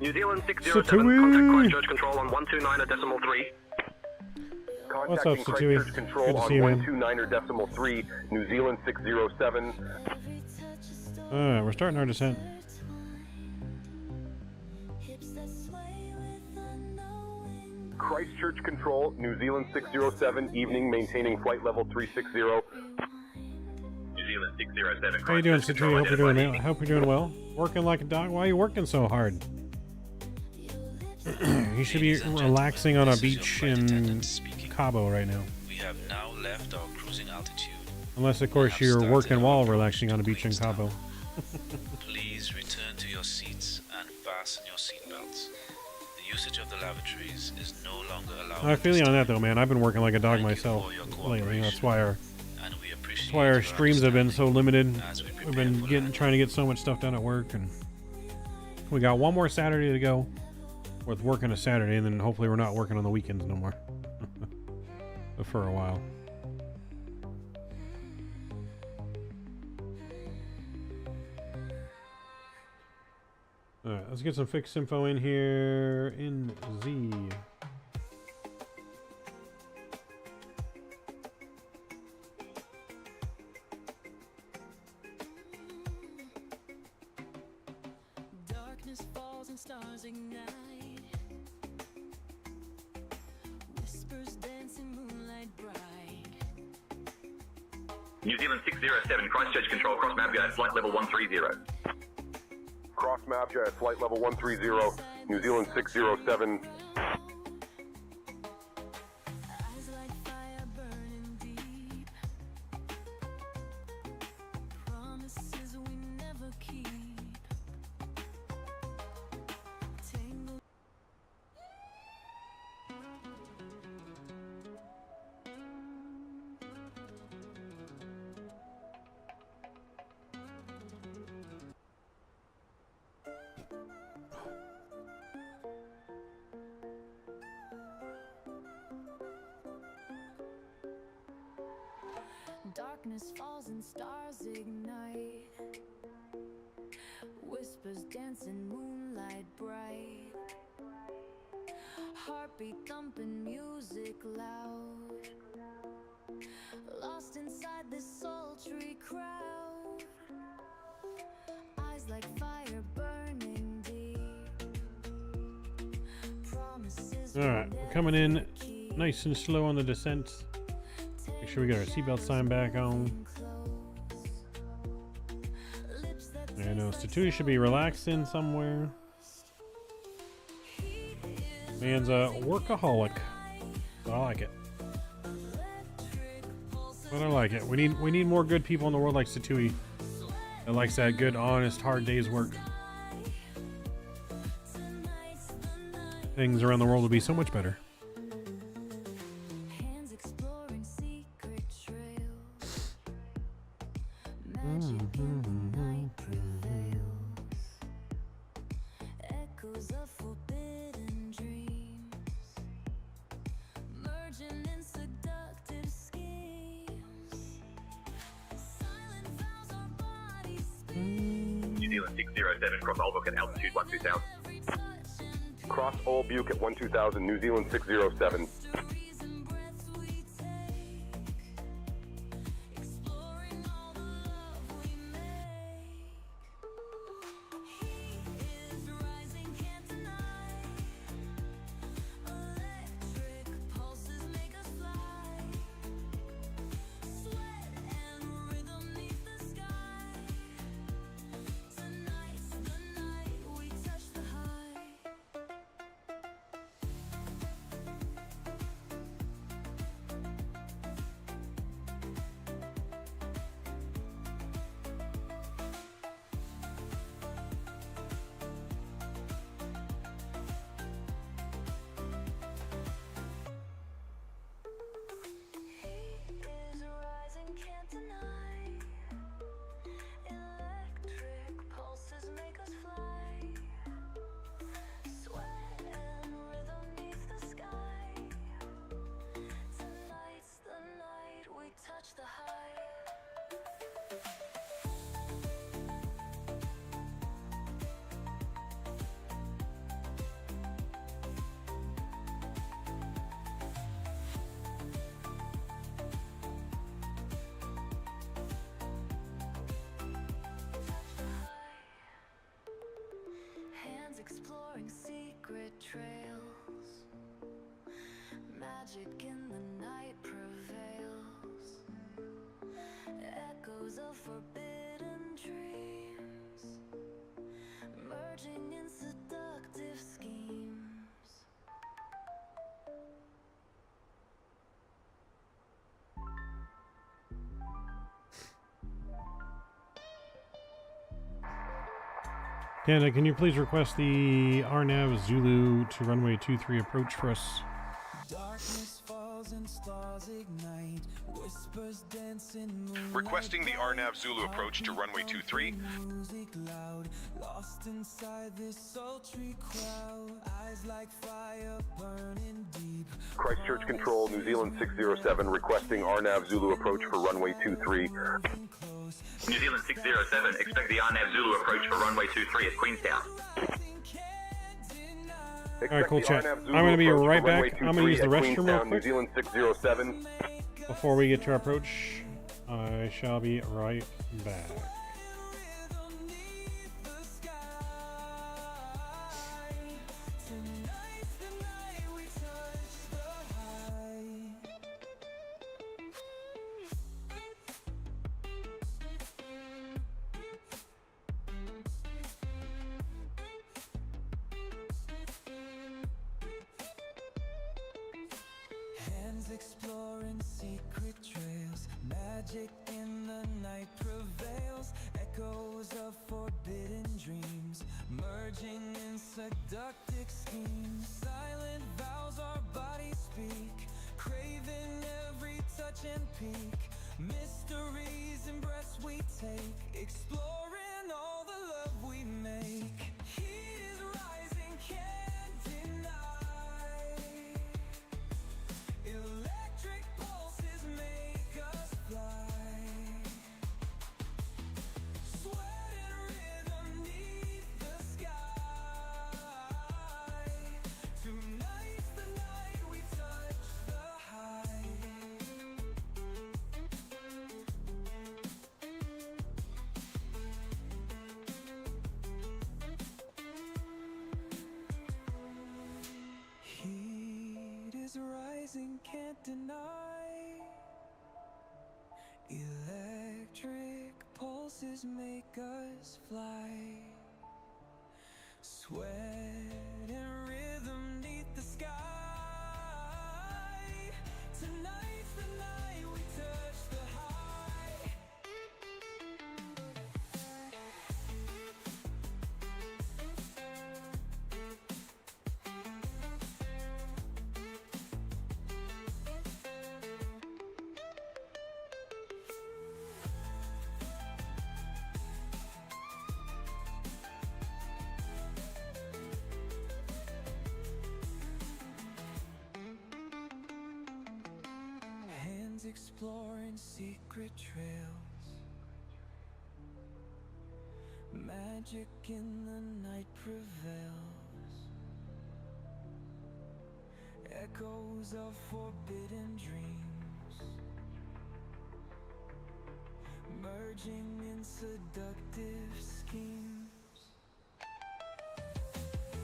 New Zealand 607, contact Christchurch Control on 129.3. What's up, Contacting Satui? Christchurch Control Good to on see you, man. 129.3, New Zealand 607. We're starting our descent. Christchurch Control, New Zealand 607, evening, maintaining flight level 360. New Zealand 607, How you doing, Satui? Hope you're doing well. Working like a dog? Why are you working so hard? You should be relaxing on a beach in Cabo right now. We have now left our cruising altitude. Unless, of course, you're working while relaxing on a beach in Cabo. Please return to your seats and fasten your seatbelts. The usage of the lavatories is no longer allowed. I feel you on that, though, man. I've been working like a dog myself lately. That's why our streams have been so limited. We've been trying to get so much stuff done at work, and we got one more Saturday to go with working a Saturday, and then hopefully we're not working on the weekends no more for a while. Alright, let's get some fixed info in here in Z. Darkness falls and stars ignite. Whispers dancing moonlight bright. New Zealand 607, Christchurch Control, cross Mabga at flight level 130. Cross Mabja at flight level 130, New Zealand 607. Eyes like fire burning deep. Promises we never keep. Tangled. Darkness falls and stars ignite. Whispers dancing, moonlight bright. Heartbeat thumping, music loud. Lost inside this sultry crowd. Eyes like fire burning deep. Promises. Alright, we're coming in nice and slow on the descent. Make sure we get our seatbelt sign back on. I know Statui should be relaxing somewhere. Man's a workaholic. I like it. But I like it. We need more good people in the world like Statui that likes that good, honest, hard day's work. Things around the world will be so much better. New Zealand 607, cross Orbx at altitude 12,000. Cross Orbx at 12,000, New Zealand 607. Exploring secret trails. Magic in the night prevails. Echoes of forbidden dreams. Merging in seductive schemes. Canada, can you please request the RNAV Zulu to runway 23 approach for us? Darkness falls and stars ignite. Whispers dancing, Requesting the RNAV Zulu approach to runway 23. music loud. Lost inside this sultry crowd. Eyes like fire burning deep. Christchurch Control, New Zealand 607, requesting RNAV Zulu approach for runway 23. New Zealand 607, expect the RNAV Zulu approach for runway 23 at Queenstown. Alright, cool chat. I'm going to be right back. I'm going to use the restroom real quick. New Zealand 607. Before we get to our approach, I shall be right back. Exploring secret trails, magic in the night prevails, echoes of forbidden dreams, merging in seductive schemes, silent vows our bodies speak, craving every touch and peak, mysteries and breaths we take, exploring all the love we make. Heat is rising, can't deny. Electric pulses make us fly. can't deny. Electric pulses make us fly. Sweat and rhythm neath the sky. Tonight's the night we touch the high. Hands exploring secret trails. Magic in the night prevails. Echoes of forbidden dreams, merging in seductive schemes.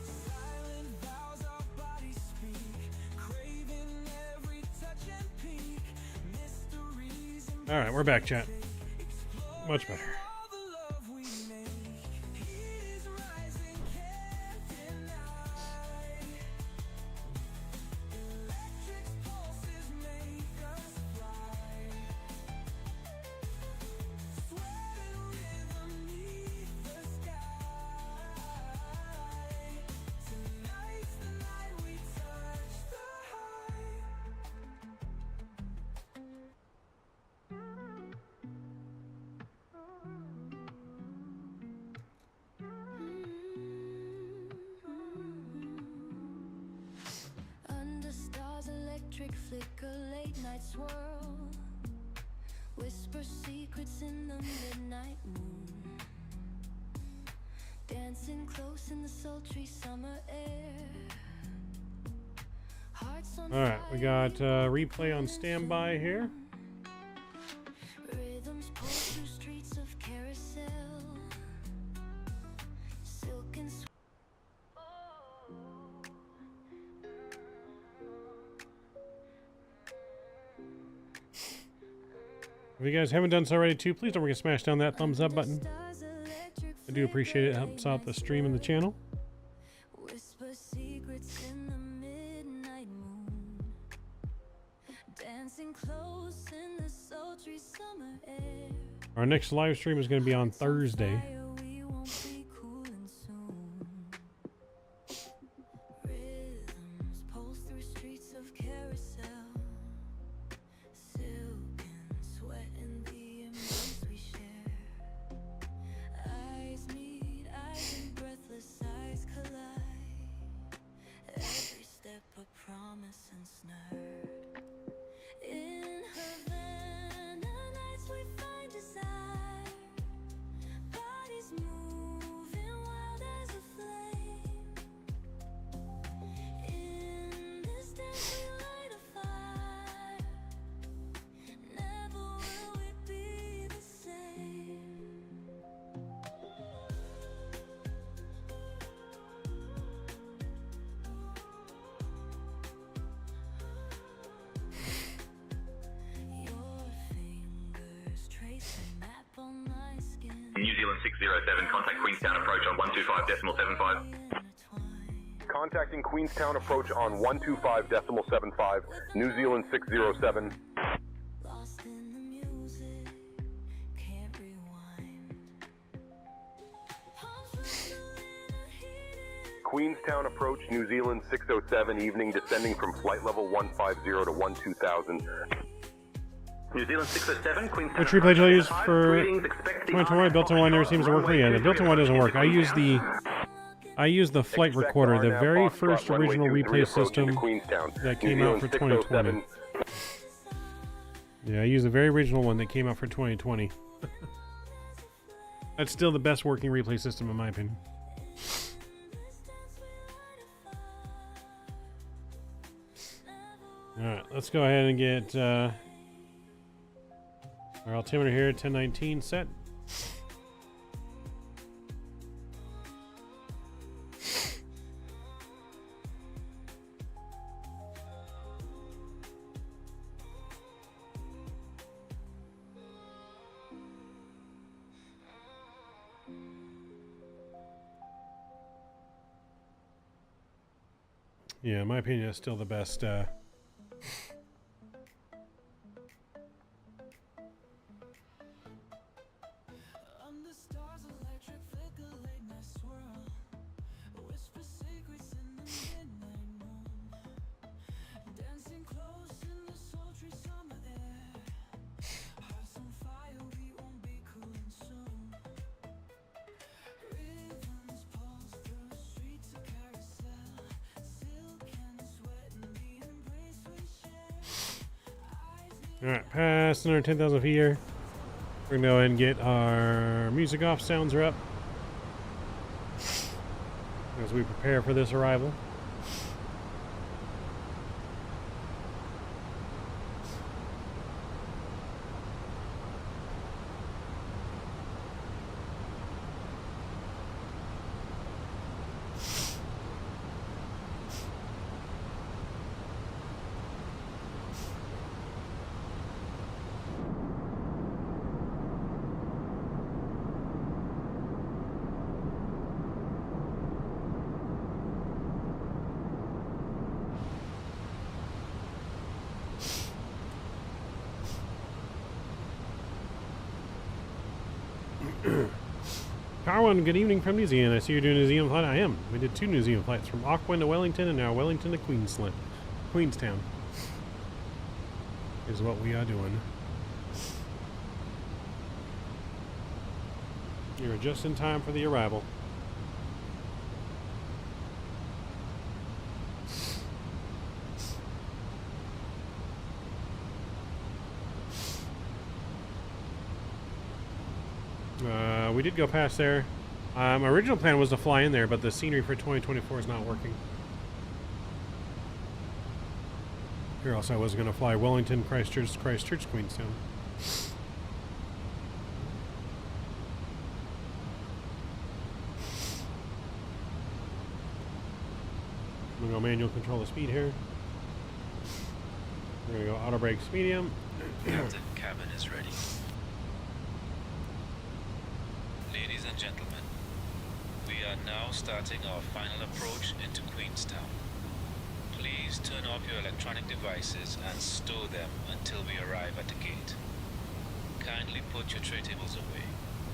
Silent vows our bodies speak, craving every touch and peak. Mysteries and All right, we're back, chat. Much better. all the love we make. Heat is rising, can't deny. Electric pulses make us fly. Sweat and rhythm neath the sky. Tonight's the night we touch the high. Under stars, electric flicker, late night swirl. Whisper secrets in the midnight moon. Dancing close in the sultry summer air. Hearts on All right, we got replay on standby here. rhythms pull through streets of carousel. Silk and If you guys haven't done so already too, please don't forget to smash down that thumbs up button. I do appreciate it. It helps out the stream and the channel. whisper secrets in the midnight moon. Dancing close in the sultry summer air. Our next live stream is going to be on Thursday. Fire, we won't be cooling soon. Rhythms pulse through streets of carousel. Silk and sweat in the embrace we share. Eyes meet eyes and breathless eyes collide. Every step a promise ensnared. In Havana nights we find desire. Bodies moving wild as a flame. In this dance we light a fire. Never will we be the same. Your fingers trace a map on my skin. New Zealand 607, contact Queenstown approach on 125.75. Contacting Queenstown approach on 125.75, New Zealand 607. Lost in the music, can't rewind. Palms wrestling a heated Queenstown approach, New Zealand 607, evening descending from flight level 150 to 12000. New Zealand 607, Queenstown. Which replay do I use approach. for Greetings, expect the 2021? Built-in one never seems to work for you. The built-in one doesn't work. I use the flight recorder, the very first original replay system that came out for 2020. Yeah, I use the very original one that came out for 2020. That's still the best working replay system in my opinion. Alright, let's go ahead and get our altimeter here, 1019 set. Yeah, in my opinion, it's still the best. Under stars, electric flicker, late night swirl. Whisper secrets in the midnight moon. Dancing close in the sultry summer air. Hearts on fire, we won't be cooling soon. Rhythms pulse through streets of carousel. Silk and sweat and the embrace we share. Alright, past another 10,000 feet here. We're gonna go ahead and get our music off. Sounds are up as we prepare for this arrival. Carwin, good evening from New Zealand. I see you're doing a New Zealand flight. I am. We did 2 New Zealand flights from Auckland to Wellington and now Wellington to Queenstown is what we are doing. You're just in time for the arrival. We did go past there. My original plan was to fly in there, but the scenery for 2024 is not working. Or else I was going to fly Wellington, Christchurch, Queenstown. I'm going to go manual control the speed here. We're going to go auto brakes medium. Captain, cabin is ready. Ladies and gentlemen, we are now starting our final approach into Queenstown. Please turn off your electronic devices and stow them until we arrive at the gate. Kindly put your tray tables away.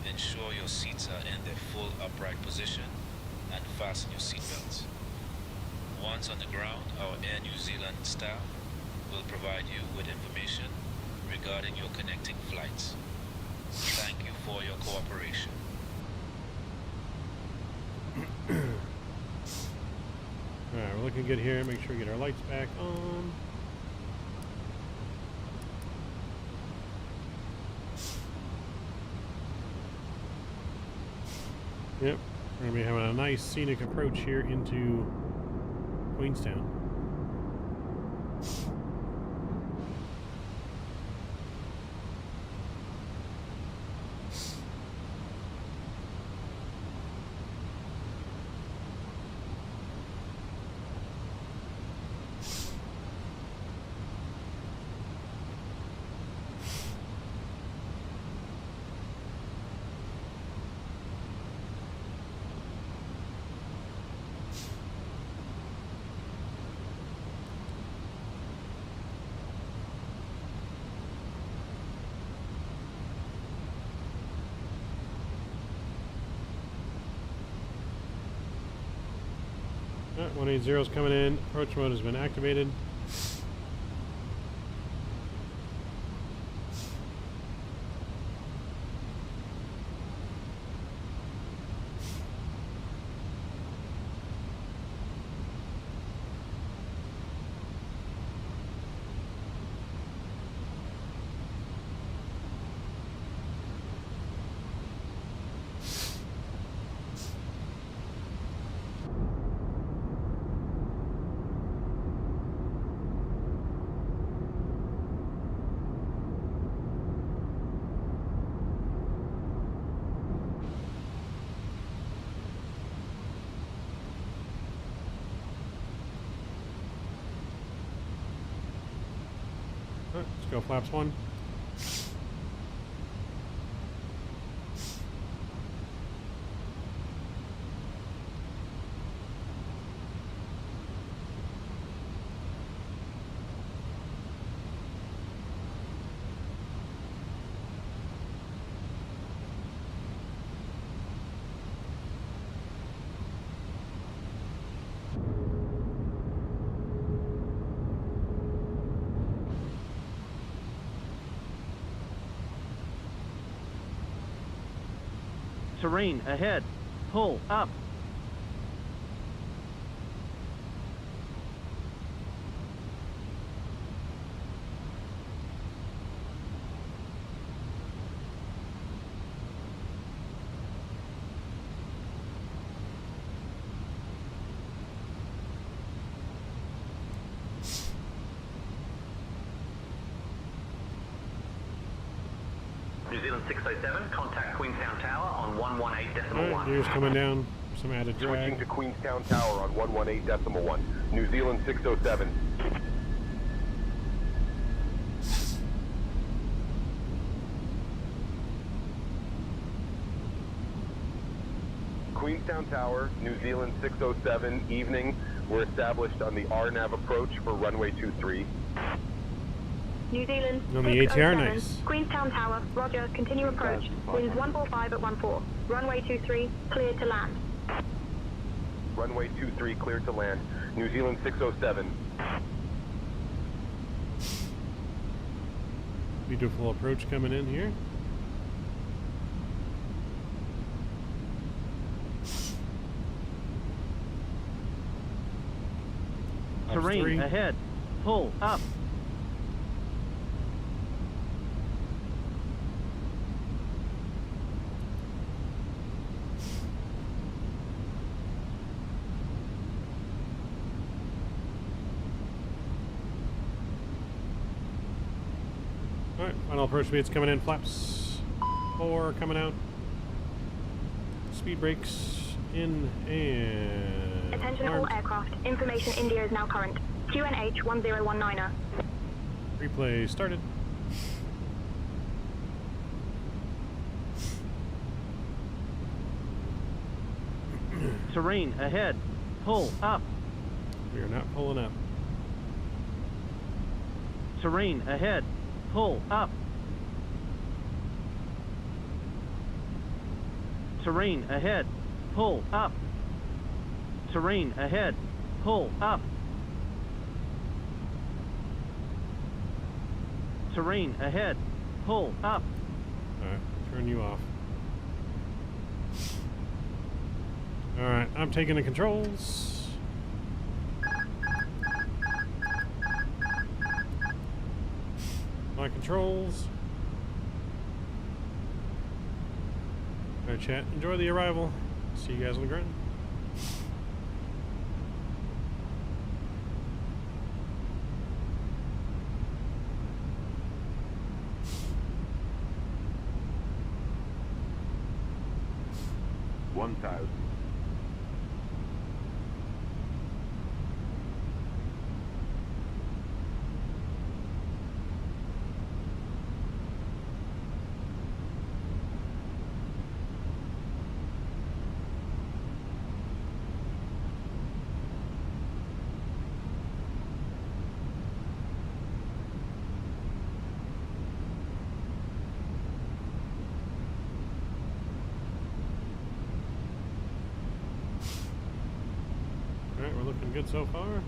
Ensure your seats are in their full upright position and fasten your seatbelts. Once on the ground, our Air New Zealand staff will provide you with information regarding your connecting flights. Thank you for your cooperation. Alright, we're looking good here. Make sure we get our lights back on. Yep, we're going to be having a nice scenic approach here into Queenstown. Alright, 180 is coming in. Approach mode has been activated. Let's go flaps 1. Terrain ahead. Pull up. New Zealand 607, contact Queenstown Tower on 118.1. Alright, gears coming down. Some added Switching drag. to Queenstown Tower on 118.1. New Zealand 607. Queenstown Tower, New Zealand 607, evening. We're established on the RNAV approach for runway 23. New Zealand On the ATR, 607, nice. Queenstown Tower, roger, continue approach. Winds 145 at 14. Runway 23, cleared to land. Runway 23 cleared to land. New Zealand 607. Beautiful approach coming in here. Terrain 3. ahead. Pull up. Alright, final approach speed's coming in. Flaps 4 coming out. Speed brakes in and... Attention all armed. aircraft. Information India is now current. QNH 1019er. Replay started. Terrain ahead. Pull up. We are not pulling up. Terrain ahead. Pull up. Terrain ahead. Pull up. Terrain ahead. Pull up. Terrain ahead. Pull up. Alright, turn you off. Alright, I'm taking the controls. My controls. Alright, chat. Enjoy the arrival. See you guys on the ground. Alright, we're looking good so far.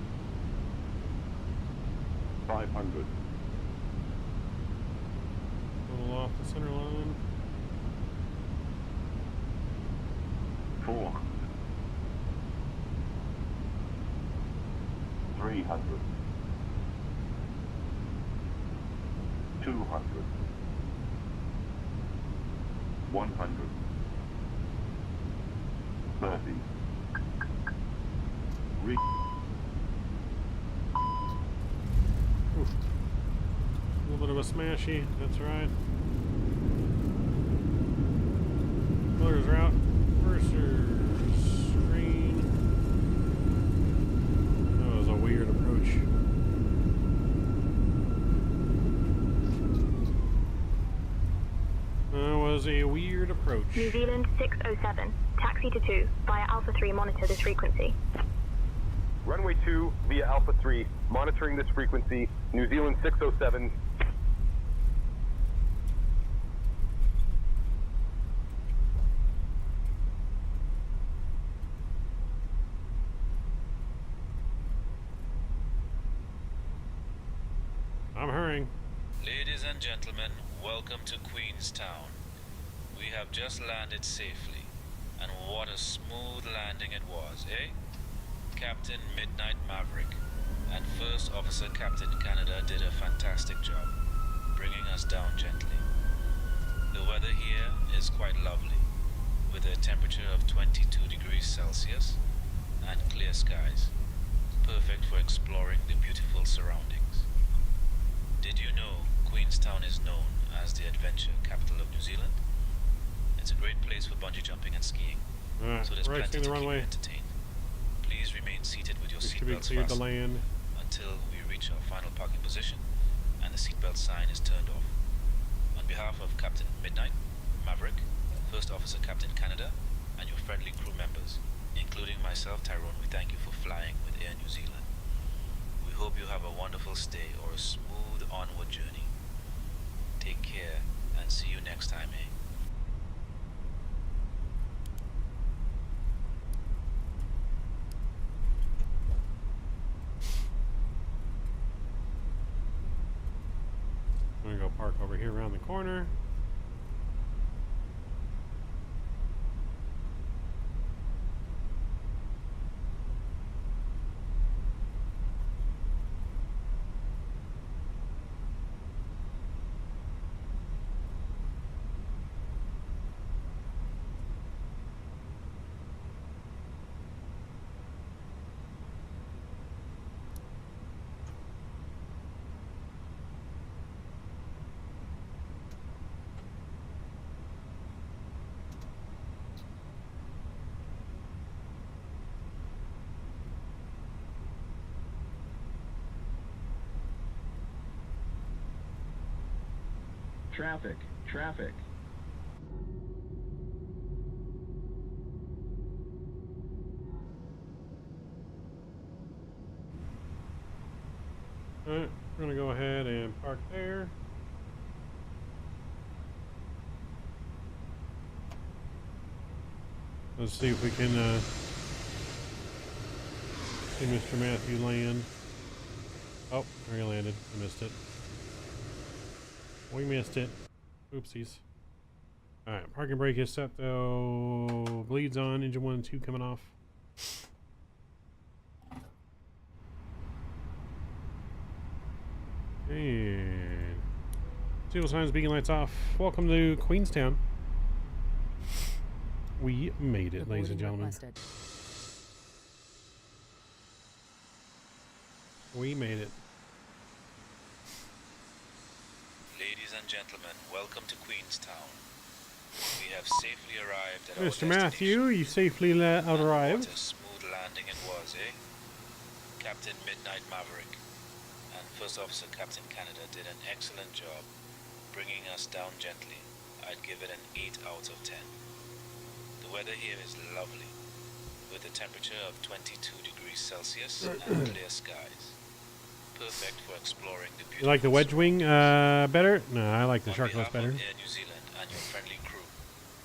500. A little off the center line. 400. 300. 200. 100. 30. Oof. A little bit of a smashy, that's right. Colors are out. Versus screen. That was a weird approach. That was a weird approach. New Zealand 607, taxi to 2, via Alpha 3 monitor this frequency. Runway 2 via Alpha 3, monitoring this frequency, New Zealand 607. I'm hurrying. Ladies and gentlemen, welcome to Queenstown. We have just landed safely. And what a smooth landing it was, eh? Captain Midnight Maverick and First Officer Captain Canada did a fantastic job, bringing us down gently. The weather here is quite lovely, with a temperature of 22 degrees Celsius and clear skies, perfect for exploring the beautiful surroundings. Did you know Queenstown is known as the adventure capital of New Zealand? It's a great place for bungee jumping and skiing, so there's plenty to keep you entertained. Please remain seated with your seatbelts fastened until we reach our final parking position and the seatbelt sign is turned off. On behalf of Captain Midnight, Maverick, First Officer Captain Canada, and your friendly crew members, including myself, Tyrone, we thank you for flying with Air New Zealand. We hope you have a wonderful stay or a smooth onward journey. Take care and see you next time, eh? I'm gonna go park over here around the corner. Traffic, traffic. Alright, we're gonna go ahead and park there. Let's see if we can see Mr. Matthew land. Oh, there he landed. I missed it. We missed it. Oopsies. Alright, parking brake is set though. Bleeds on. Engine 1 and 2 coming off. And fuel signs, beacon lights off. Welcome to Queenstown. We made it, ladies and gentlemen. We made it. Ladies and gentlemen, welcome to Queenstown. We have safely arrived at Mr. our Matthew, you safely arrived. What a smooth landing it was, eh? Captain Midnight Maverick and First Officer Captain Canada did an excellent job bringing us down gently. I'd give it an 8 out of 10. The weather here is lovely, with a temperature of 22 degrees Celsius and clear skies. Perfect for exploring the beautiful. You like the wedge wing better? No, I like the sharkless better. Air New Zealand and your friendly crew,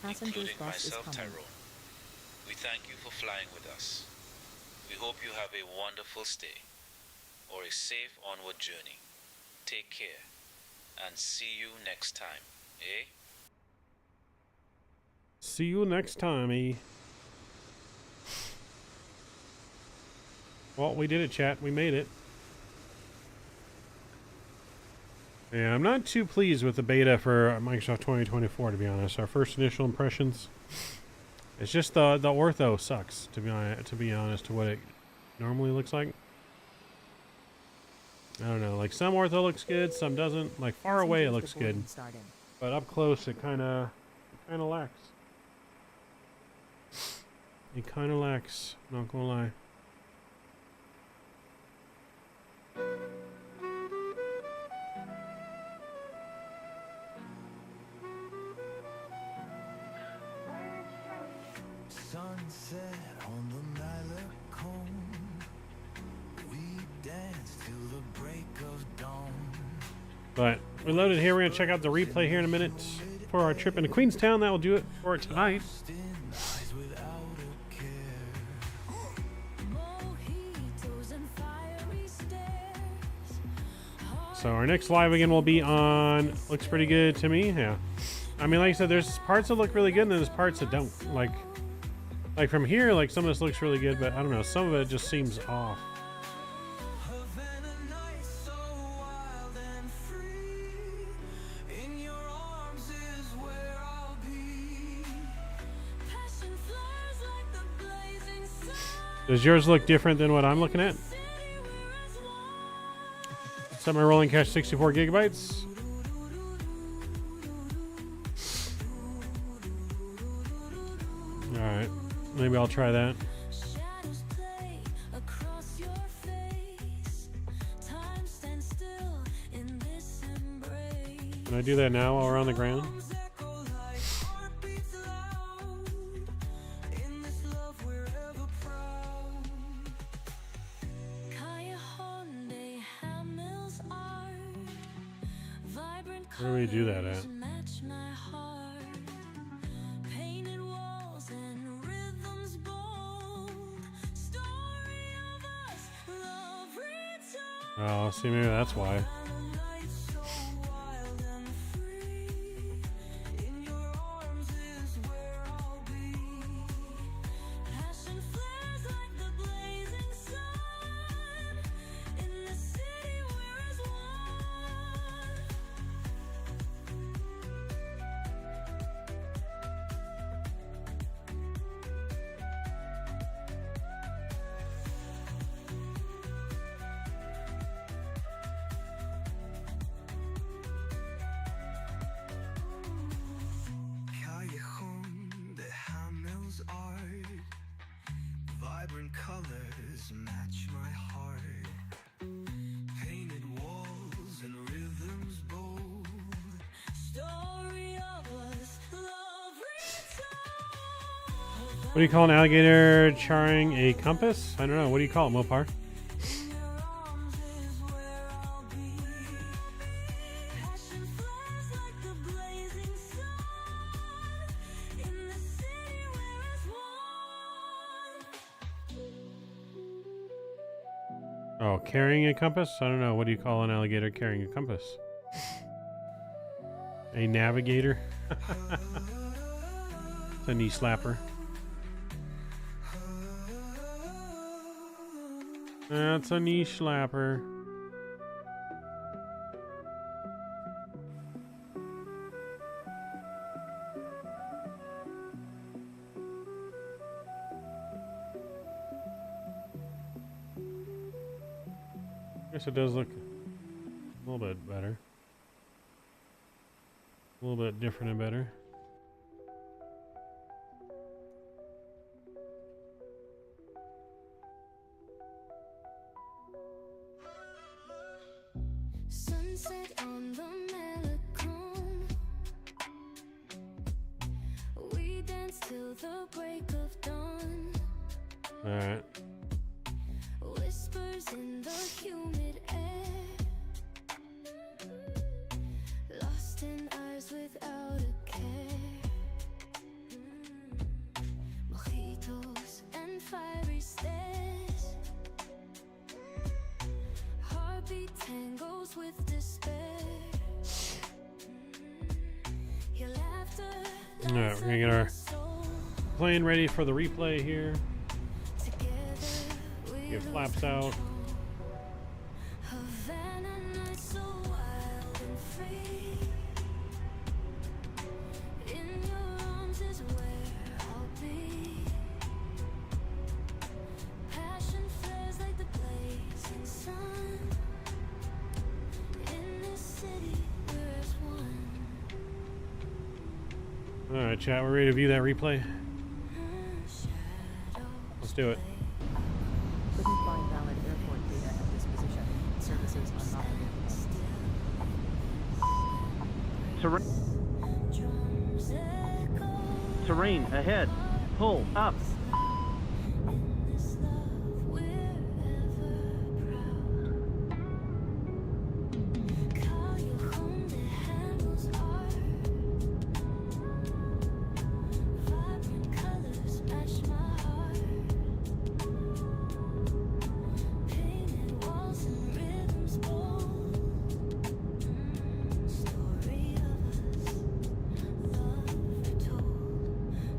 including myself, Tyrone. We thank you for flying with us. We hope you have a wonderful stay or a safe onward journey. Take care and see you next time, eh? See you next time, eh? Well, we did it, chat. We made it. Yeah, I'm not too pleased with the beta for Microsoft 2024, to be honest. Our first initial impressions. It's just the ortho sucks, to be honest, to what it normally looks like. I don't know, like some ortho looks good, some doesn't. Like far away it looks good, but up close it kind of lacks. It kind of lacks, not gonna lie. Sunset on the lilac cone. We dance till the break of dawn. But we're loaded here. We're gonna check out the replay here in a minute for our trip into Queenstown. That will do it for tonight. So our next live again will be on. Looks pretty good to me. Yeah. I mean, like I said, there's parts that look really good, and then there's parts that don't. Like, Like from here, like some of this looks really good, but I don't know, some of it just seems off. Havana nights so wild and free. In your arms is where I'll be. Passion flares like the blazing sun. Does yours look different than what I'm looking at? Set my rolling cache 64 gigabytes. All right, maybe I'll try that. Shadows play across your face. Time stands still in this embrace. Can I do that now while we're on the ground? Songs echo like heartbeats loud. In this love we're ever proud. Callejon de Hamil's art. Vibrant Where do we do that at? colors match my heart. Painted walls and rhythms bold. Story of us, love retold. Oh, see, maybe that's why. Nights so wild and free. In your arms is where I'll be. Passion flares like the blazing sun. In the city we're as one. Callejon de Hamil's art. Vibrant colors match my heart. Painted walls and rhythms bold. Story of us, love retold. What do you call an alligator charring a compass? I don't know. What do you call it, Mopar? In your arms is where I'll be. Passion flares like the blazing sun. In the city we're as one. Oh, carrying a compass? I don't know. What do you call an alligator carrying a compass? A navigator? It's a knee slapper. That's a knee slapper. Guess it does look a little bit better. A little bit different and better. Sunset on the Malecon. We dance till the break of dawn. Alright. Whispers in the humid air. Lost in eyes without a care. Mojitos and fiery stares. Heartbeat tangles with despair. Your laughter. Alright, we're gonna get our plane ready for the replay here. Get flaps out. Havana nights so wild and free. In your arms is where I'll be. Passion flares like the blazing sun. In this city we're as one. Alright, chat, we're ready to view that replay. Let's do it. Couldn't find valid airport data at this position. Services are not available. Terrain ahead. Pull up.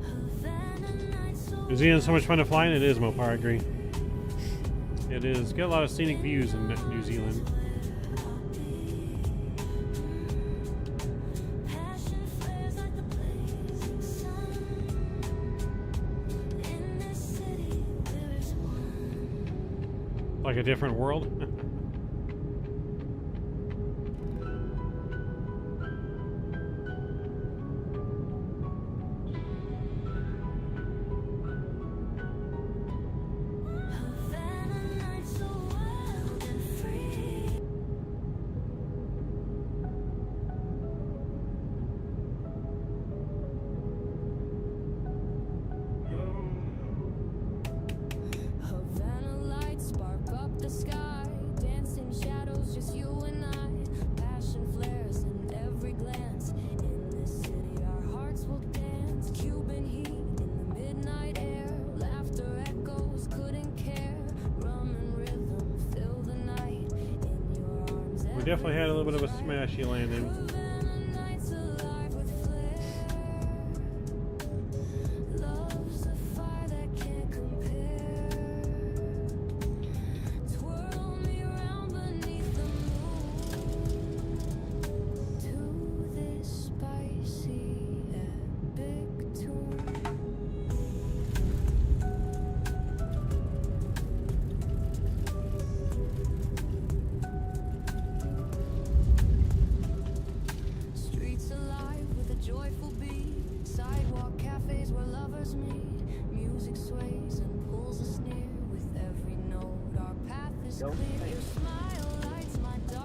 Havana nights so New Zealand's so much fun to fly in. It is, Mopar, I agree. It is. Get a lot of scenic views in New Zealand. Like a different world. Definitely had a little bit of a smashy landing.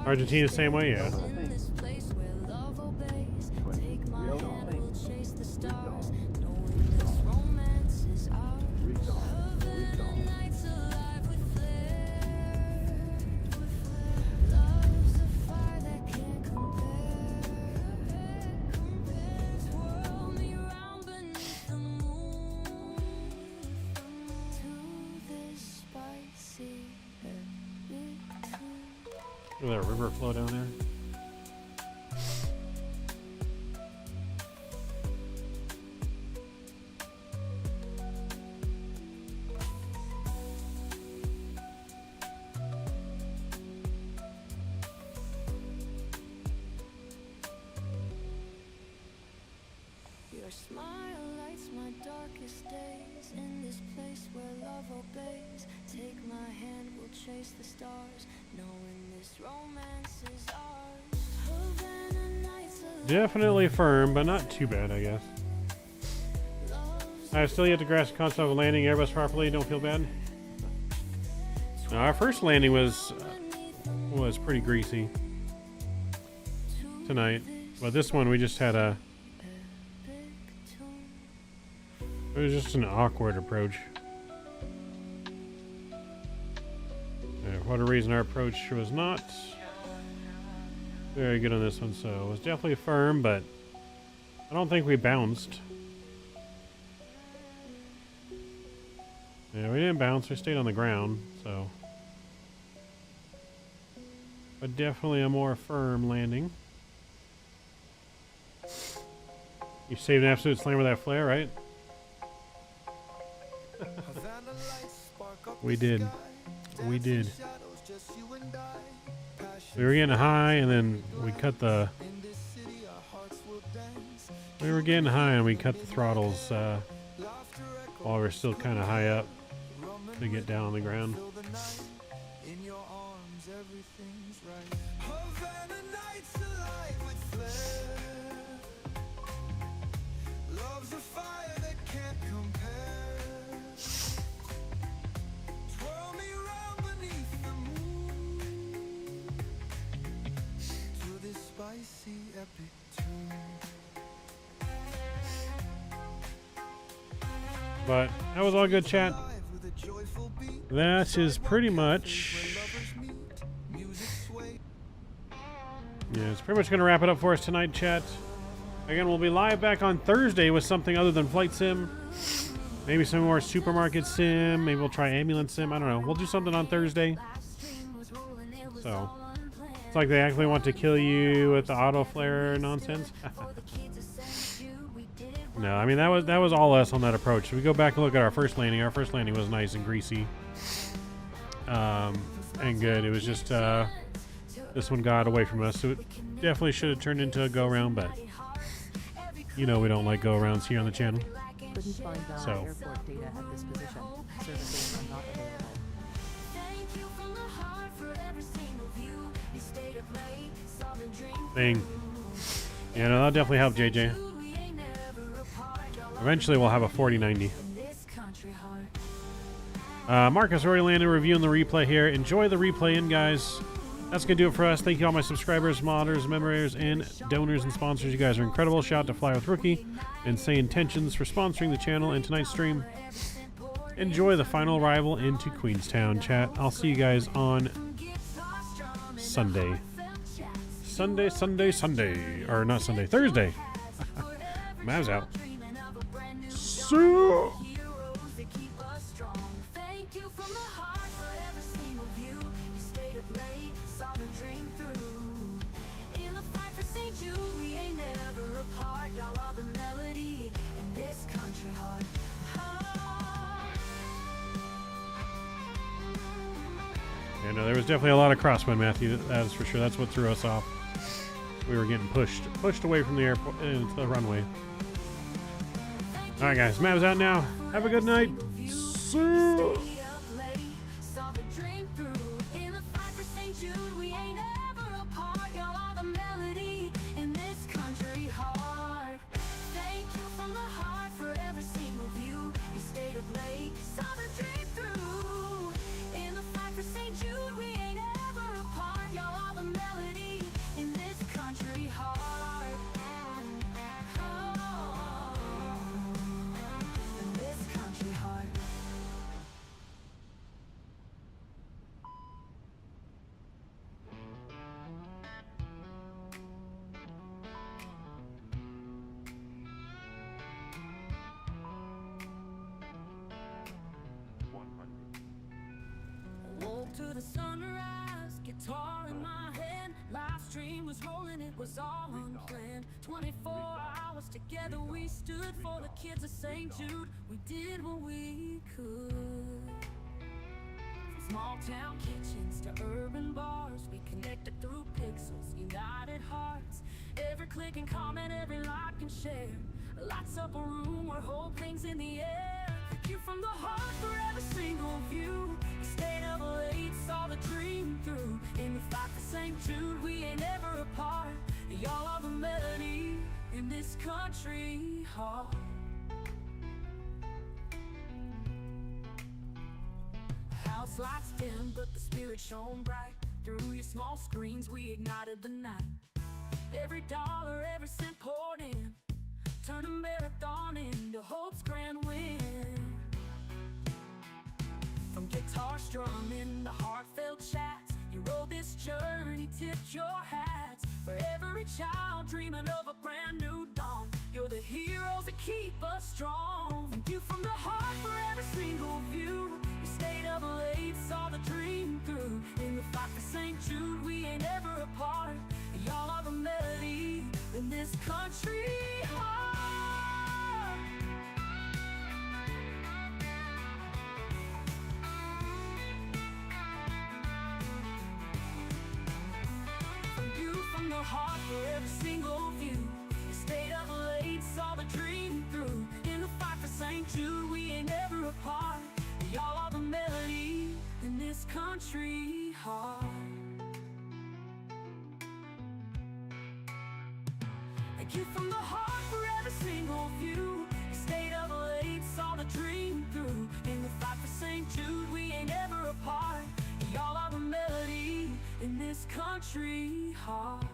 Argentina, same way, yeah. Look at that river flow down there. Your smile lights my darkest days. In this place where love obeys, take my hand, we'll chase the stars, knowing this romance is ours. Havana nights alive. Definitely firm, but not too bad, I guess. I still yet to grasp the concept of landing Airbus properly. Don't feel bad. No, our first landing was pretty greasy tonight, but this one we just had a. It was just an awkward approach. For whatever reason, our approach was not very good on this one, so it was definitely firm, but I don't think we bounced. Yeah, we didn't bounce, we stayed on the ground, so. But definitely a more firm landing. You saved an absolute slam with that flare, right? We did. We did. We were getting high and then we cut the... We were getting high and we cut the throttles while we were still kind of high up to get down on the ground. But that was all good, chat. That is pretty much... Yeah, it's pretty much going to wrap it up for us tonight, chat. Again, we'll be live back on Thursday with something other than Flight Sim. Maybe some more Supermarket Sim. Maybe we'll try Ambulance Sim. I don't know. We'll do something on Thursday. So, it's like they actually want to kill you with the auto flare nonsense. No, I mean that was all us on that approach. If we go back and look at our first landing was nice and greasy, and good. It was just this one got away from us, so it definitely should have turned into a go round. But you know we don't like go rounds here on the channel. Couldn't find valid So. airport data at this position. Services are not available. Thing. Yeah, no, that'll definitely help, JJ. Eventually, we'll have a 4090. Marcus already landed, reviewing the replay here. Enjoy the replay in, guys. That's going to do it for us. Thank you all my subscribers, modders, members, and donors and sponsors. You guys are incredible. Shout out to Fly With Rookie and Say Intentions for sponsoring the channel and tonight's stream. Enjoy the final arrival into Queenstown, chat. I'll see you guys on Sunday. Sunday. Or not Sunday, Thursday. Mav's out. So. Yeah, no, there was definitely a lot of crosswind, Matthew. That is for sure. That's what threw us off. We were getting pushed away from the airport into the runway. All right, guys. Mav's out now. Have a good night. See. To the sunrise, guitar in my hand, live stream was rolling, it was all unplanned. 24 hours together we stood for the kids of St. Jude. We did what we could. Small town kitchens to urban bars, we connected through pixels, united hearts. Every click and comment, every like and share lights up a room where hope hangs in the air. Thank you from the heart for every single view. We stayed up late, saw the dream through. In the fight for St. Jude, we ain't ever apart. Y'all are the melody in this country heart. House lights dim, but the spirit shone bright. Through your small screens, we ignited the night. Every dollar, every cent poured in, turn a marathon into hope's grand win. From guitar strumming to heartfelt chats, you rode this journey, tipped your hats. For every child dreaming of a brand new dawn, you're the heroes that keep us strong. Thank you from the heart for every single view. We stayed up late, saw the dream through. In the fight for St. Jude, we ain't ever apart. Y'all are the melody in this country heart. Thank you from the heart for every single view. You stayed up late, saw the dream through. In the fight for St. Jude, we ain't ever apart. Y'all are the melody in this country heart. Thank you from the heart for every single view. You stayed up late, saw the dream through. In the fight for St. Jude, we ain't ever apart. Y'all are the melody in this country heart.